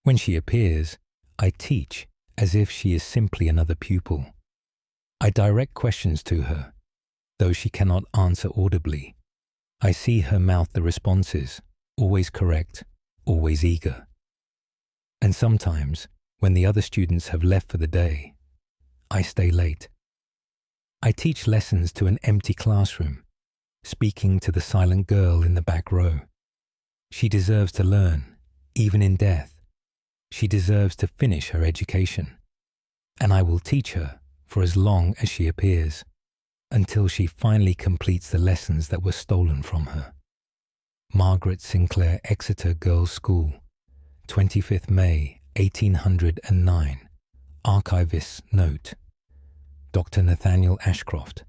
When she appears, I teach as if she is simply another pupil. I direct questions to her, though she cannot answer audibly. I see her mouth the responses, always correct, always eager. And sometimes, when the other students have left for the day, I stay late. I teach lessons to an empty classroom, speaking to the silent girl in the back row. She deserves to learn, even in death. She deserves to finish her education. And I will teach her for as long as she appears, until she finally completes the lessons that were stolen from her. Margaret Sinclair Exeter Girls' School, 25th May, 1809. Archivist's note. Dr. Nathaniel Ashcroft.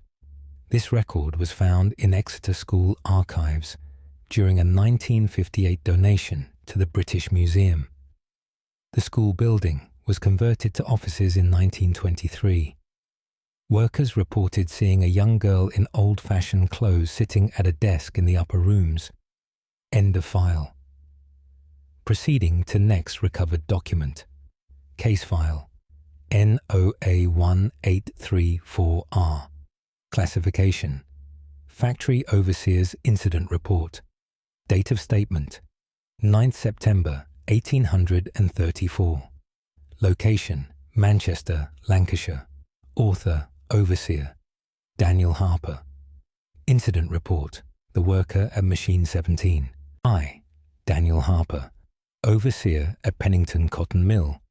This record was found in Exeter School archives during a 1958 donation to the British Museum. The school building was converted to offices in 1923. Workers reported seeing a young girl in old-fashioned clothes sitting at a desk in the upper rooms. End of file. Proceeding to next recovered document. Case file NOA1834R. Classification: Factory Overseer's Incident Report. Date of statement: 9th September 1834. Location, Manchester, Lancashire. Author, Overseer, Daniel Harper. Incident report, the worker at Machine 17. I, Daniel Harper, Overseer at Pennington Cotton Mill.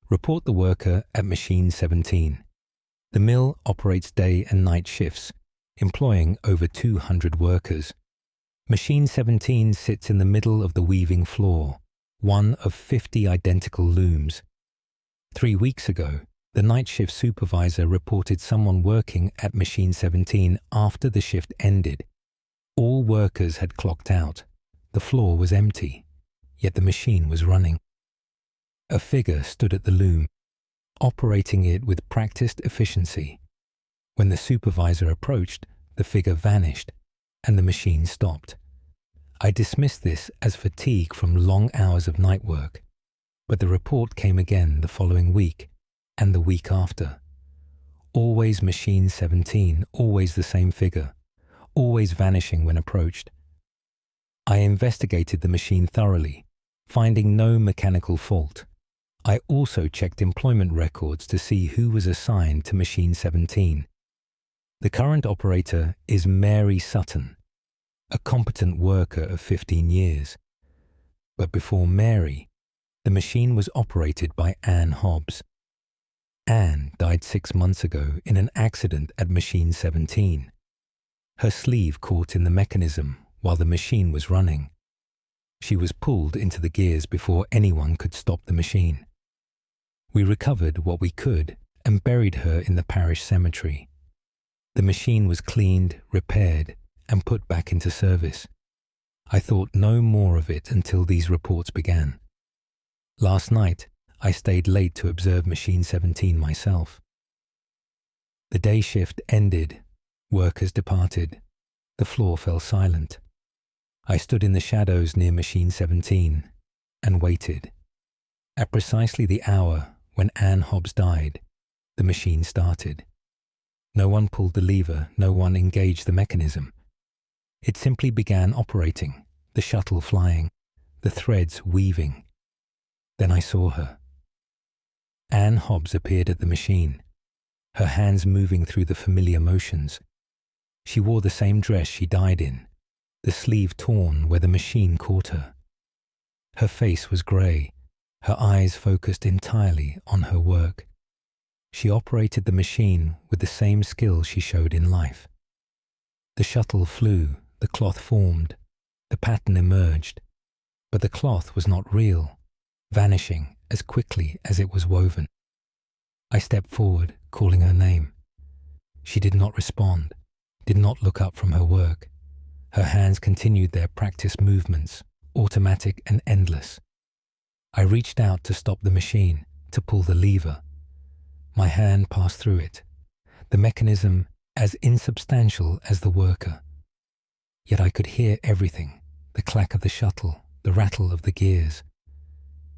Report the worker at Machine 17. The mill operates day and night shifts, employing over 200 workers. Machine 17 sits in the middle of the weaving floor, one of 50 identical looms. 3 weeks ago, the night shift supervisor reported someone working at Machine 17 after the shift ended. All workers had clocked out. The floor was empty, yet the machine was running. A figure stood at the loom, operating it with practiced efficiency. When the supervisor approached, the figure vanished, and the machine stopped. I dismissed this as fatigue from long hours of night work, but the report came again the following week, and the week after. Always Machine 17, always the same figure, always vanishing when approached. I investigated the machine thoroughly, finding no mechanical fault. I also checked employment records to see who was assigned to Machine 17. The current operator is Mary Sutton, a competent worker of 15 years. But before Mary, the machine was operated by Anne Hobbs. Anne died 6 months ago in an accident at Machine 17. Her sleeve caught in the mechanism while the machine was running. She was pulled into the gears before anyone could stop the machine. We recovered what we could and buried her in the parish cemetery. The machine was cleaned, repaired, and put back into service. I thought no more of it until these reports began. Last night, I stayed late to observe Machine 17 myself. The day shift ended. Workers departed. The floor fell silent. I stood in the shadows near Machine 17 and waited. At precisely the hour when Anne Hobbs died, the machine started. No one pulled the lever, no one engaged the mechanism. It simply began operating, the shuttle flying, the threads weaving. Then I saw her. Anne Hobbs appeared at the machine, her hands moving through the familiar motions. She wore the same dress she died in, the sleeve torn where the machine caught her. Her face was grey, her eyes focused entirely on her work. She operated the machine with the same skill she showed in life. The shuttle flew, the cloth formed, the pattern emerged, but the cloth was not real, vanishing as quickly as it was woven. I stepped forward, calling her name. She did not respond, did not look up from her work. Her hands continued their practiced movements, automatic and endless. I reached out to stop the machine, to pull the lever. My hand passed through it, the mechanism as insubstantial as the worker. Yet I could hear everything, the clack of the shuttle, the rattle of the gears.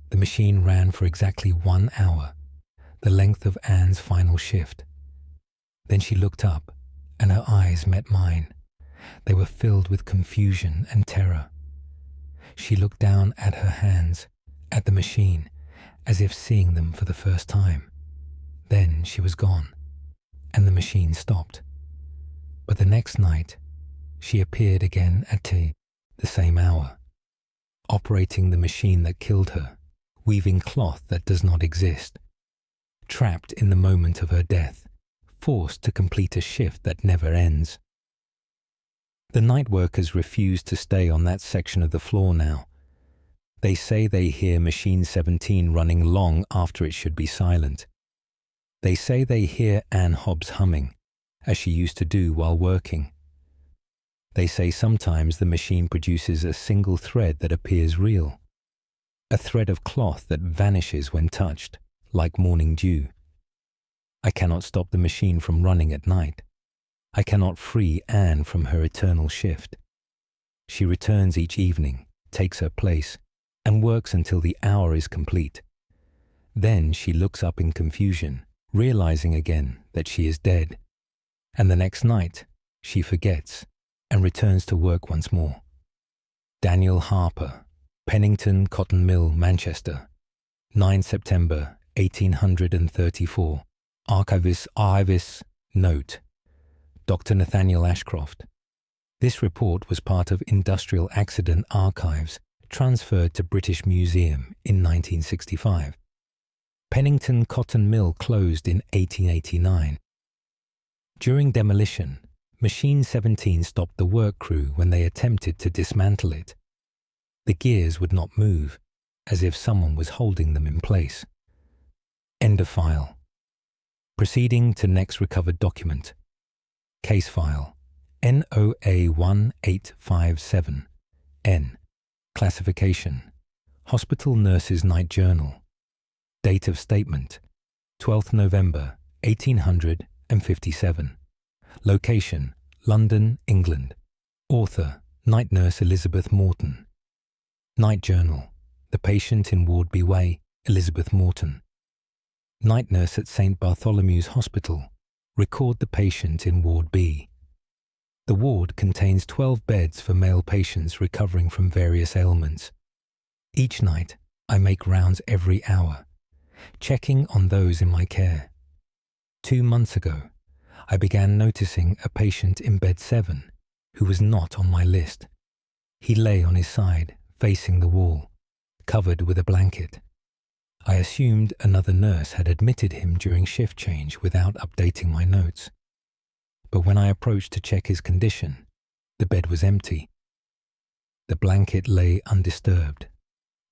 The machine ran for exactly 1 hour, the length of Anne's final shift. Then she looked up, and her eyes met mine. They were filled with confusion and terror. She looked down at her hands, at the machine, as if seeing them for the first time. Then she was gone, and the machine stopped. But the next night, she appeared again at the same hour, operating the machine that killed her, weaving cloth that does not exist, trapped in the moment of her death, forced to complete a shift that never ends. The night workers refuse to stay on that section of the floor now. They say they hear Machine 17 running long after it should be silent. They say they hear Anne Hobbs humming, as she used to do while working. They say sometimes the machine produces a single thread that appears real, a thread of cloth that vanishes when touched, like morning dew. I cannot stop the machine from running at night. I cannot free Anne from her eternal shift. She returns each evening, takes her place, and works until the hour is complete. Then she looks up in confusion, realizing again that she is dead. And the next night, she forgets and returns to work once more. Daniel Harper, Pennington Cotton Mill, Manchester, 9 September 1834. Archivist Note. Dr. Nathaniel Ashcroft. This report was part of Industrial Accident Archives, transferred to British Museum in 1965. Pennington Cotton Mill closed in 1889. During demolition, Machine 17 stopped the work crew when they attempted to dismantle it. The gears would not move, as if someone was holding them in place. End of file. Proceeding to next recovered document. Case file NOA 1857 N. Classification Hospital Nurses Night Journal. Date of statement 12th November 1857. Location London, England. Author Night Nurse Elizabeth Morton. Night Journal. The patient in Ward B Way, Elizabeth Morton. Night nurse at St. Bartholomew's Hospital. Record the patient in Ward B. The ward contains 12 beds for male patients recovering from various ailments. Each night, I make rounds every hour, checking on those in my care. 2 months ago, I began noticing a patient in bed 7 who was not on my list. He lay on his side, facing the wall, covered with a blanket. I assumed another nurse had admitted him during shift change without updating my notes. But when I approached to check his condition, the bed was empty. The blanket lay undisturbed.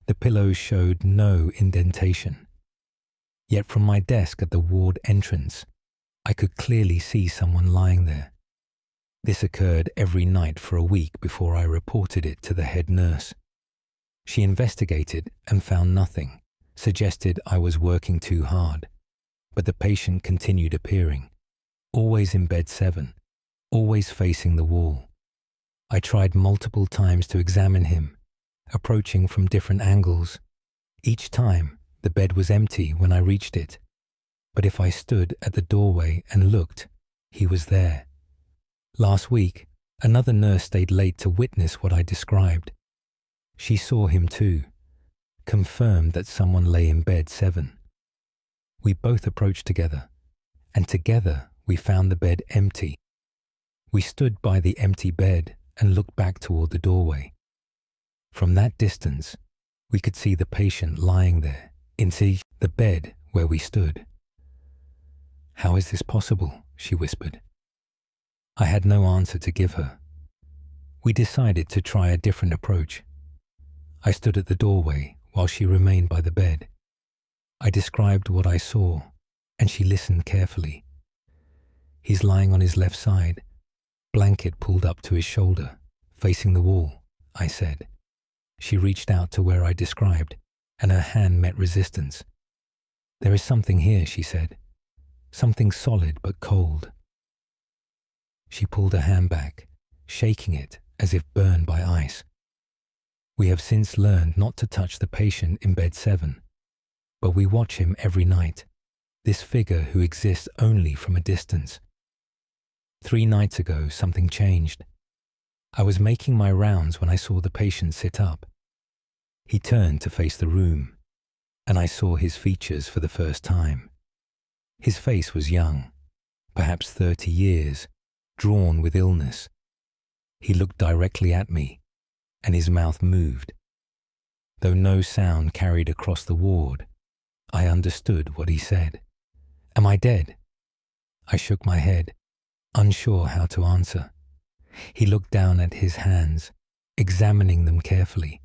The pillows showed no indentation. Yet from my desk at the ward entrance, I could clearly see someone lying there. This occurred every night for a week before I reported it to the head nurse. She investigated and found nothing, suggested I was working too hard, but the patient continued appearing, always in bed 7, always facing the wall. I tried multiple times to examine him, approaching from different angles. Each time, the bed was empty when I reached it, but if I stood at the doorway and looked, he was there. Last week, another nurse stayed late to witness what I described. She saw him too, confirmed that someone lay in bed 7. We both approached together, and together we found the bed empty. We stood by the empty bed and looked back toward the doorway. From that distance, we could see the patient lying there, into the bed where we stood. "How is this possible?" she whispered. I had no answer to give her. We decided to try a different approach. I stood at the doorway while she remained by the bed. I described what I saw, and she listened carefully. He's lying on his left side, blanket pulled up to his shoulder, facing the wall, I said. She reached out to where I described, and her hand met resistance. "There is something here," she said. "Something solid but cold." She pulled her hand back, shaking it as if burned by ice. We have since learned not to touch the patient in bed 7, but we watch him every night, this figure who exists only from a distance. 3 nights ago, something changed. I was making my rounds when I saw the patient sit up. He turned to face the room, and I saw his features for the first time. His face was young, perhaps 30 years, drawn with illness. He looked directly at me, and his mouth moved. Though no sound carried across the ward, I understood what he said. "Am I dead?" I shook my head, unsure how to answer. He looked down at his hands, examining them carefully.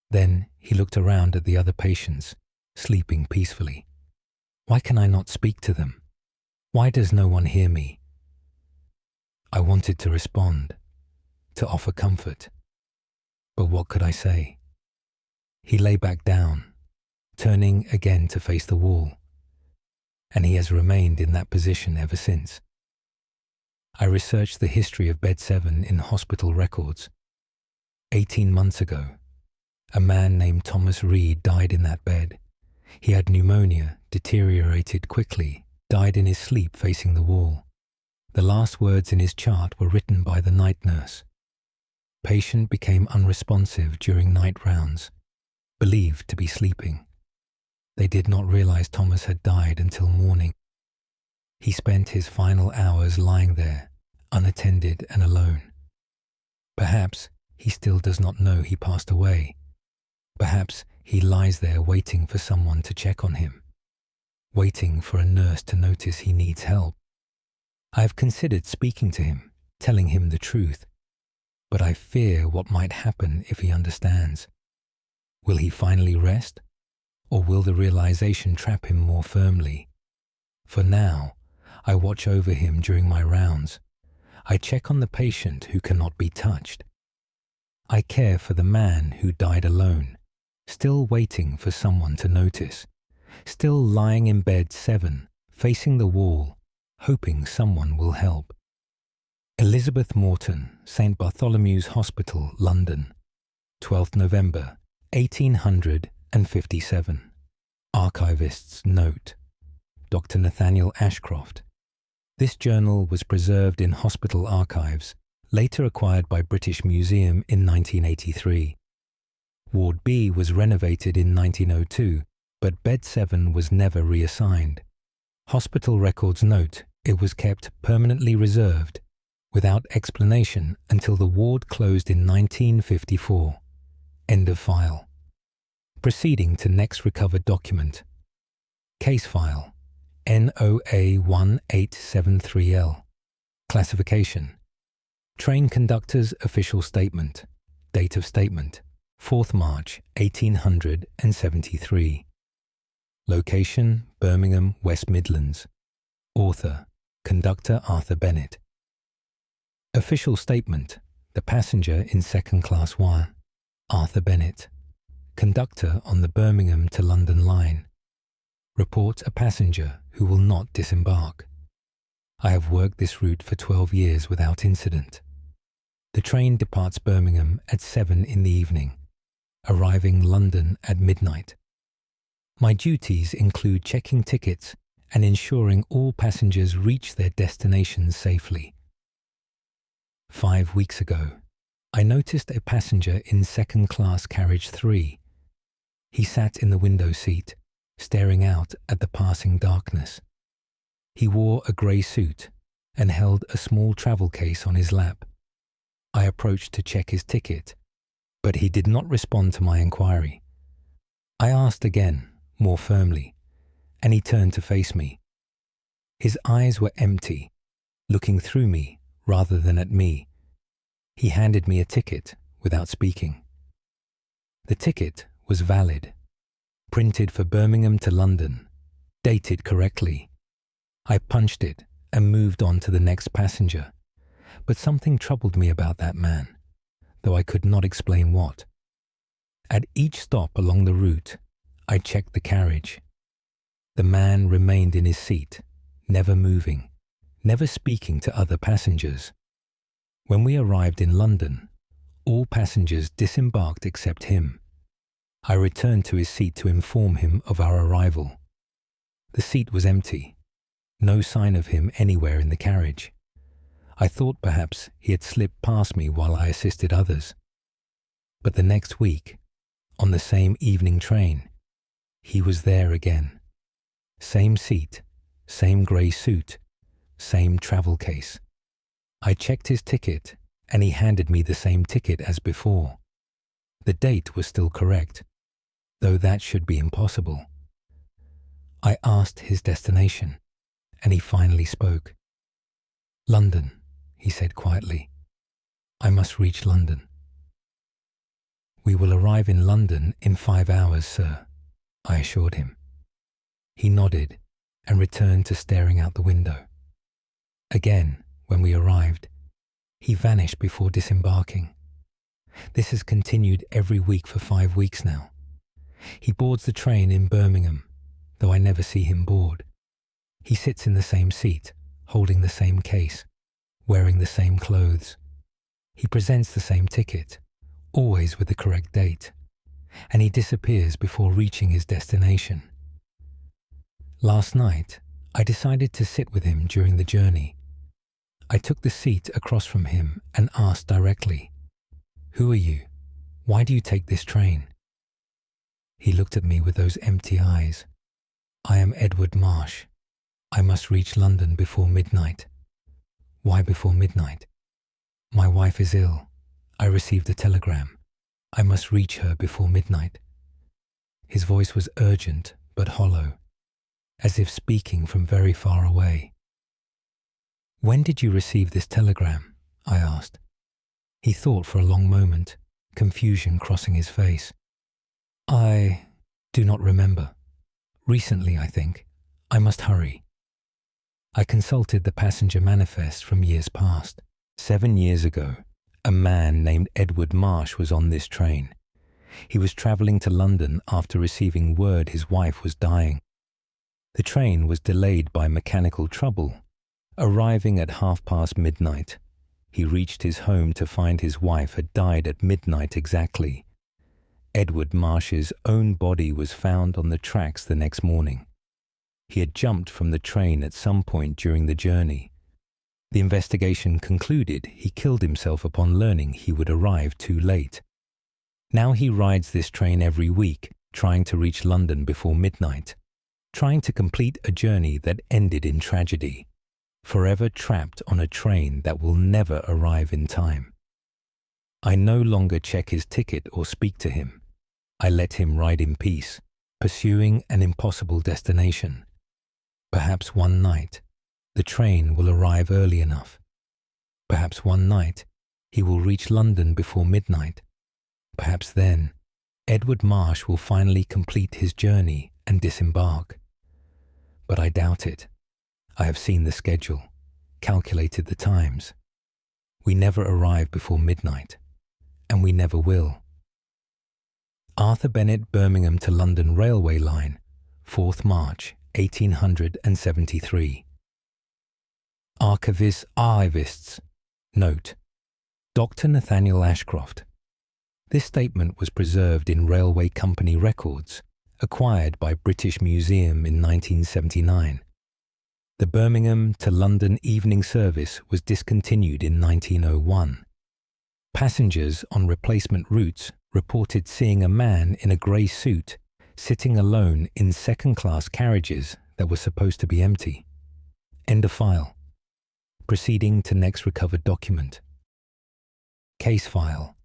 Then he looked around at the other patients, sleeping peacefully. "Why can I not speak to them? Why does no one hear me?" I wanted to respond, to offer comfort. But what could I say? He lay back down, turning again to face the wall, and he has remained in that position ever since. I researched the history of Bed 7 in hospital records. 18 months ago, a man named Thomas Reed died in that bed. He had pneumonia, deteriorated quickly, died in his sleep facing the wall. The last words in his chart were written by the night nurse. Patient became unresponsive during night rounds, believed to be sleeping. They did not realize Thomas had died until morning. He spent his final hours lying there, unattended and alone. Perhaps he still does not know he passed away. Perhaps he lies there waiting for someone to check on him, waiting for a nurse to notice he needs help. I have considered speaking to him, telling him the truth, but I fear what might happen if he understands. Will he finally rest, or will the realization trap him more firmly? For now, I watch over him during my rounds. I check on the patient who cannot be touched. I care for the man who died alone, still waiting for someone to notice, still lying in bed 7, facing the wall, hoping someone will help. Elizabeth Morton, St. Bartholomew's Hospital, London, 12th November, 1857. Archivist's note. Dr. Nathaniel Ashcroft. This journal was preserved in hospital archives, later acquired by British Museum in 1983. Ward B was renovated in 1902, but Bed 7 was never reassigned. Hospital records note it was kept permanently reserved, without explanation until the ward closed in 1954. End of file. Proceeding to next recovered document. Case file. NOA1873L. Classification. Train conductor's official statement. Date of statement. 4th March 1873. Location, Birmingham, West Midlands. Author, Conductor Arthur Bennett. Official statement. The passenger in second class 1. Arthur Bennett. Conductor on the Birmingham to London line. Report a passenger who will not disembark. I have worked this route for 12 years without incident. The train departs Birmingham at 7 in the evening, arriving London at midnight. My duties include checking tickets and ensuring all passengers reach their destinations safely. 5 weeks ago, I noticed a passenger in second class carriage 3. He sat in the window seat, staring out at the passing darkness. He wore a grey suit and held a small travel case on his lap. I approached to check his ticket, but he did not respond to my inquiry. I asked again, more firmly, and he turned to face me. His eyes were empty, looking through me rather than at me. He handed me a ticket without speaking. The ticket was valid, printed for Birmingham to London, dated correctly. I punched it and moved on to the next passenger, but something troubled me about that man, though I could not explain what. At each stop along the route, I checked the carriage. The man remained in his seat, never moving, never speaking to other passengers. When we arrived in London, all passengers disembarked except him. I returned to his seat to inform him of our arrival. The seat was empty, no sign of him anywhere in the carriage. I thought perhaps he had slipped past me while I assisted others. But the next week, on the same evening train, he was there again. Same seat, same grey suit, same travel case. I checked his ticket and he handed me the same ticket as before. The date was still correct, though that should be impossible. I asked his destination, and he finally spoke. London, he said quietly. I must reach London. We will arrive in London in 5 hours, sir, I assured him. He nodded and returned to staring out the window. Again, when we arrived, he vanished before disembarking. This has continued every week for 5 weeks now. He boards the train in Birmingham, though I never see him board. He sits in the same seat, holding the same case, wearing the same clothes. He presents the same ticket, always with the correct date, and he disappears before reaching his destination. Last night, I decided to sit with him during the journey. I took the seat across from him and asked directly, "Who are you? Why do you take this train?" He looked at me with those empty eyes. I am Edward Marsh. I must reach London before midnight. Why before midnight? My wife is ill. I received a telegram. I must reach her before midnight. His voice was urgent but hollow, as if speaking from very far away. When did you receive this telegram? I asked. He thought for a long moment, confusion crossing his face. I do not remember. Recently, I think. I must hurry. I consulted the passenger manifest from years past. 7 years ago, a man named Edward Marsh was on this train. He was travelling to London after receiving word his wife was dying. The train was delayed by mechanical trouble. Arriving at midnight, he reached his home to find his wife had died at midnight exactly. Edward Marsh's own body was found on the tracks the next morning. He had jumped from the train at some point during the journey. The investigation concluded he killed himself upon learning he would arrive too late. Now he rides this train every week, trying to reach London before midnight, trying to complete a journey that ended in tragedy, forever trapped on a train that will never arrive in time. I no longer check his ticket or speak to him. I let him ride in peace, pursuing an impossible destination. Perhaps one night, the train will arrive early enough. Perhaps one night, he will reach London before midnight. Perhaps then, Edward Marsh will finally complete his journey and disembark. But I doubt it. I have seen the schedule, calculated the times. We never arrive before midnight, and we never will. Arthur Bennett Birmingham to London Railway Line, 4th March, 1873. Archivists. Note: Dr. Nathaniel Ashcroft. This statement was preserved in Railway Company records, acquired by British Museum in 1979. The Birmingham to London evening service was discontinued in 1901. Passengers on replacement routes reported seeing a man in a grey suit sitting alone in second-class carriages that were supposed to be empty. End of file. Proceeding to next recovered document. Case file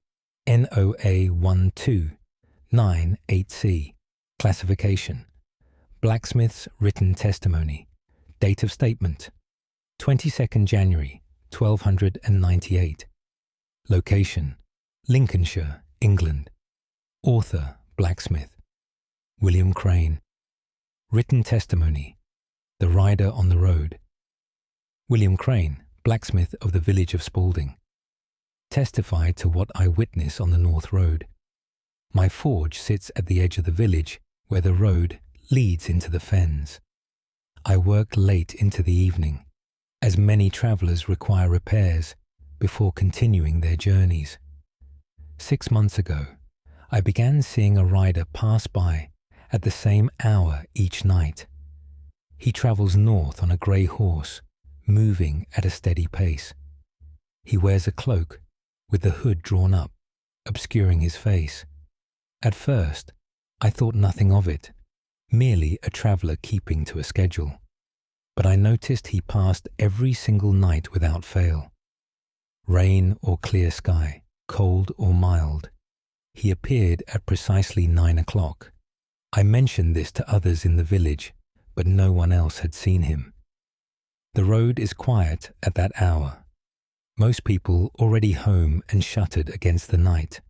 NOA 129-8C. Classification: Blacksmith's written testimony. Date of statement: 22nd January, 1298. Location: Lincolnshire, England. Author: blacksmith. William Crane. Written testimony: the rider on the road. William Crane, blacksmith of the village of Spalding. Testified to what I witnessed on the North Road. My forge sits at the edge of the village where the road leads into the fens. I work late into the evening, as many travellers require repairs before continuing their journeys. 6 months ago, I began seeing a rider pass by at the same hour each night. He travels north on a grey horse, moving at a steady pace. He wears a cloak with the hood drawn up, obscuring his face. At first, I thought nothing of it, merely a traveller keeping to a schedule. But I noticed he passed every single night without fail. Rain or clear sky, cold or mild. He appeared at precisely 9 o'clock. I mentioned this to others in the village, but no one else had seen him. The road is quiet at that hour. Most people already home and shuttered against the night.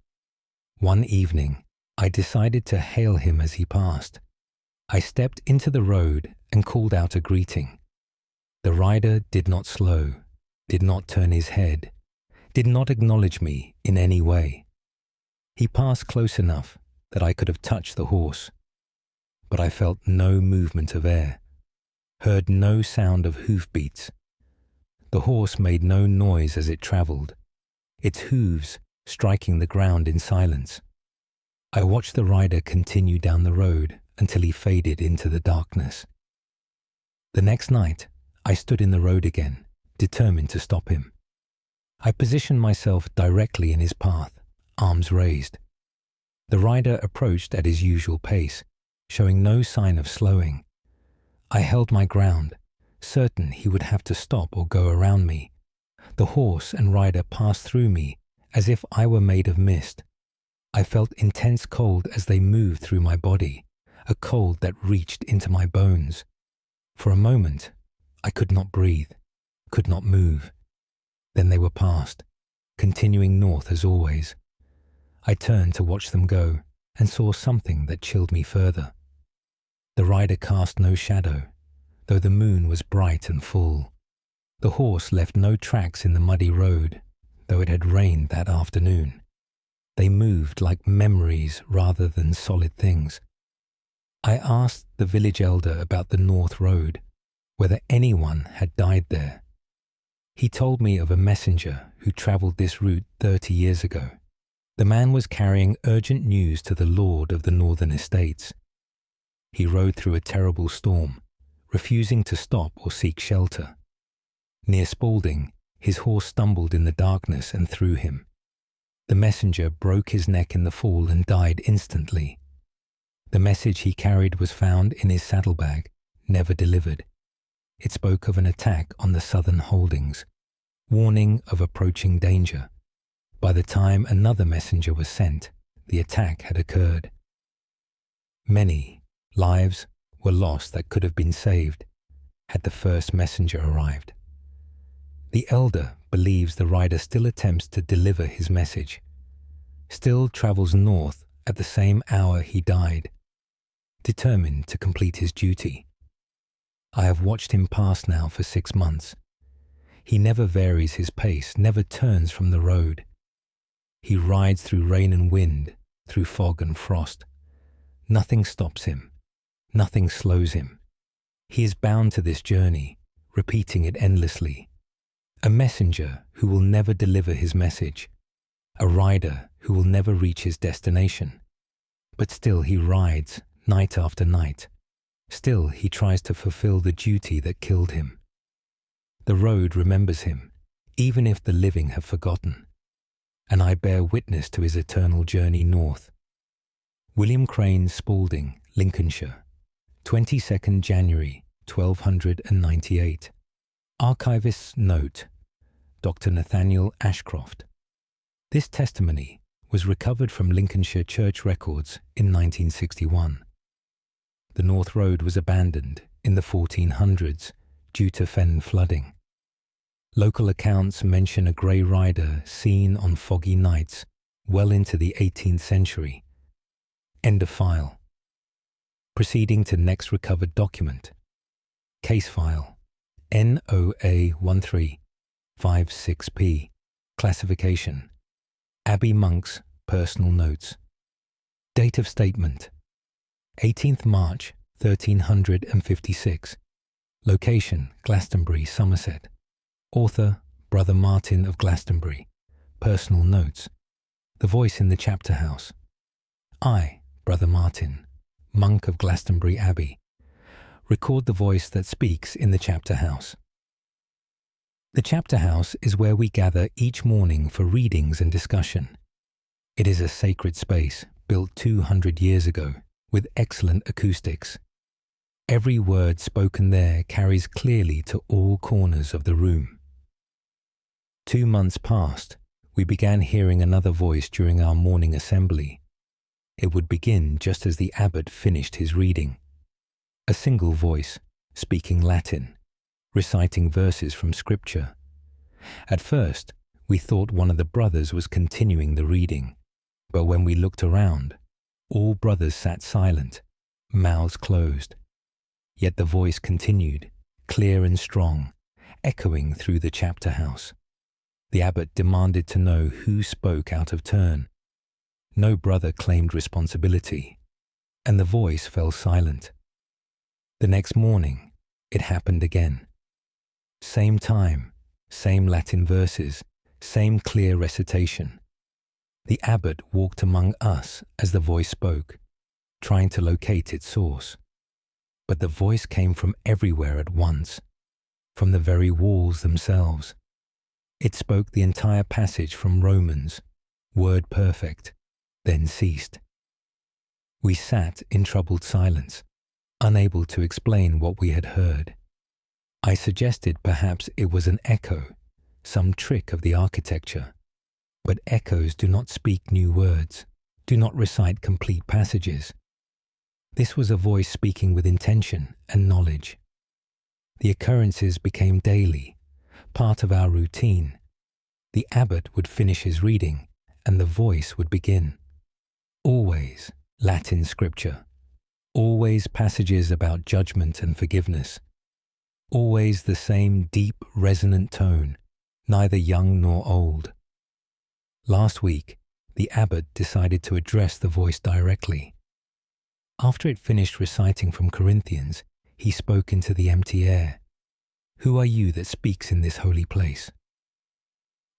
One evening, I decided to hail him as he passed. I stepped into the road and called out a greeting. The rider did not slow, did not turn his head, did not acknowledge me in any way. He passed close enough that I could have touched the horse, but I felt no movement of air, heard no sound of hoofbeats. The horse made no noise as it travelled, its hooves striking the ground in silence. I watched the rider continue down the road until he faded into the darkness. The next night, I stood in the road again, determined to stop him. I positioned myself directly in his path, arms raised. The rider approached at his usual pace, showing no sign of slowing. I held my ground, certain he would have to stop or go around me. The horse and rider passed through me as if I were made of mist. I felt intense cold as they moved through my body, a cold that reached into my bones. For a moment, I could not breathe, could not move. Then they were past, continuing north as always. I turned to watch them go and saw something that chilled me further. The rider cast no shadow, though the moon was bright and full. The horse left no tracks in the muddy road, though it had rained that afternoon. They moved like memories rather than solid things. I asked the village elder about the North Road, whether anyone had died there. He told me of a messenger who travelled this route 30 years ago. The man was carrying urgent news to the lord of the northern estates. He rode through a terrible storm, refusing to stop or seek shelter. Near Spalding, his horse stumbled in the darkness and threw him. The messenger broke his neck in the fall and died instantly. The message he carried was found in his saddlebag, never delivered. It spoke of an attack on the southern holdings, warning of approaching danger. By the time another messenger was sent, the attack had occurred. Many lives were lost that could have been saved had the first messenger arrived. The elder believes the rider still attempts to deliver his message, still travels north at the same hour he died, determined to complete his duty. I have watched him pass now for 6 months. He never varies his pace, never turns from the road. He rides through rain and wind, through fog and frost. Nothing stops him, nothing slows him. He is bound to this journey, repeating it endlessly. A messenger who will never deliver his message, a rider who will never reach his destination. But still he rides, night after night. Still he tries to fulfill the duty that killed him. The road remembers him, even if the living have forgotten, and I bear witness to his eternal journey north. William Crane, Spalding, Lincolnshire, 22nd January 1298. Archivist's note, Dr. Nathaniel Ashcroft. This testimony was recovered from Lincolnshire church records in 1961. The North Road was abandoned in the 1400s due to fen flooding. Local accounts mention a grey rider seen on foggy nights well into the 18th century. End of file. Proceeding to next recovered document. Case file NOA 1356P. Classification Abbey Monk's Personal Notes. Date of statement 18th March 1356. Location Glastonbury, Somerset. Author Brother Martin of Glastonbury. Personal notes. The voice in the chapter house. I, Brother Martin, monk of Glastonbury Abbey, record the voice that speaks in the chapter house. The chapter house is where we gather each morning for readings and discussion. It is a sacred space built 200 years ago with excellent acoustics. Every word spoken there carries clearly to all corners of the room. 2 months passed, we began hearing another voice during our morning assembly. It would begin just as the abbot finished his reading. A single voice, speaking Latin, reciting verses from Scripture. At first, we thought one of the brothers was continuing the reading, but when we looked around, all brothers sat silent, mouths closed. Yet the voice continued, clear and strong, echoing through the chapter house. The abbot demanded to know who spoke out of turn. No brother claimed responsibility, and the voice fell silent. The next morning, it happened again. Same time, same Latin verses, same clear recitation. The abbot walked among us as the voice spoke, trying to locate its source. But the voice came from everywhere at once, from the very walls themselves. It spoke the entire passage from Romans, word perfect, then ceased. We sat in troubled silence, unable to explain what we had heard. I suggested perhaps it was an echo, some trick of the architecture. But echoes do not speak new words, do not recite complete passages. This was a voice speaking with intention and knowledge. The occurrences became daily, part of our routine. The abbot would finish his reading, and the voice would begin. Always Latin scripture, always passages about judgment and forgiveness, always the same deep, resonant tone, neither young nor old. Last week, the abbot decided to address the voice directly. After it finished reciting from Corinthians, he spoke into the empty air. "Who are you that speaks in this holy place?"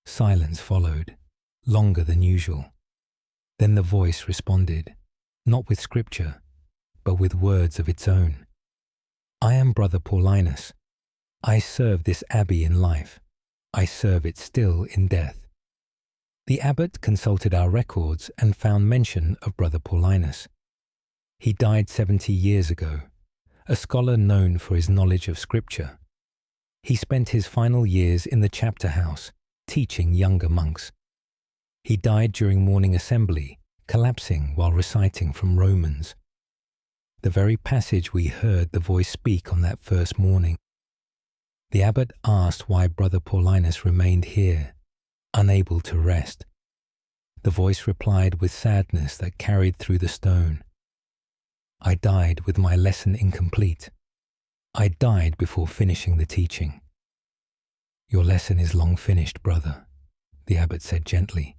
Silence followed, longer than usual. Then the voice responded, not with scripture, but with words of its own. "I am Brother Paulinus. I serve this abbey in life. I serve it still in death." The abbot consulted our records and found mention of Brother Paulinus. He died 70 years ago, a scholar known for his knowledge of scripture. He spent his final years in the chapter house, teaching younger monks. He died during morning assembly, collapsing while reciting from Romans, the very passage we heard the voice speak on that first morning. The abbot asked why Brother Paulinus remained here, unable to rest. The voice replied with sadness that carried through the stone. "I died with my lesson incomplete. I died before finishing the teaching." "Your lesson is long finished, brother," the abbot said gently.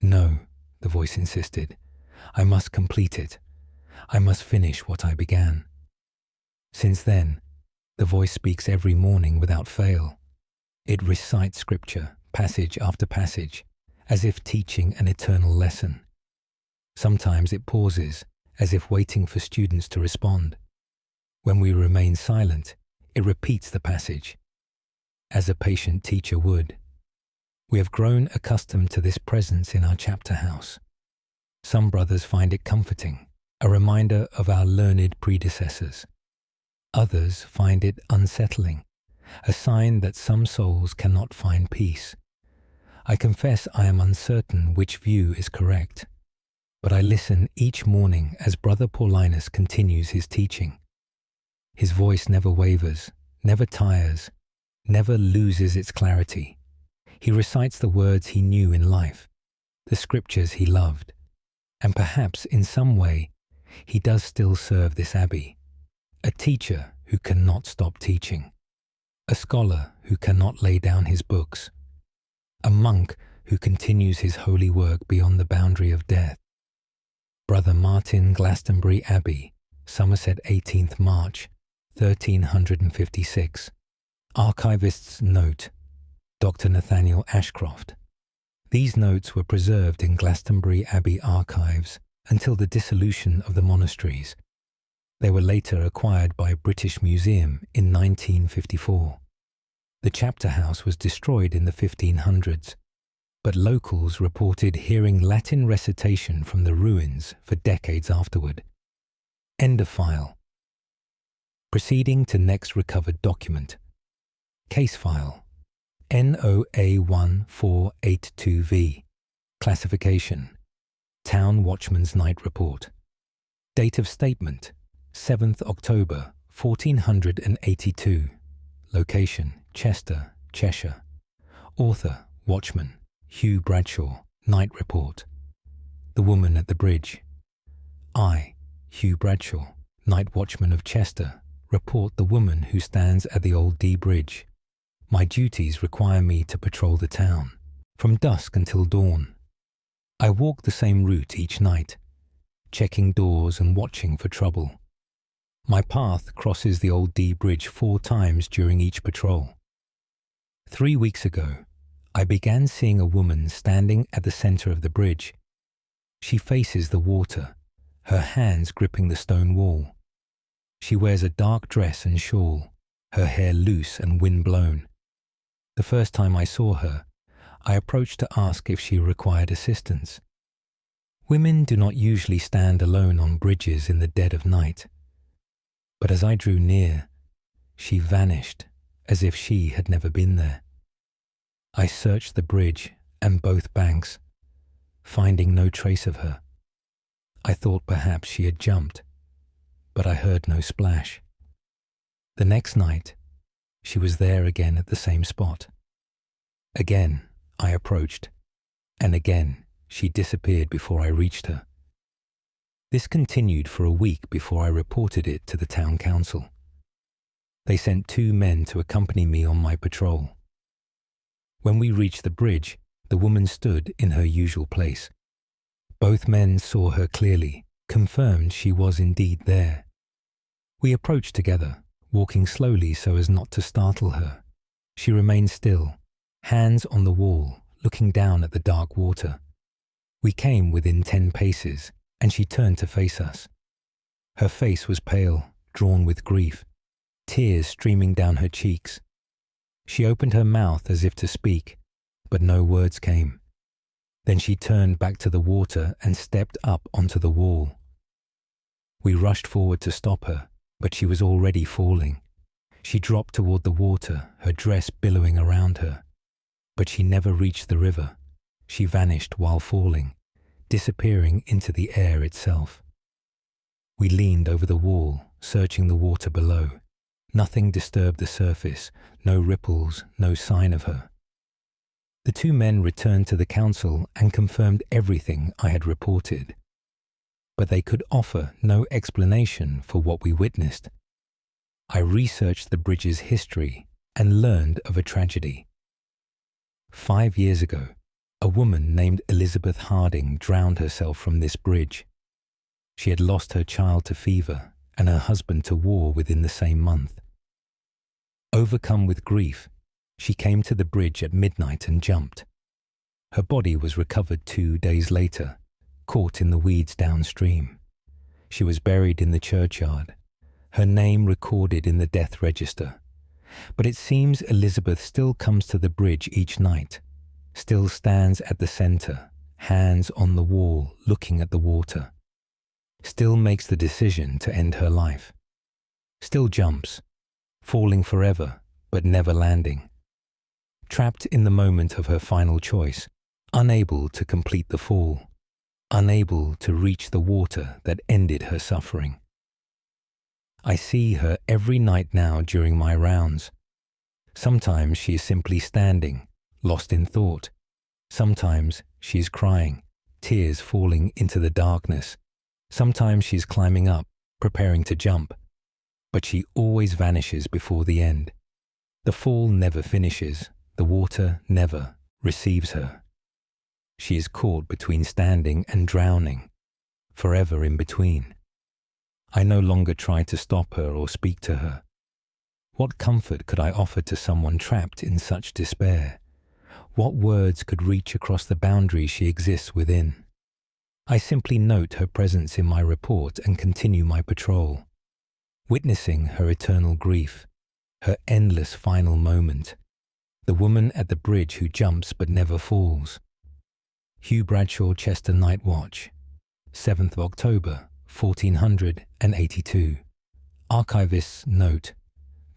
"No," the voice insisted. "I must complete it. I must finish what I began." Since then, the voice speaks every morning without fail. It recites scripture, passage after passage, as if teaching an eternal lesson. Sometimes it pauses, as if waiting for students to respond. When we remain silent, it repeats the passage, as a patient teacher would. We have grown accustomed to this presence in our chapter house. Some brothers find it comforting, a reminder of our learned predecessors. Others find it unsettling, a sign that some souls cannot find peace. I confess I am uncertain which view is correct, but I listen each morning as Brother Paulinus continues his teaching. His voice never wavers, never tires, never loses its clarity. He recites the words he knew in life, the scriptures he loved, and perhaps in some way he does still serve this abbey, a teacher who cannot stop teaching, a scholar who cannot lay down his books, a monk who continues his holy work beyond the boundary of death. Brother Martin, Glastonbury Abbey, Somerset, 18th March, 1356. Archivist's note, Dr. Nathaniel Ashcroft. These notes were preserved in Glastonbury Abbey archives until the dissolution of the monasteries. They were later acquired by British Museum in 1954. The chapter house was destroyed in the 1500s, but locals reported hearing Latin recitation from the ruins for decades afterward. End of file. Proceeding to next recovered document. Case file. NOA1482V. Classification. Town Watchman's Night Report. Date of statement. 7th October, 1482. Location, Chester, Cheshire. Author, Watchman, Hugh Bradshaw. Night Report. The Woman at the Bridge. I, Hugh Bradshaw, Night Watchman of Chester, report the woman who stands at the Old D Bridge. My duties require me to patrol the town, from dusk until dawn. I walk the same route each night, checking doors and watching for trouble. My path crosses the Old D Bridge 4 times during each patrol. 3 weeks ago, I began seeing a woman standing at the center of the bridge. She faces the water, her hands gripping the stone wall. She wears a dark dress and shawl, her hair loose and wind-blown. The first time I saw her, I approached to ask if she required assistance. Women do not usually stand alone on bridges in the dead of night. But as I drew near, she vanished as if she had never been there. I searched the bridge and both banks, finding no trace of her. I thought perhaps she had jumped, but I heard no splash. The next night, she was there again at the same spot. Again, I approached, and again, she disappeared before I reached her. This continued for a week before I reported it to the town council. They sent 2 men to accompany me on my patrol. When we reached the bridge, the woman stood in her usual place. Both men saw her clearly, confirmed she was indeed there. We approached together, walking slowly so as not to startle her. She remained still, hands on the wall, looking down at the dark water. We came within 10 paces, and she turned to face us. Her face was pale, drawn with grief, tears streaming down her cheeks. She opened her mouth as if to speak, but no words came. Then she turned back to the water and stepped up onto the wall. We rushed forward to stop her, but she was already falling. She dropped toward the water, her dress billowing around her. But she never reached the river. She vanished while falling, disappearing into the air itself. We leaned over the wall, searching the water below. Nothing disturbed the surface, no ripples, no sign of her. The 2 men returned to the council and confirmed everything I had reported. But they could offer no explanation for what we witnessed. I researched the bridge's history and learned of a tragedy. 5 years ago, a woman named Elizabeth Harding drowned herself from this bridge. She had lost her child to fever and her husband to war within the same month. Overcome with grief, she came to the bridge at midnight and jumped. Her body was recovered 2 days later, caught in the weeds downstream. She was buried in the churchyard, her name recorded in the death register. But it seems Elizabeth still comes to the bridge each night, still stands at the center, hands on the wall looking at the water, still makes the decision to end her life, still jumps, falling forever but never landing, trapped in the moment of her final choice, unable to complete the fall, unable to reach the water that ended her suffering. I see her every night now during my rounds. Sometimes she is simply standing, lost in thought. Sometimes she is crying, tears falling into the darkness. Sometimes she is climbing up, preparing to jump. But she always vanishes before the end. The fall never finishes, the water never receives her. She is caught between standing and drowning, forever in between. I no longer try to stop her or speak to her. What comfort could I offer to someone trapped in such despair? What words could reach across the boundary she exists within? I simply note her presence in my report and continue my patrol, witnessing her eternal grief, her endless final moment, the woman at the bridge who jumps but never falls. Hugh Bradshaw Chester Night Watch, 7th of October, 1482. Archivist's note,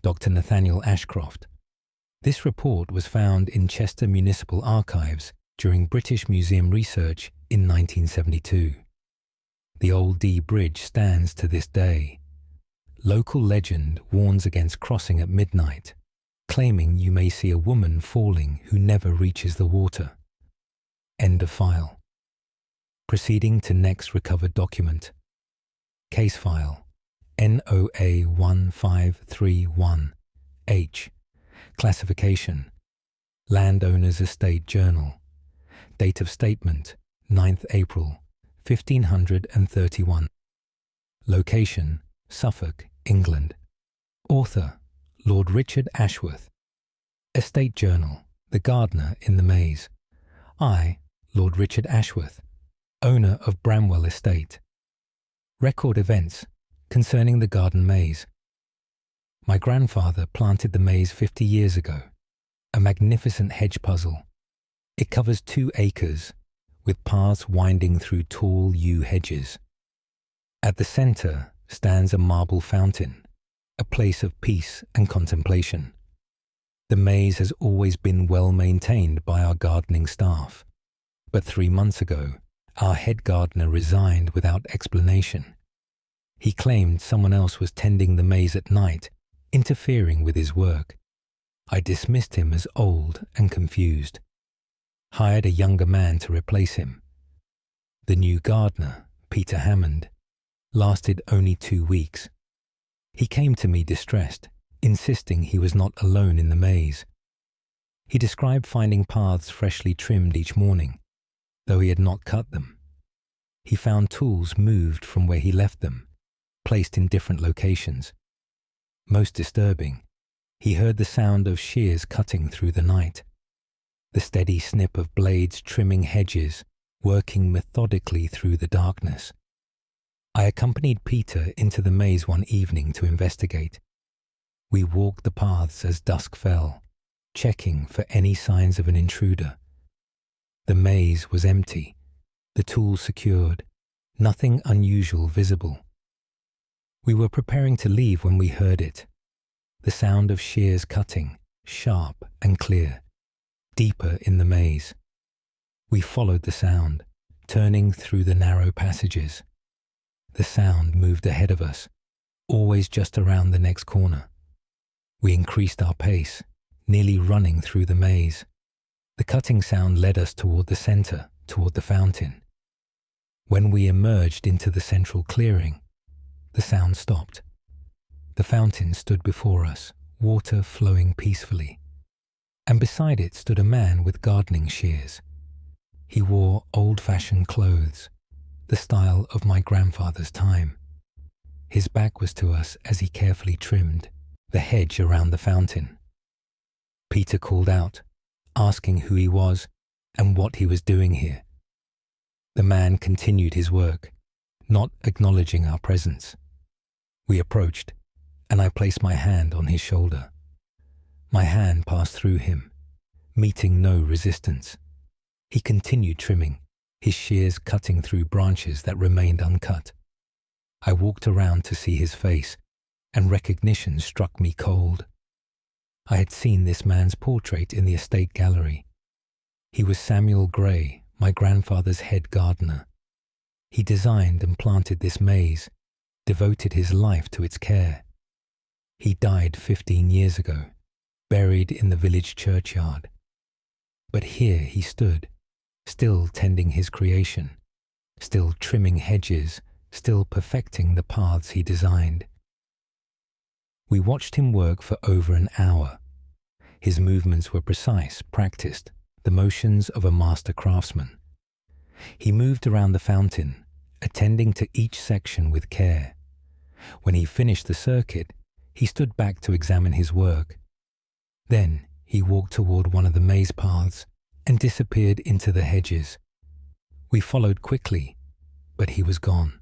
Dr. Nathaniel Ashcroft. This report was found in Chester Municipal Archives during British Museum research in 1972. The Old Dee Bridge stands to this day. Local legend warns against crossing at midnight, claiming you may see a woman falling who never reaches the water. End of file. Proceeding to next recovered document. Case file NOA 1531 H. Classification Landowner's Estate Journal. Date of statement 9th April 1531. Location Suffolk, England. Author Lord Richard Ashworth. Estate Journal The Gardener in the Maze. I, Lord Richard Ashworth, owner of Bramwell Estate. Record events concerning the garden maze. My grandfather planted the maze 50 years ago, a magnificent hedge puzzle. It covers 2 acres, with paths winding through tall yew hedges. At the centre stands a marble fountain, a place of peace and contemplation. The maze has always been well maintained by our gardening staff, but 3 months ago, our head gardener resigned without explanation. He claimed someone else was tending the maze at night, interfering with his work. I dismissed him as old and confused, hired a younger man to replace him. The new gardener, Peter Hammond, lasted only 2 weeks. He came to me distressed, insisting he was not alone in the maze. He described finding paths freshly trimmed each morning, though he had not cut them. He found tools moved from where he left them, placed in different locations. Most disturbing, he heard the sound of shears cutting through the night, the steady snip of blades trimming hedges, working methodically through the darkness. I accompanied Peter into the maze one evening to investigate. We walked the paths as dusk fell, checking for any signs of an intruder. The maze was empty, the tools secured, nothing unusual visible. We were preparing to leave when we heard it, the sound of shears cutting, sharp and clear, deeper in the maze. We followed the sound, turning through the narrow passages. The sound moved ahead of us, always just around the next corner. We increased our pace, nearly running through the maze. The cutting sound led us toward the center, toward the fountain. When we emerged into the central clearing, the sound stopped. The fountain stood before us, water flowing peacefully, and beside it stood a man with gardening shears. He wore old-fashioned clothes, the style of my grandfather's time. His back was to us as he carefully trimmed the hedge around the fountain. Peter called out, asking who he was and what he was doing here. The man continued his work, not acknowledging our presence. We approached, and I placed my hand on his shoulder. My hand passed through him, meeting no resistance. He continued trimming, his shears cutting through branches that remained uncut. I walked around to see his face, and recognition struck me cold. I had seen this man's portrait in the estate gallery. He was Samuel Gray, my grandfather's head gardener. He designed and planted this maze, devoted his life to its care. He died 15 years ago, buried in the village churchyard. But here he stood, still tending his creation, still trimming hedges, still perfecting the paths he designed. We watched him work for over an hour. His movements were precise, practiced, the motions of a master craftsman. He moved around the fountain, attending to each section with care. When he finished the circuit, he stood back to examine his work. Then he walked toward one of the maze paths and disappeared into the hedges. We followed quickly, but he was gone.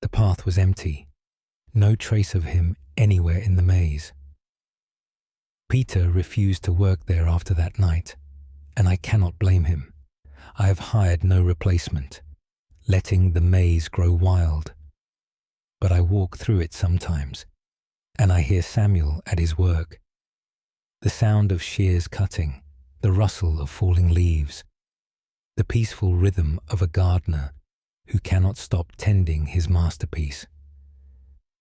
The path was empty, no trace of him anywhere in the maze. Peter refused to work there after that night, and I cannot blame him. I have hired no replacement, letting the maze grow wild. But I walk through it sometimes, and I hear Samuel at his work. The sound of shears cutting, the rustle of falling leaves, the peaceful rhythm of a gardener who cannot stop tending his masterpiece.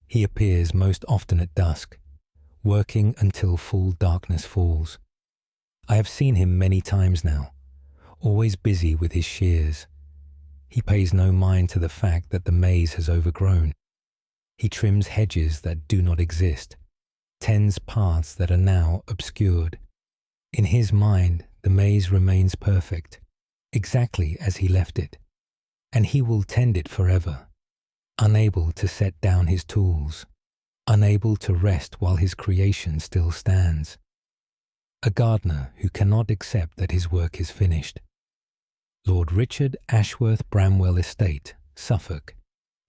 He appears most often at dusk, working until full darkness falls. I have seen him many times now, always busy with his shears. He pays no mind to the fact that the maze has overgrown. He trims hedges that do not exist, tends paths that are now obscured. In his mind, the maze remains perfect, exactly as he left it, and he will tend it forever, unable to set down his tools, unable to rest while his creation still stands. A gardener who cannot accept that his work is finished. Lord Richard Ashworth Bramwell Estate, Suffolk,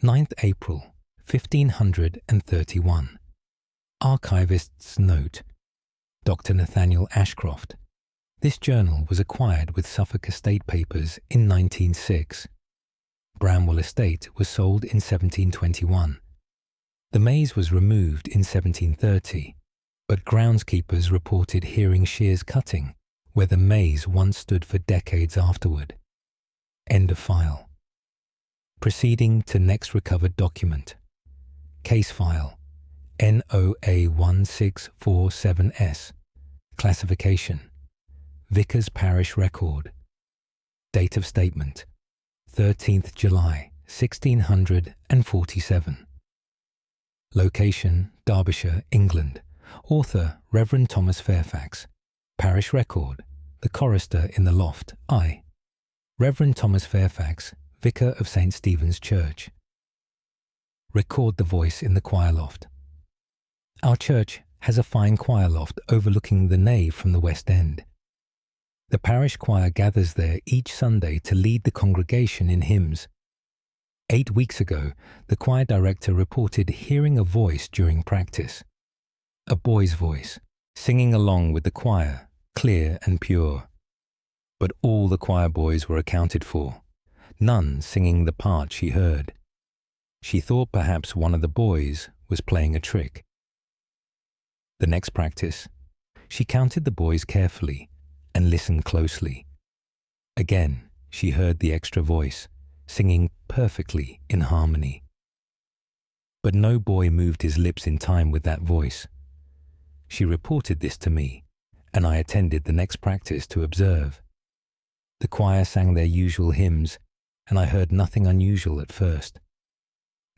9th April, 1531. Archivist's note. Dr. Nathaniel Ashcroft. This journal was acquired with Suffolk Estate Papers in 1906. Bramwell Estate was sold in 1721. The maze was removed in 1730, but groundskeepers reported hearing shears cutting where the maze once stood for decades afterward. End of file. Proceeding to next recovered document. Case file NOA1647S. Classification: Vicar's Parish Record. Date of statement: 13th July 1647. Location: Derbyshire, England. Author: Reverend Thomas Fairfax. Parish record: the chorister in the loft, I. Reverend Thomas Fairfax, Vicar of St. Stephen's Church. Record the voice in the choir loft. Our church has a fine choir loft overlooking the nave from the west end. The parish choir gathers there each Sunday to lead the congregation in hymns. 8 weeks ago, the choir director reported hearing a voice during practice. A boy's voice, singing along with the choir, clear and pure. But all the choir boys were accounted for, none singing the part she heard. She thought perhaps one of the boys was playing a trick. The next practice, she counted the boys carefully and listened closely. Again, she heard the extra voice, singing perfectly in harmony. But no boy moved his lips in time with that voice. She reported this to me, and I attended the next practice to observe. The choir sang their usual hymns, and I heard nothing unusual at first.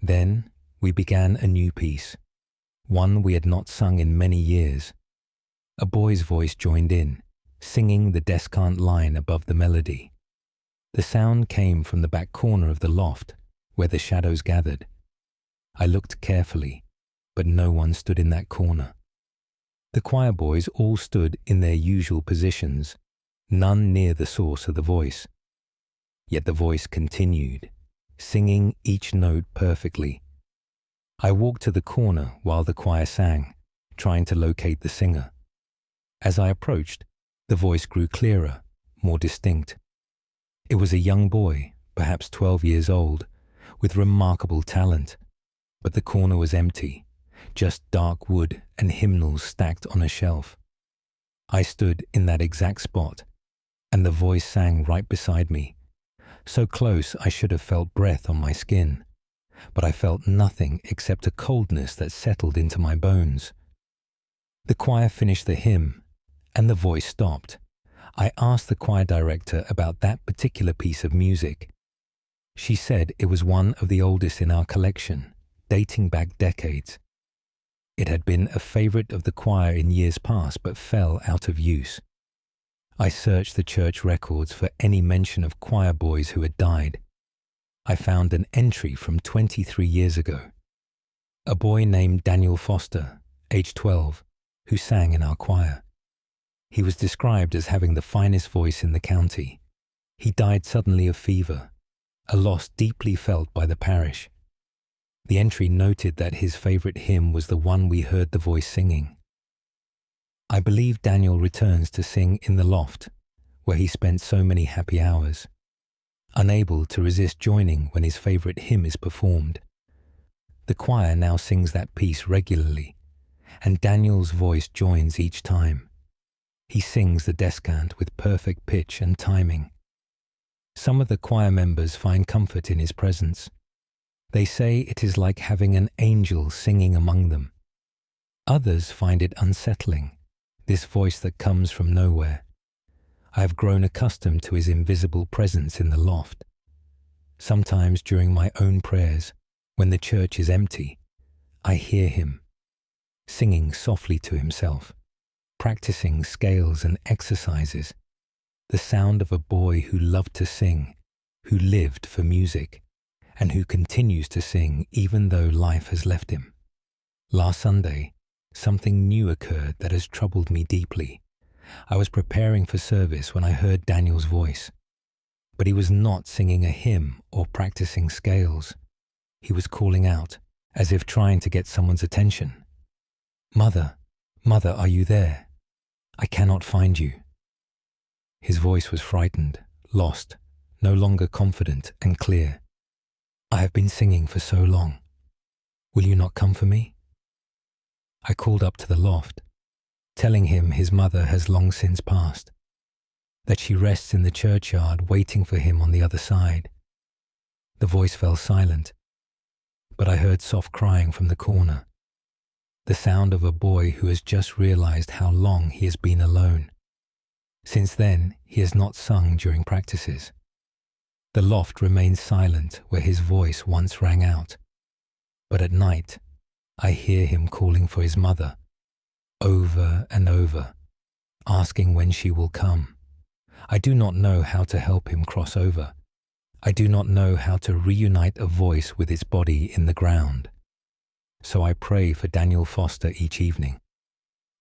Then we began a new piece, one we had not sung in many years. A boy's voice joined in, singing the descant line above the melody. The sound came from the back corner of the loft, where the shadows gathered. I looked carefully, but no one stood in that corner. The choir boys all stood in their usual positions, none near the source of the voice. Yet the voice continued, singing each note perfectly. I walked to the corner while the choir sang, trying to locate the singer. As I approached, the voice grew clearer, more distinct. It was a young boy, perhaps 12 years old, with remarkable talent, but the corner was empty, just dark wood and hymnals stacked on a shelf. I stood in that exact spot, and the voice sang right beside me, so close I should have felt breath on my skin, but I felt nothing except a coldness that settled into my bones. The choir finished the hymn, and the voice stopped. I asked the choir director about that particular piece of music. She said it was one of the oldest in our collection, dating back decades. It had been a favorite of the choir in years past but fell out of use. I searched the church records for any mention of choir boys who had died. I found an entry from 23 years ago. A boy named Daniel Foster, aged 12, who sang in our choir. He was described as having the finest voice in the county. He died suddenly of fever, a loss deeply felt by the parish. The entry noted that his favorite hymn was the one we heard the voice singing. I believe Daniel returns to sing in the loft, where he spent so many happy hours, unable to resist joining when his favorite hymn is performed. The choir now sings that piece regularly, and Daniel's voice joins each time. He sings the descant with perfect pitch and timing. Some of the choir members find comfort in his presence. They say it is like having an angel singing among them. Others find it unsettling, this voice that comes from nowhere. I have grown accustomed to his invisible presence in the loft. Sometimes during my own prayers, when the church is empty, I hear him, singing softly to himself, practicing scales and exercises, the sound of a boy who loved to sing, who lived for music, and who continues to sing even though life has left him. Last Sunday, something new occurred that has troubled me deeply. I was preparing for service when I heard Daniel's voice, but he was not singing a hymn or practicing scales. He was calling out, as if trying to get someone's attention. "Mother, Mother, are you there? I cannot find you." His voice was frightened, lost, no longer confident and clear. "I have been singing for so long. Will you not come for me?" I called up to the loft, telling him his mother has long since passed, that she rests in the churchyard waiting for him on the other side. The voice fell silent, but I heard soft crying from the corner, the sound of a boy who has just realized how long he has been alone. Since then, he has not sung during practices. The loft remains silent where his voice once rang out, but at night, I hear him calling for his mother, over and over, asking when she will come. I do not know how to help him cross over. I do not know how to reunite a voice with its body in the ground. So I pray for Daniel Foster each evening.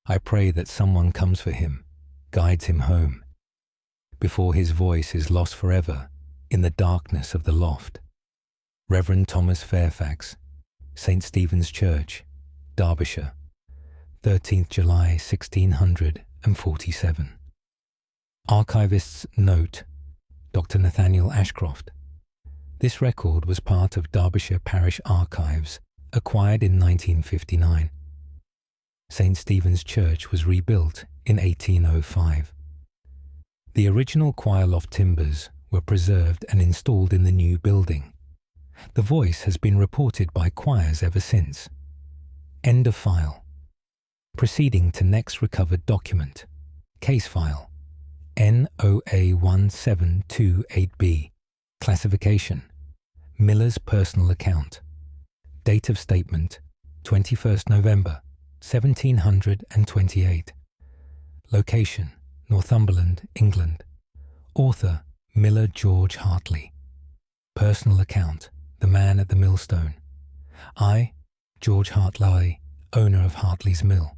I pray that someone comes for him, guides him home, before his voice is lost forever in the darkness of the loft. Reverend Thomas Fairfax, St. Stephen's Church, Derbyshire, 13th July 1647. Archivist's note, Dr. Nathaniel Ashcroft. This record was part of Derbyshire Parish Archives, acquired in 1959. St. Stephen's Church was rebuilt in 1805. The original choir loft timbers were preserved and installed in the new building. The voice has been reported by choirs ever since. End of file. Proceeding to next recovered document. Case file. NOA1728B. Classification. Miller's personal account. Date of statement. 21st November, 1728. Location. Northumberland, England. Author. Miller George Hartley. Personal account. The man at the millstone. I, George Hartley, owner of Hartley's Mill,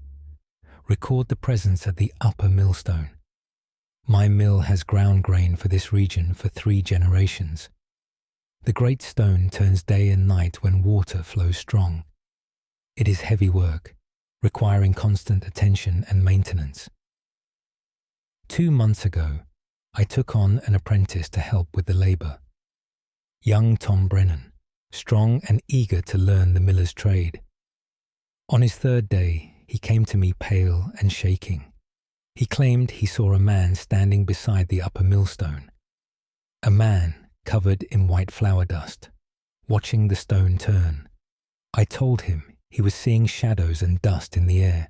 record the presence at the upper millstone. My mill has ground grain for this region for 3 generations. The great stone turns day and night when water flows strong. It is heavy work, requiring constant attention and maintenance. 2 months ago, I took on an apprentice to help with the labour. Young Tom Brennan, strong and eager to learn the miller's trade. On his 3rd day, he came to me pale and shaking. He claimed he saw a man standing beside the upper millstone. A man covered in white flour dust, watching the stone turn. I told him he was seeing shadows and dust in the air.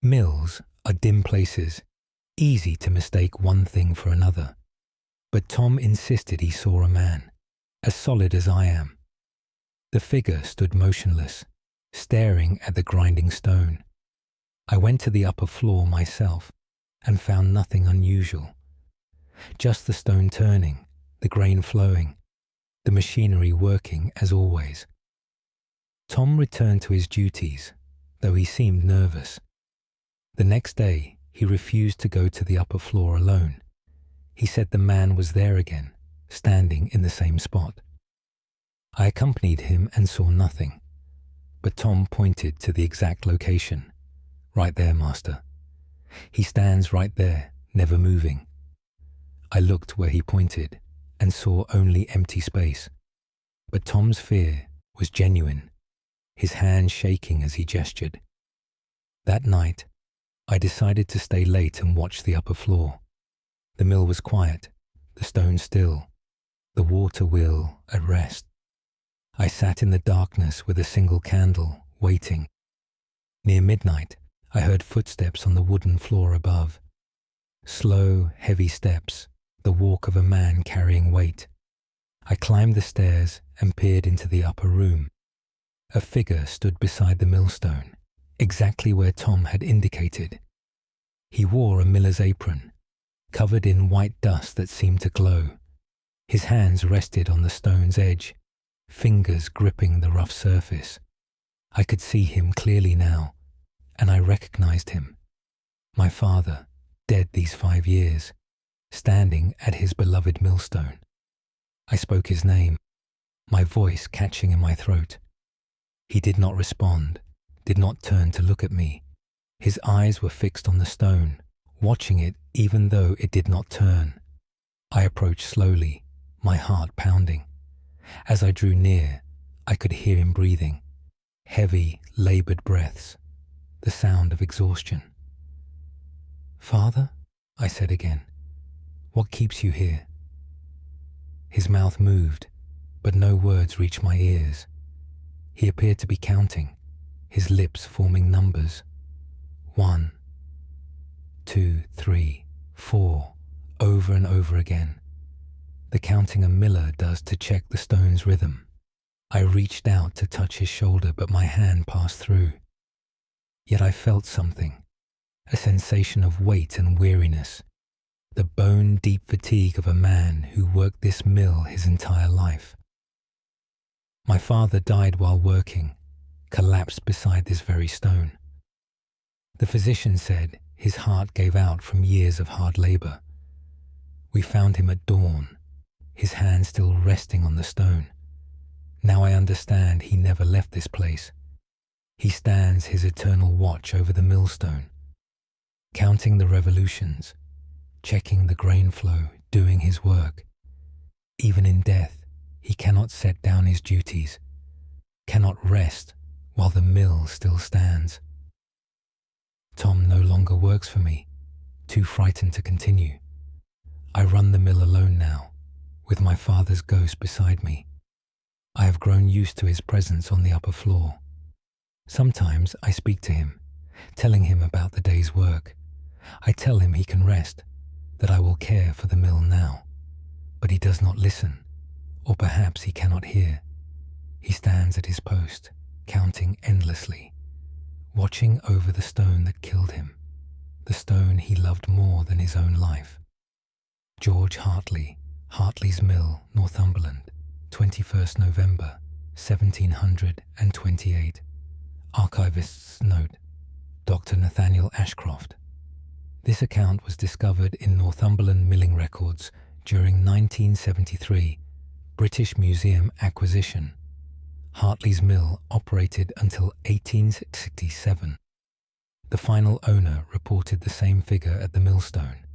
Mills are dim places, easy to mistake one thing for another. But Tom insisted he saw a man, as solid as I am. The figure stood motionless, staring at the grinding stone. I went to the upper floor myself and found nothing unusual. Just the stone turning, the grain flowing, the machinery working as always. Tom returned to his duties, though he seemed nervous. The next day, he refused to go to the upper floor alone. He said the man was there again, standing in the same spot. I accompanied him and saw nothing, but Tom pointed to the exact location. Right there, master. He stands right there, never moving. I looked where he pointed and saw only empty space. But Tom's fear was genuine, his hand shaking as he gestured. That night, I decided to stay late and watch the upper floor. The mill was quiet, the stone still, the water wheel at rest. I sat in the darkness with a single candle, waiting. Near midnight, I heard footsteps on the wooden floor above. Slow, heavy steps, the walk of a man carrying weight. I climbed the stairs and peered into the upper room. A figure stood beside the millstone, exactly where Tom had indicated. He wore a miller's apron, covered in white dust that seemed to glow. His hands rested on the stone's edge, fingers gripping the rough surface. I could see him clearly now, and I recognized him. My father, dead these 5 years, standing at his beloved millstone. I spoke his name, my voice catching in my throat. He did not respond, did not turn to look at me. His eyes were fixed on the stone, watching it even though it did not turn. I approached slowly, my heart pounding. As I drew near, I could hear him breathing, heavy, labored breaths, the sound of exhaustion. "Father," I said again, "what keeps you here?" His mouth moved, but no words reached my ears. He appeared to be counting, his lips forming numbers. 1, 2, 3, 4, over and over again. The counting a miller does to check the stone's rhythm. I reached out to touch his shoulder, but my hand passed through. Yet I felt something, a sensation of weight and weariness, the bone-deep fatigue of a man who worked this mill his entire life. My father died while working, collapsed beside this very stone. The physician said his heart gave out from years of hard labor. We found him at dawn, his hand still resting on the stone. Now I understand he never left this place. He stands his eternal watch over the millstone, counting the revolutions, checking the grain flow, doing his work. Even in death, he cannot set down his duties, cannot rest while the mill still stands. Tom no longer works for me, too frightened to continue. I run the mill alone now, with my father's ghost beside me. I have grown used to his presence on the upper floor. Sometimes I speak to him, telling him about the day's work. I tell him he can rest, that I will care for the mill now. But he does not listen, or perhaps he cannot hear. He stands at his post, counting endlessly, watching over the stone that killed him, the stone he loved more than his own life. George Hartley, Hartley's Mill, Northumberland, 21st November, 1728. Archivist's note, Dr. Nathaniel Ashcroft. This account was discovered in Northumberland milling records during 1973 British Museum acquisition. Hartley's Mill operated until 1867. The final owner reported the same figure at the millstone.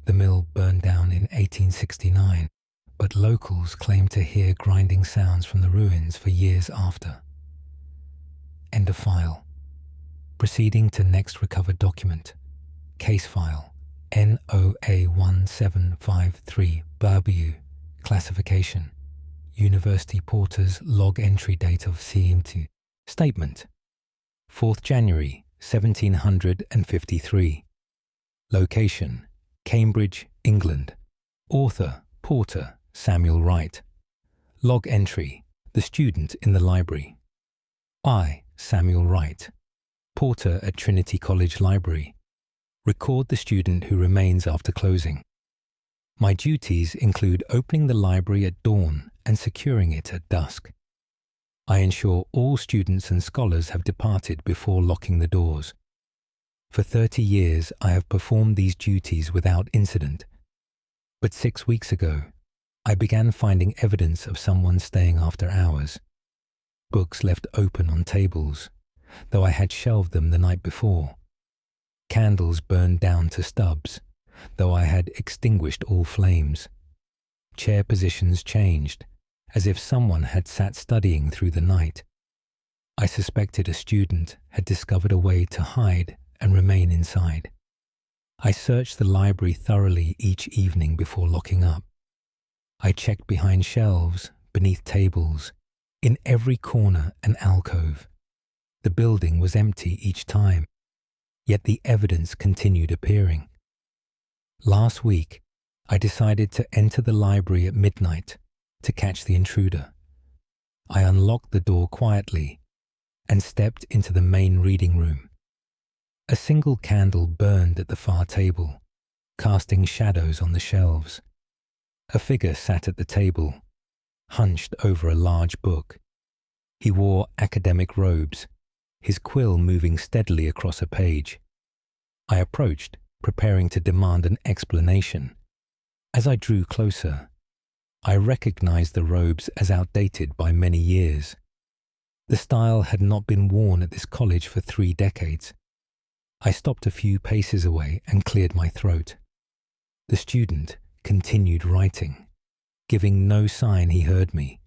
The mill burned down in 1869, but locals claim to hear grinding sounds from the ruins for years after. End of file. Proceeding to next recovered document. Case file NOA1753 BW. Classification. University Porter's log entry date of CMT. Statement. 4th January 1753. Location. Cambridge, England. Author, Porter, Samuel Wright. Log entry. The student in the library. I, Samuel Wright. Porter at Trinity College Library. Record the student who remains after closing. My duties include opening the library at dawn and securing it at dusk. I ensure all students and scholars have departed before locking the doors. For 30 years, I have performed these duties without incident. But 6 weeks ago, I began finding evidence of someone staying after hours. Books left open on tables, though I had shelved them the night before. Candles burned down to stubs, though I had extinguished all flames. Chair positions changed, as if someone had sat studying through the night. I suspected a student had discovered a way to hide and remain inside. I searched the library thoroughly each evening before locking up. I checked behind shelves, beneath tables, in every corner and alcove. The building was empty each time, yet the evidence continued appearing. Last week, I decided to enter the library at midnight to catch the intruder. I unlocked the door quietly and stepped into the main reading room. A single candle burned at the far table, casting shadows on the shelves. A figure sat at the table, hunched over a large book. He wore academic robes, his quill moving steadily across a page. I approached, preparing to demand an explanation. As I drew closer, I recognized the robes as outdated by many years. The style had not been worn at this college for 3 decades. I stopped a few paces away and cleared my throat. The student continued writing, giving no sign he heard me.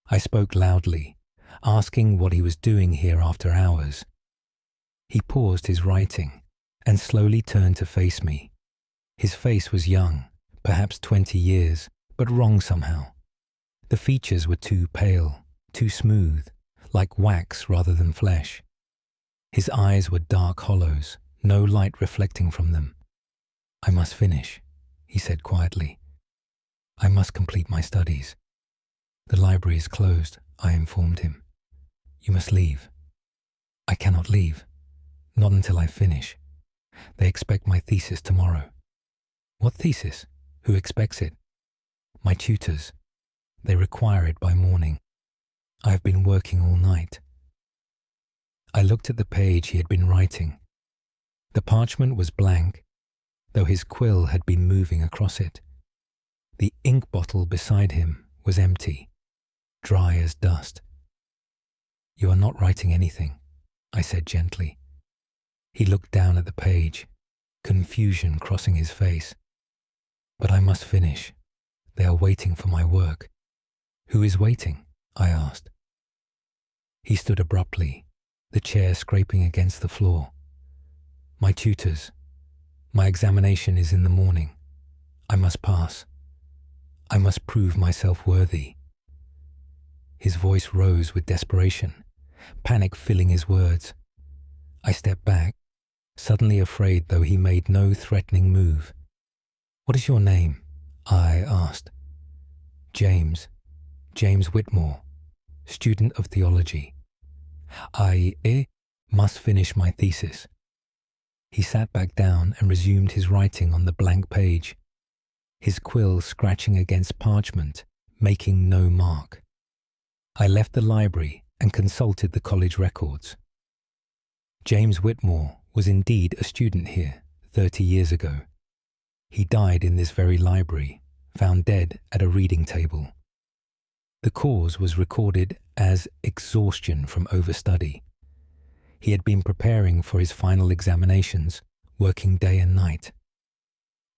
I spoke loudly, asking what he was doing here after hours. He paused his writing and slowly turned to face me. His face was young, perhaps 20 years, but wrong somehow. The features were too pale, too smooth, like wax rather than flesh. His eyes were dark hollows, no light reflecting from them. "I must finish," he said quietly. "I must complete my studies." "The library is closed," I informed him. "You must leave." "I cannot leave. Not until I finish. They expect my thesis tomorrow." "What thesis? Who expects it?" "My tutors. They require it by morning. I have been working all night." I looked at the page he had been writing. The parchment was blank, though his quill had been moving across it. The ink bottle beside him was empty, dry as dust. "You are not writing anything," I said gently. He looked down at the page, confusion crossing his face. "But I must finish. They are waiting for my work." "Who is waiting?" I asked. He stood abruptly, the chair scraping against the floor. "My tutors. My examination is in the morning. I must pass. I must prove myself worthy." His voice rose with desperation, panic filling his words. I stepped back, suddenly afraid though he made no threatening move. "What is your name?" I asked. "James. James Whitmore, student of theology. I must finish my thesis." He sat back down and resumed his writing on the blank page, his quill scratching against parchment, making no mark. I left the library and consulted the college records. James Whitmore was indeed a student here 30 years ago. He died in this very library, found dead at a reading table. The cause was recorded as exhaustion from overstudy. He had been preparing for his final examinations, working day and night.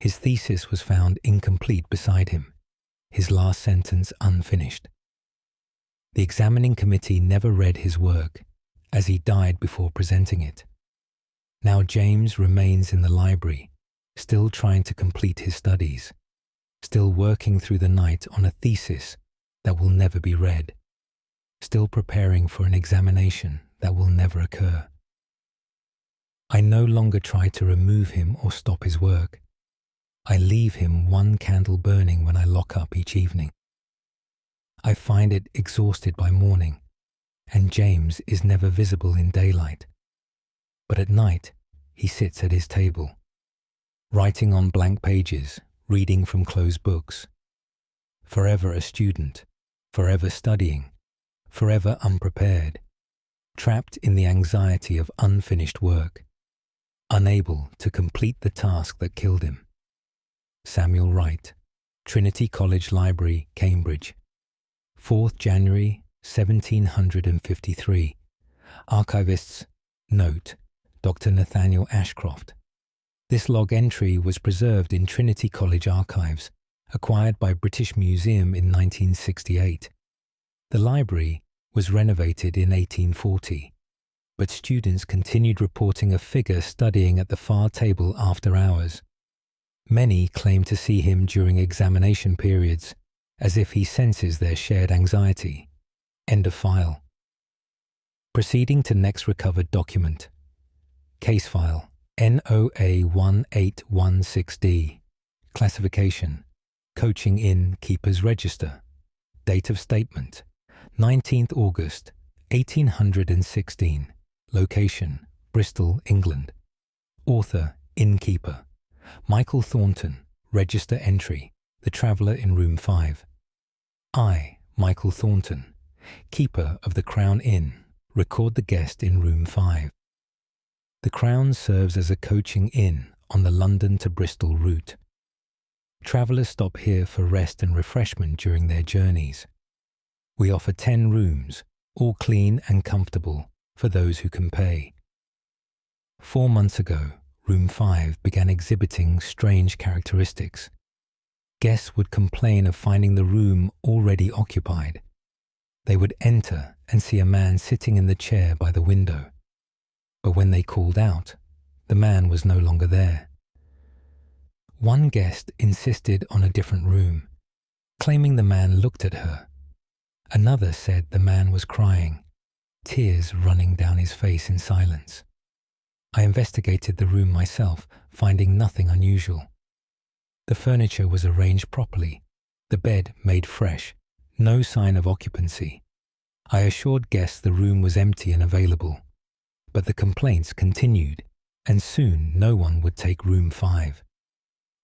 His thesis was found incomplete beside him, his last sentence unfinished. The examining committee never read his work, as he died before presenting it. Now James remains in the library, still trying to complete his studies, still working through the night on a thesis that will never be read, still preparing for an examination that will never occur. I no longer try to remove him or stop his work. I leave him one candle burning when I lock up each evening. I find it exhausted by morning, and James is never visible in daylight. But at night, he sits at his table, writing on blank pages, reading from closed books. Forever a student, forever studying, forever unprepared, trapped in the anxiety of unfinished work, unable to complete the task that killed him. Samuel Wright, Trinity College Library, Cambridge, 4th January 1753. Archivist's note, Dr. Nathaniel Ashcroft. This log entry was preserved in Trinity College archives, acquired by British Museum in 1968. The library was renovated in 1840, but students continued reporting a figure studying at the far table after hours. Many claim to see him during examination periods, as if he senses their shared anxiety. End of file. Proceeding to next recovered document. Case file NOA 1816D. Classification: Coaching in Keeper's Register. Date of statement: 19th August 1816. Location: Bristol, England. Author: Innkeeper Michael Thornton. Register entry: The Traveller in Room 5. I, Michael Thornton, Keeper of the Crown Inn, record the guest in Room 5. The Crown serves as a coaching inn on the London to Bristol route. Travellers stop here for rest and refreshment during their journeys. We offer 10 rooms, all clean and comfortable, for those who can pay. 4 months ago, room 5 began exhibiting strange characteristics. Guests would complain of finding the room already occupied. They would enter and see a man sitting in the chair by the window. But when they called out, the man was no longer there. One guest insisted on a different room, claiming the man looked at her. Another said the man was crying, tears running down his face in silence. I investigated the room myself, finding nothing unusual. The furniture was arranged properly, the bed made fresh, no sign of occupancy. I assured guests the room was empty and available, but the complaints continued, and soon no one would take room 5.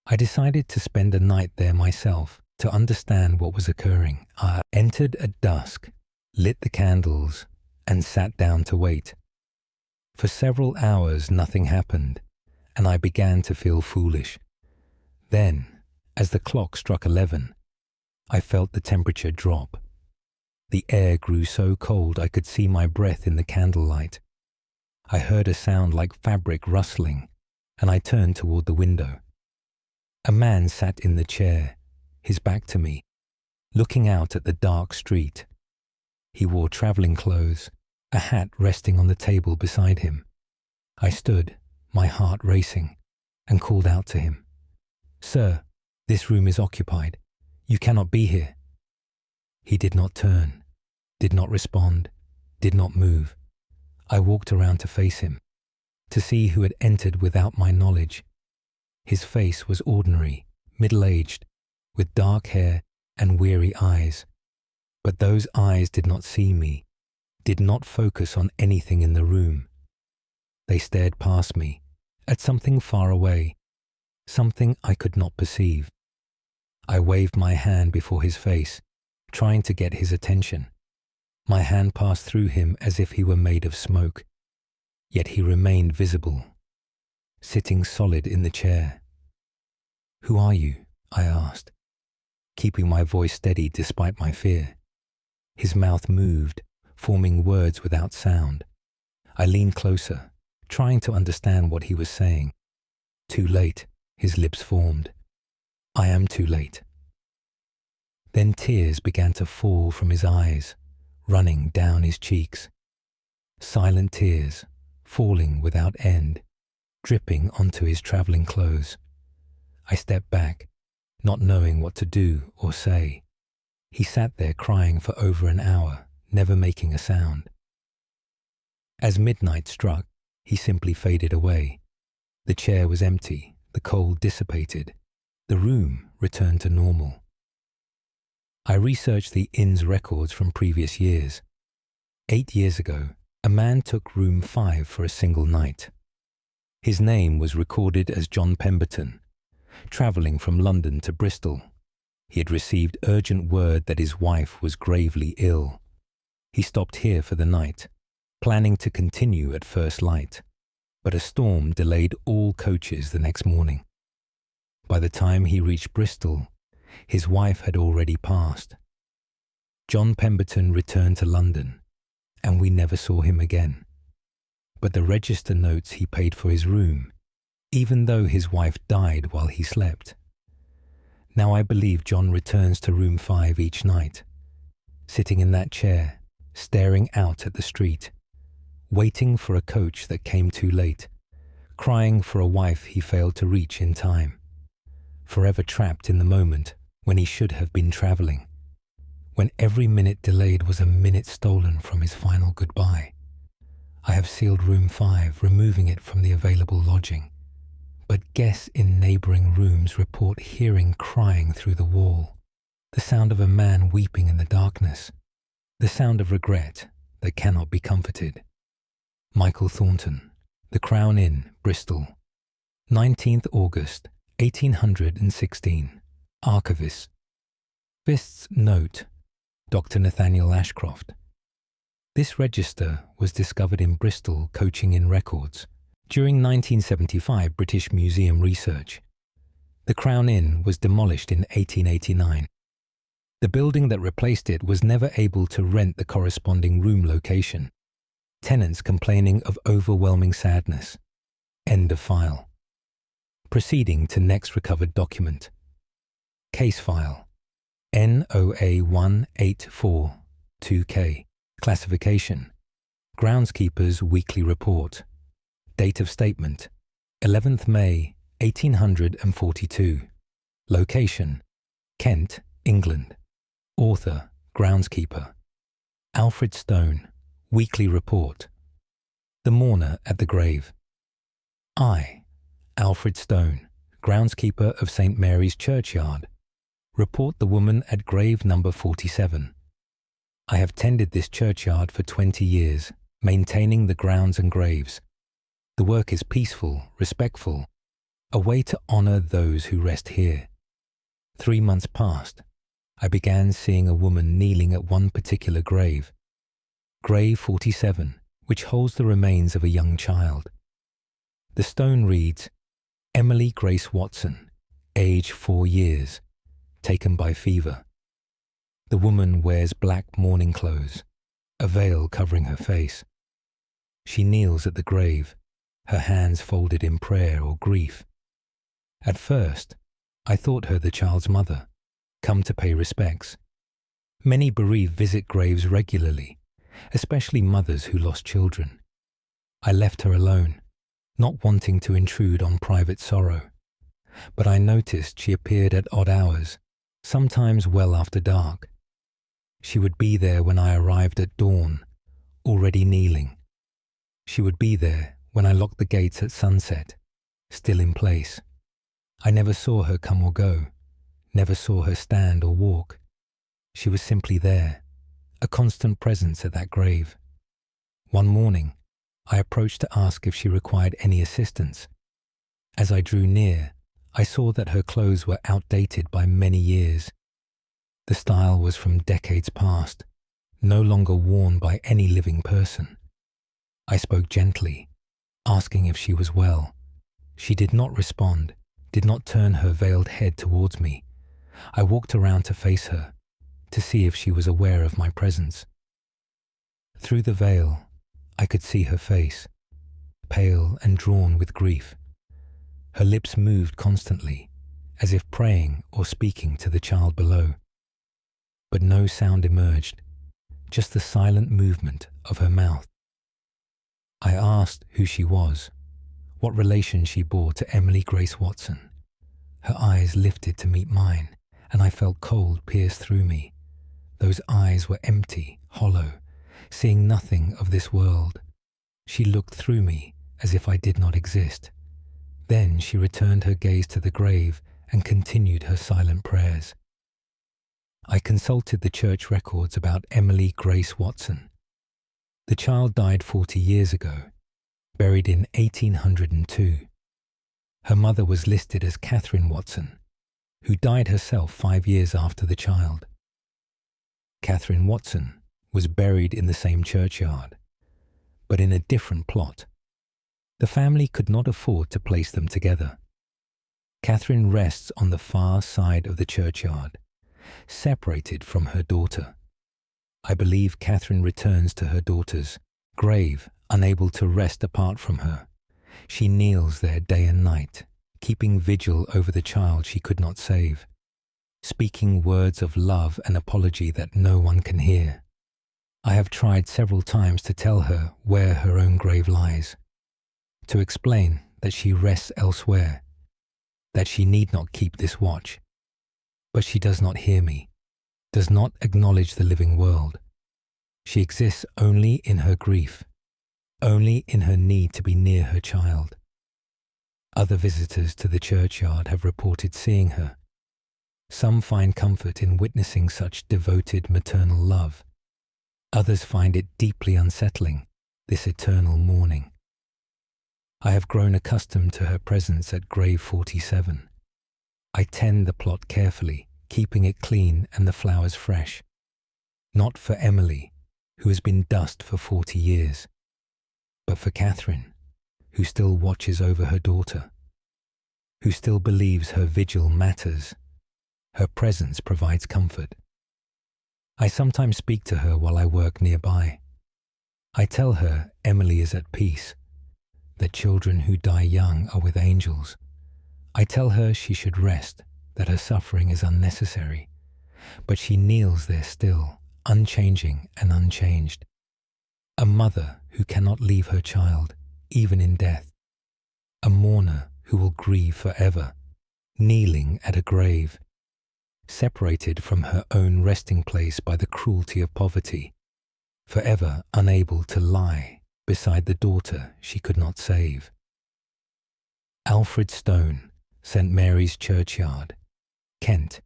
I decided to spend a night there myself to understand what was occurring. I entered at dusk, lit the candles, and sat down to wait. For several hours nothing happened, and I began to feel foolish. Then, as the clock struck 11, I felt the temperature drop. The air grew so cold I could see my breath in the candlelight. I heard a sound like fabric rustling, and I turned toward the window. A man sat in the chair, his back to me, looking out at the dark street. He wore traveling clothes, a hat resting on the table beside him. I stood, my heart racing, and called out to him, "Sir, this room is occupied. You cannot be here." He did not turn, did not respond, did not move. I walked around to face him, to see who had entered without my knowledge. His face was ordinary, middle-aged, with dark hair and weary eyes. But those eyes did not see me, did not focus on anything in the room. They stared past me, at something far away, something I could not perceive. I waved my hand before his face, trying to get his attention. My hand passed through him as if he were made of smoke, yet he remained visible, sitting solid in the chair. "Who are you?" I asked, keeping my voice steady despite my fear. His mouth moved, forming words without sound. I leaned closer, trying to understand what he was saying. "Too late," his lips formed. "I am too late." Then tears began to fall from his eyes, running down his cheeks. Silent tears, falling without end, dripping onto his traveling clothes. I stepped back, not knowing what to do or say. He sat there crying for over an hour, never making a sound. As midnight struck, he simply faded away. The chair was empty, the cold dissipated. The room returned to normal. I researched the inn's records from previous years. 8 years ago, a man took room 5 for a single night. His name was recorded as John Pemberton, travelling from London to Bristol. He had received urgent word that his wife was gravely ill. He stopped here for the night, planning to continue at first light, but a storm delayed all coaches the next morning. By the time he reached Bristol, his wife had already passed. John Pemberton returned to London, and we never saw him again. But the register notes he paid for his room, even though his wife died while he slept. Now I believe John returns to room 5 each night, sitting in that chair, staring out at the street, waiting for a coach that came too late, crying for a wife he failed to reach in time, forever trapped in the moment when he should have been travelling, when every minute delayed was a minute stolen from his final goodbye. I have sealed room 5, removing it from the available lodging. But guests in neighbouring rooms report hearing crying through the wall, the sound of a man weeping in the darkness, the sound of regret that cannot be comforted. Michael Thornton, The Crown Inn, Bristol, 19th August, 1816. Archivist. Fist's note, Dr. Nathaniel Ashcroft. This register was discovered in Bristol Coaching Inn records during 1975 British Museum research. The Crown Inn was demolished in 1889. The building that replaced it was never able to rent the corresponding room location, tenants complaining of overwhelming sadness. End of file. Proceeding to next recovered document. Case file NOA1842K. Classification: Groundskeeper's Weekly Report. Date of statement: 11th May 1842. Location: Kent, England. Author: Groundskeeper. Alfred Stone. Weekly Report. The Mourner at the Grave. I, Alfred Stone, groundskeeper of St. Mary's Churchyard, report the woman at grave number 47. I have tended this churchyard for 20 years, maintaining the grounds and graves. The work is peaceful, respectful, a way to honour those who rest here. 3 months passed. I began seeing a woman kneeling at one particular grave, grave 47, which holds the remains of a young child. The stone reads, Emily Grace Watson, age 4 years, taken by fever. The woman wears black mourning clothes, a veil covering her face. She kneels at the grave, her hands folded in prayer or grief. At first, I thought her the child's mother, come to pay respects. Many bereaved visit graves regularly, especially mothers who lost children. I left her alone, not wanting to intrude on private sorrow, but I noticed she appeared at odd hours, sometimes well after dark. She would be there when I arrived at dawn, already kneeling. She would be there when I locked the gates at sunset, still in place. I never saw her come or go, never saw her stand or walk. She was simply there, a constant presence at that grave. One morning, I approached to ask if she required any assistance. As I drew near, I saw that her clothes were outdated by many years. The style was from decades past, no longer worn by any living person. I spoke gently, asking if she was well. She did not respond, did not turn her veiled head towards me. I walked around to face her, to see if she was aware of my presence. Through the veil, I could see her face, pale and drawn with grief. Her lips moved constantly, as if praying or speaking to the child below. But no sound emerged, just the silent movement of her mouth. I asked who she was, what relation she bore to Emily Grace Watson. Her eyes lifted to meet mine, and I felt cold pierce through me. Those eyes were empty, hollow, seeing nothing of this world. She looked through me as if I did not exist. Then she returned her gaze to the grave and continued her silent prayers. I consulted the church records about Emily Grace Watson. The child died 40 years ago, buried in 1802. Her mother was listed as Catherine Watson, who died herself 5 years after the child. Catherine Watson was buried in the same churchyard, but in a different plot. The family could not afford to place them together. Catherine rests on the far side of the churchyard, separated from her daughter. I believe Catherine returns to her daughter's grave, unable to rest apart from her. She kneels there day and night, keeping vigil over the child she could not save, speaking words of love and apology that no one can hear. I have tried several times to tell her where her own grave lies, to explain that she rests elsewhere, that she need not keep this watch. But she does not hear me, does not acknowledge the living world. She exists only in her grief, only in her need to be near her child. Other visitors to the churchyard have reported seeing her. Some find comfort in witnessing such devoted maternal love. Others find it deeply unsettling, this eternal mourning. I have grown accustomed to her presence at grave 47. I tend the plot carefully, keeping it clean and the flowers fresh. Not for Emily, who has been dust for 40 years, but for Catherine, who still watches over her daughter, who still believes her vigil matters. Her presence provides comfort. I sometimes speak to her while I work nearby. I tell her Emily is at peace, that children who die young are with angels. I tell her she should rest, that her suffering is unnecessary, but she kneels there still, unchanging and unchanged. A mother who cannot leave her child, even in death. A mourner who will grieve forever, kneeling at a grave, separated from her own resting place by the cruelty of poverty, forever unable to lie beside the daughter she could not save. Alfred Stone, St. Mary's Churchyard, Kent,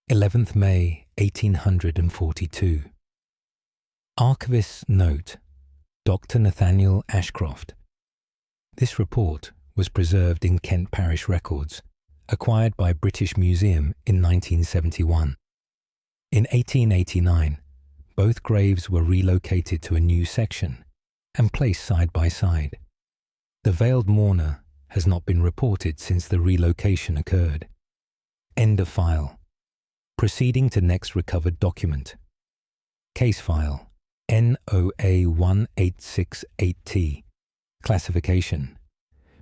11th May 1842. Archivist's note, Dr. Nathaniel Ashcroft. This report was preserved in Kent Parish Records, acquired by British Museum in 1971. In 1889, both graves were relocated to a new section and placed side by side. The veiled mourner has not been reported since the relocation occurred. End of file. Proceeding to next recovered document. Case file NOA1868T. Classification: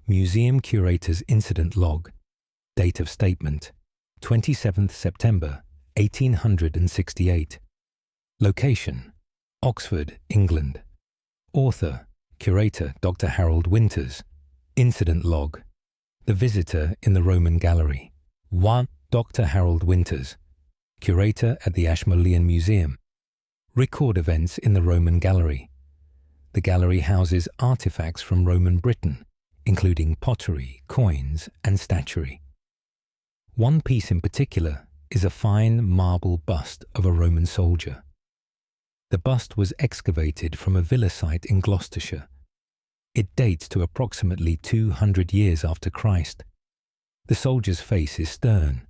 Museum Curator's Incident Log. Date of statement: 27th September 1868. Location: Oxford, England. Author: Curator Dr. Harold Winters. Incident Log. The visitor in the Roman Gallery. 1. Dr. Harold Winters, Curator at the Ashmolean Museum. Record events in the Roman Gallery. The gallery houses artifacts from Roman Britain, including pottery, coins, and statuary. One piece in particular is a fine marble bust of a Roman soldier. The bust was excavated from a villa site in Gloucestershire. It dates to approximately 200 years after Christ. The soldier's face is stern,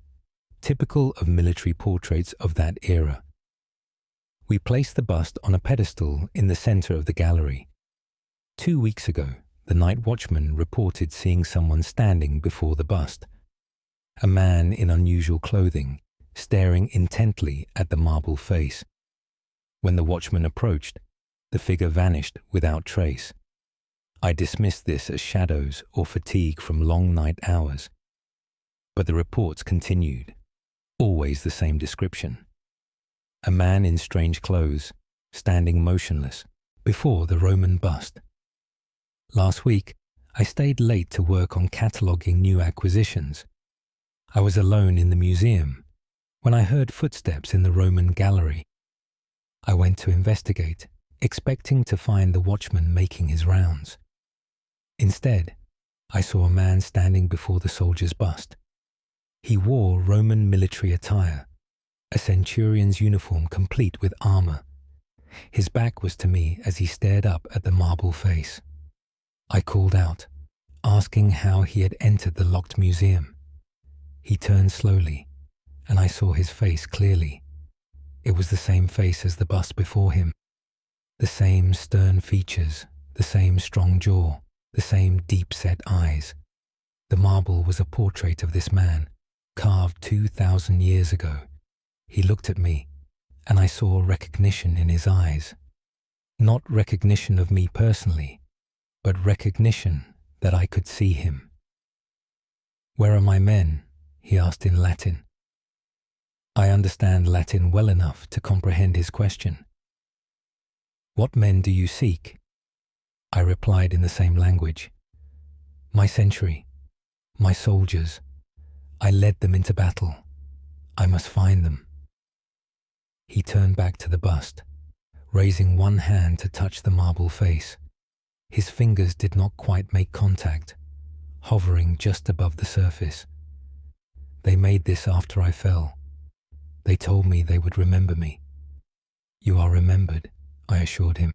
typical of military portraits of that era. We placed the bust on a pedestal in the center of the gallery. 2 weeks ago, the night watchman reported seeing someone standing before the bust. A man in unusual clothing, staring intently at the marble face. When the watchman approached, the figure vanished without trace. I dismissed this as shadows or fatigue from long night hours. But the reports continued, always the same description. A man in strange clothes, standing motionless, before the Roman bust. Last week, I stayed late to work on cataloguing new acquisitions. I was alone in the museum when I heard footsteps in the Roman gallery. I went to investigate, expecting to find the watchman making his rounds. Instead, I saw a man standing before the soldier's bust. He wore Roman military attire, a centurion's uniform complete with armor. His back was to me as he stared up at the marble face. I called out, asking how he had entered the locked museum. He turned slowly, and I saw his face clearly. It was the same face as the bust before him. The same stern features, the same strong jaw, the same deep-set eyes. The marble was a portrait of this man, carved 2,000 years ago. He looked at me, and I saw recognition in his eyes. Not recognition of me personally, but recognition that I could see him. "Where are my men?" he asked in Latin. I understand Latin well enough to comprehend his question. "What men do you seek?" I replied in the same language. "My century, my soldiers. I led them into battle. I must find them." He turned back to the bust, raising one hand to touch the marble face. His fingers did not quite make contact, hovering just above the surface. "They made this after I fell. They told me they would remember me." "You are remembered," I assured him.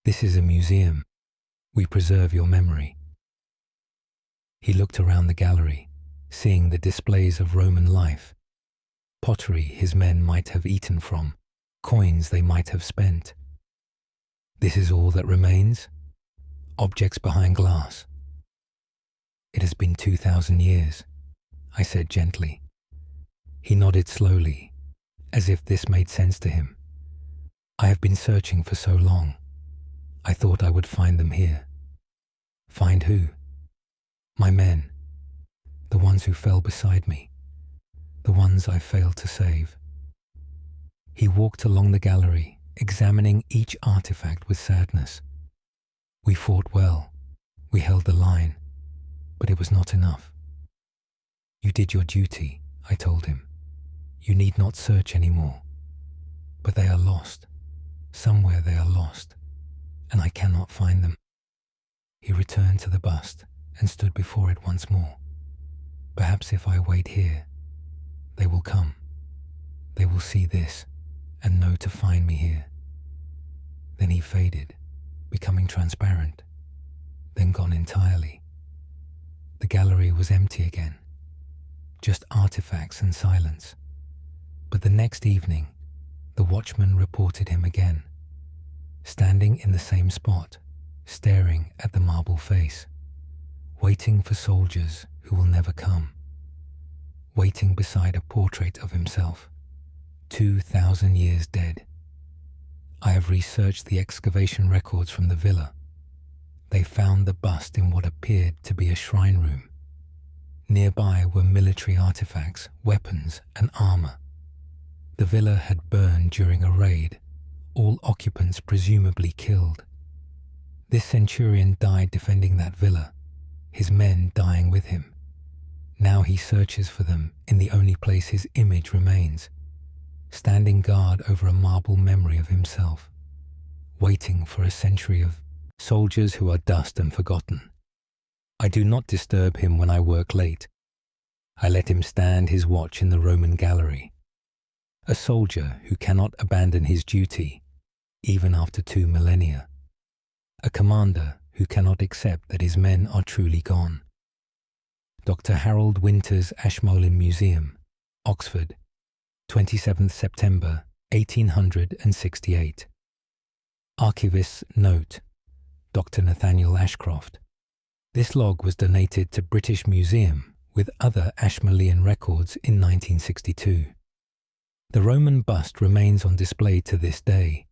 "This is a museum. We preserve your memory." He looked around the gallery, seeing the displays of Roman life, pottery his men might have eaten from, coins they might have spent. "This is all that remains? Objects behind glass?" "It has been 2,000 years," I said gently. He nodded slowly, as if this made sense to him. "I have been searching for so long. I thought I would find them here." Find who? My men. The ones who fell beside me. The ones I failed to save. He walked along the gallery, examining each artifact with sadness. We fought well. We held the line. But it was not enough. You did your duty, I told him. You need not search anymore. But they are lost. Somewhere they are lost, and I cannot find them. He returned to the bust and stood before it once more. Perhaps if I wait here, they will come. They will see this and know to find me here. Then he faded, becoming transparent, then gone entirely. The gallery was empty again, just artifacts and silence. But the next evening, the watchman reported him again, standing in the same spot, staring at the marble face, waiting for soldiers who will never come, waiting beside a portrait of himself, 2,000 years dead. I have researched the excavation records from the villa. They found the bust in what appeared to be a shrine room. Nearby were military artifacts, weapons, and armor. The villa had burned during a raid, all occupants presumably killed. This centurion died defending that villa, his men dying with him. Now he searches for them in the only place his image remains, standing guard over a marble memory of himself, waiting for a century of soldiers who are dust and forgotten. I do not disturb him when I work late. I let him stand his watch in the Roman gallery. A soldier who cannot abandon his duty, even after 2 millennia. A commander who cannot accept that his men are truly gone. Dr. Harold Winter's Ashmolean Museum, Oxford, 27th September 1868. Archivist's note, Dr. Nathaniel Ashcroft. This log was donated to British Museum with other Ashmolean records in 1962. The Roman bust remains on display to this day.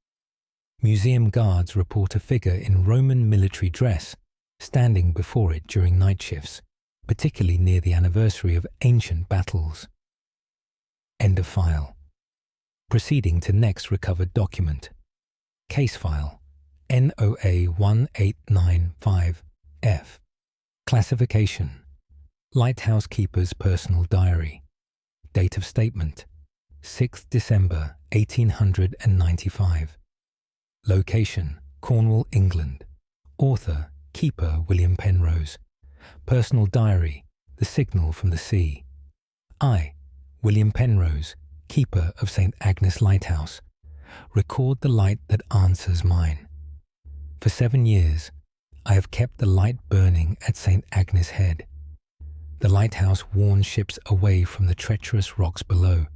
Museum guards report a figure in Roman military dress standing before it during night shifts, particularly near the anniversary of ancient battles. End of file. Proceeding to next recovered document. Case file NOA 1895F. Classification: Lighthouse Keeper's Personal Diary. Date of statement: 6th December 1895. Location: Cornwall, England. Author: Keeper William Penrose. Personal diary: The Signal from the Sea. I, William Penrose, Keeper of St. Agnes Lighthouse, record the light that answers mine. For 7 years, I have kept the light burning at St. Agnes Head. The lighthouse warns ships away from the treacherous rocks below.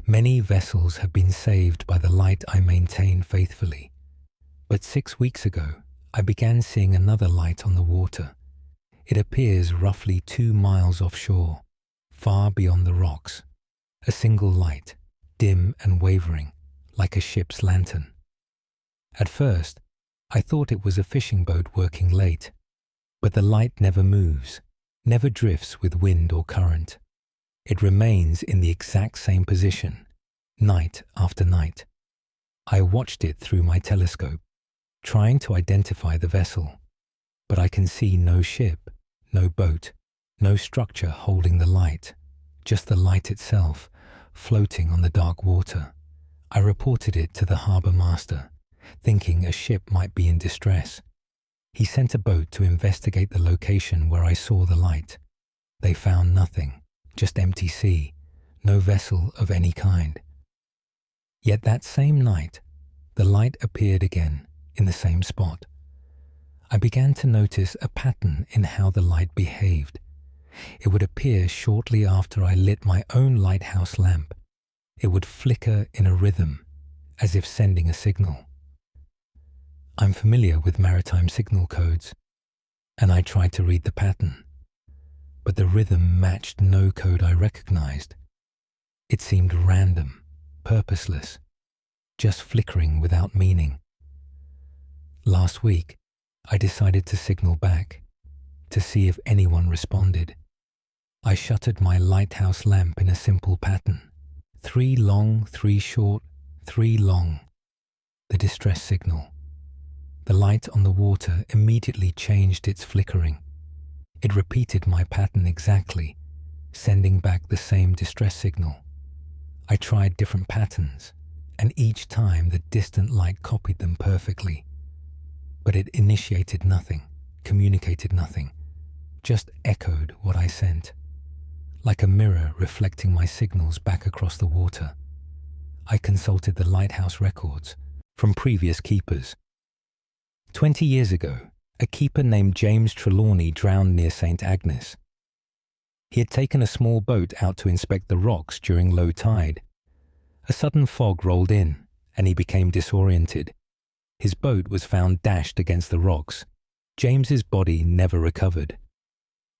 Many vessels have been saved by the light I maintain faithfully. But 6 weeks ago, I began seeing another light on the water. It appears roughly 2 miles offshore, far beyond the rocks. A single light, dim and wavering, like a ship's lantern. At first, I thought it was a fishing boat working late, but the light never moves, never drifts with wind or current. It remains in the exact same position, night after night. I watched it through my telescope, trying to identify the vessel, but I can see no ship, no boat, no structure holding the light, just the light itself, floating on the dark water. I reported it to the harbour master, thinking a ship might be in distress. He sent a boat to investigate the location where I saw the light. They found nothing, just empty sea, no vessel of any kind. Yet that same night, the light appeared again in the same spot. I began to notice a pattern in how the light behaved. It would appear shortly after I lit my own lighthouse lamp. It would flicker in a rhythm, as if sending a signal. I'm familiar with maritime signal codes, and I tried to read the pattern, but the rhythm matched no code I recognized. It seemed random, purposeless, just flickering without meaning. Last week, I decided to signal back, to see if anyone responded. I shuttered my lighthouse lamp in a simple pattern. 3 long, 3 short, 3 long. The distress signal. The light on the water immediately changed its flickering. It repeated my pattern exactly, sending back the same distress signal. I tried different patterns, and each time the distant light copied them perfectly. But it initiated nothing, communicated nothing, just echoed what I sent, like a mirror reflecting my signals back across the water. I consulted the lighthouse records from previous keepers. 20 years ago, a keeper named James Trelawney drowned near St. Agnes. He had taken a small boat out to inspect the rocks during low tide. A sudden fog rolled in, and he became disoriented. His boat was found dashed against the rocks. James's body never recovered.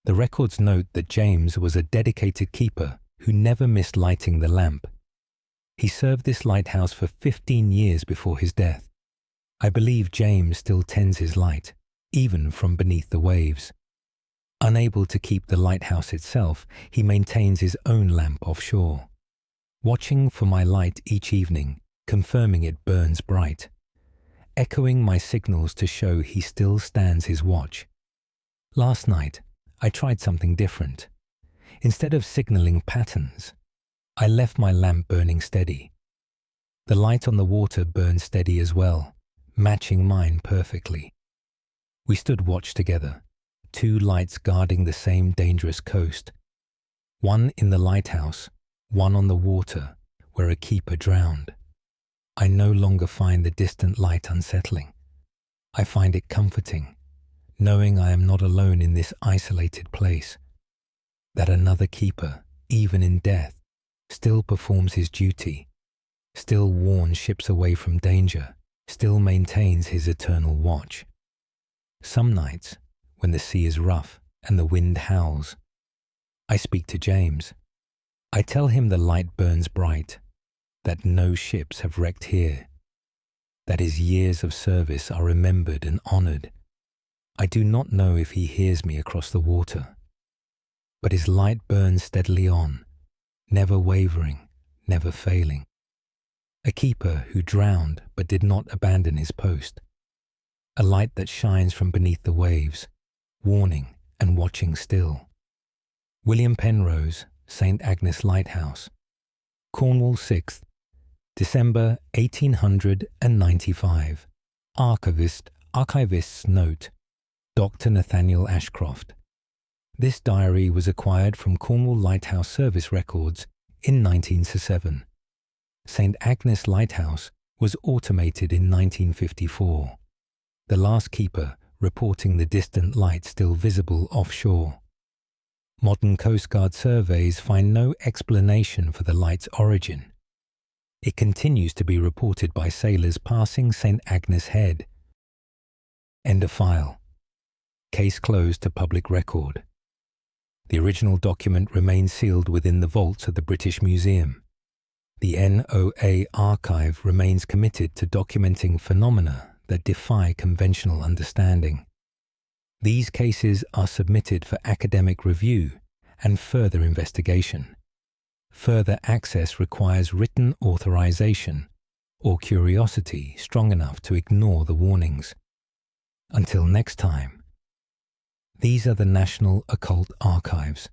The records note that James was a dedicated keeper who never missed lighting the lamp. He served this lighthouse for 15 years before his death. I believe James still tends his light, even from beneath the waves. Unable to keep the lighthouse itself, he maintains his own lamp offshore, watching for my light each evening, confirming it burns bright, echoing my signals to show he still stands his watch. Last night, I tried something different. Instead of signaling patterns, I left my lamp burning steady. The light on the water burned steady as well, matching mine perfectly. We stood watch together, 2 lights guarding the same dangerous coast, one in the lighthouse, one on the water where a keeper drowned. I no longer find the distant light unsettling. I find it comforting, knowing I am not alone in this isolated place, that another keeper, even in death, still performs his duty, still warns ships away from danger, still maintains his eternal watch. Some nights, when the sea is rough and the wind howls, I speak to James. I tell him the light burns bright, that no ships have wrecked here, that his years of service are remembered and honored. I do not know if he hears me across the water, but his light burns steadily on, never wavering, never failing. A keeper who drowned but did not abandon his post. A light that shines from beneath the waves, warning and watching still. William Penrose, St. Agnes Lighthouse, Cornwall 6th, December 1895. Archivist's note, Dr. Nathaniel Ashcroft. This diary was acquired from Cornwall Lighthouse Service records in 1907. St. Agnes Lighthouse was automated in 1954. The last keeper reporting the distant light still visible offshore. Modern Coast Guard surveys find no explanation for the light's origin. It continues to be reported by sailors passing St. Agnes Head. End of file. Case closed to public record. The original document remains sealed within the vaults of the British Museum. The NOA archive remains committed to documenting phenomena that defy conventional understanding. These cases are submitted for academic review and further investigation. Further access requires written authorization or curiosity strong enough to ignore the warnings. Until next time, these are the National Occult Archives.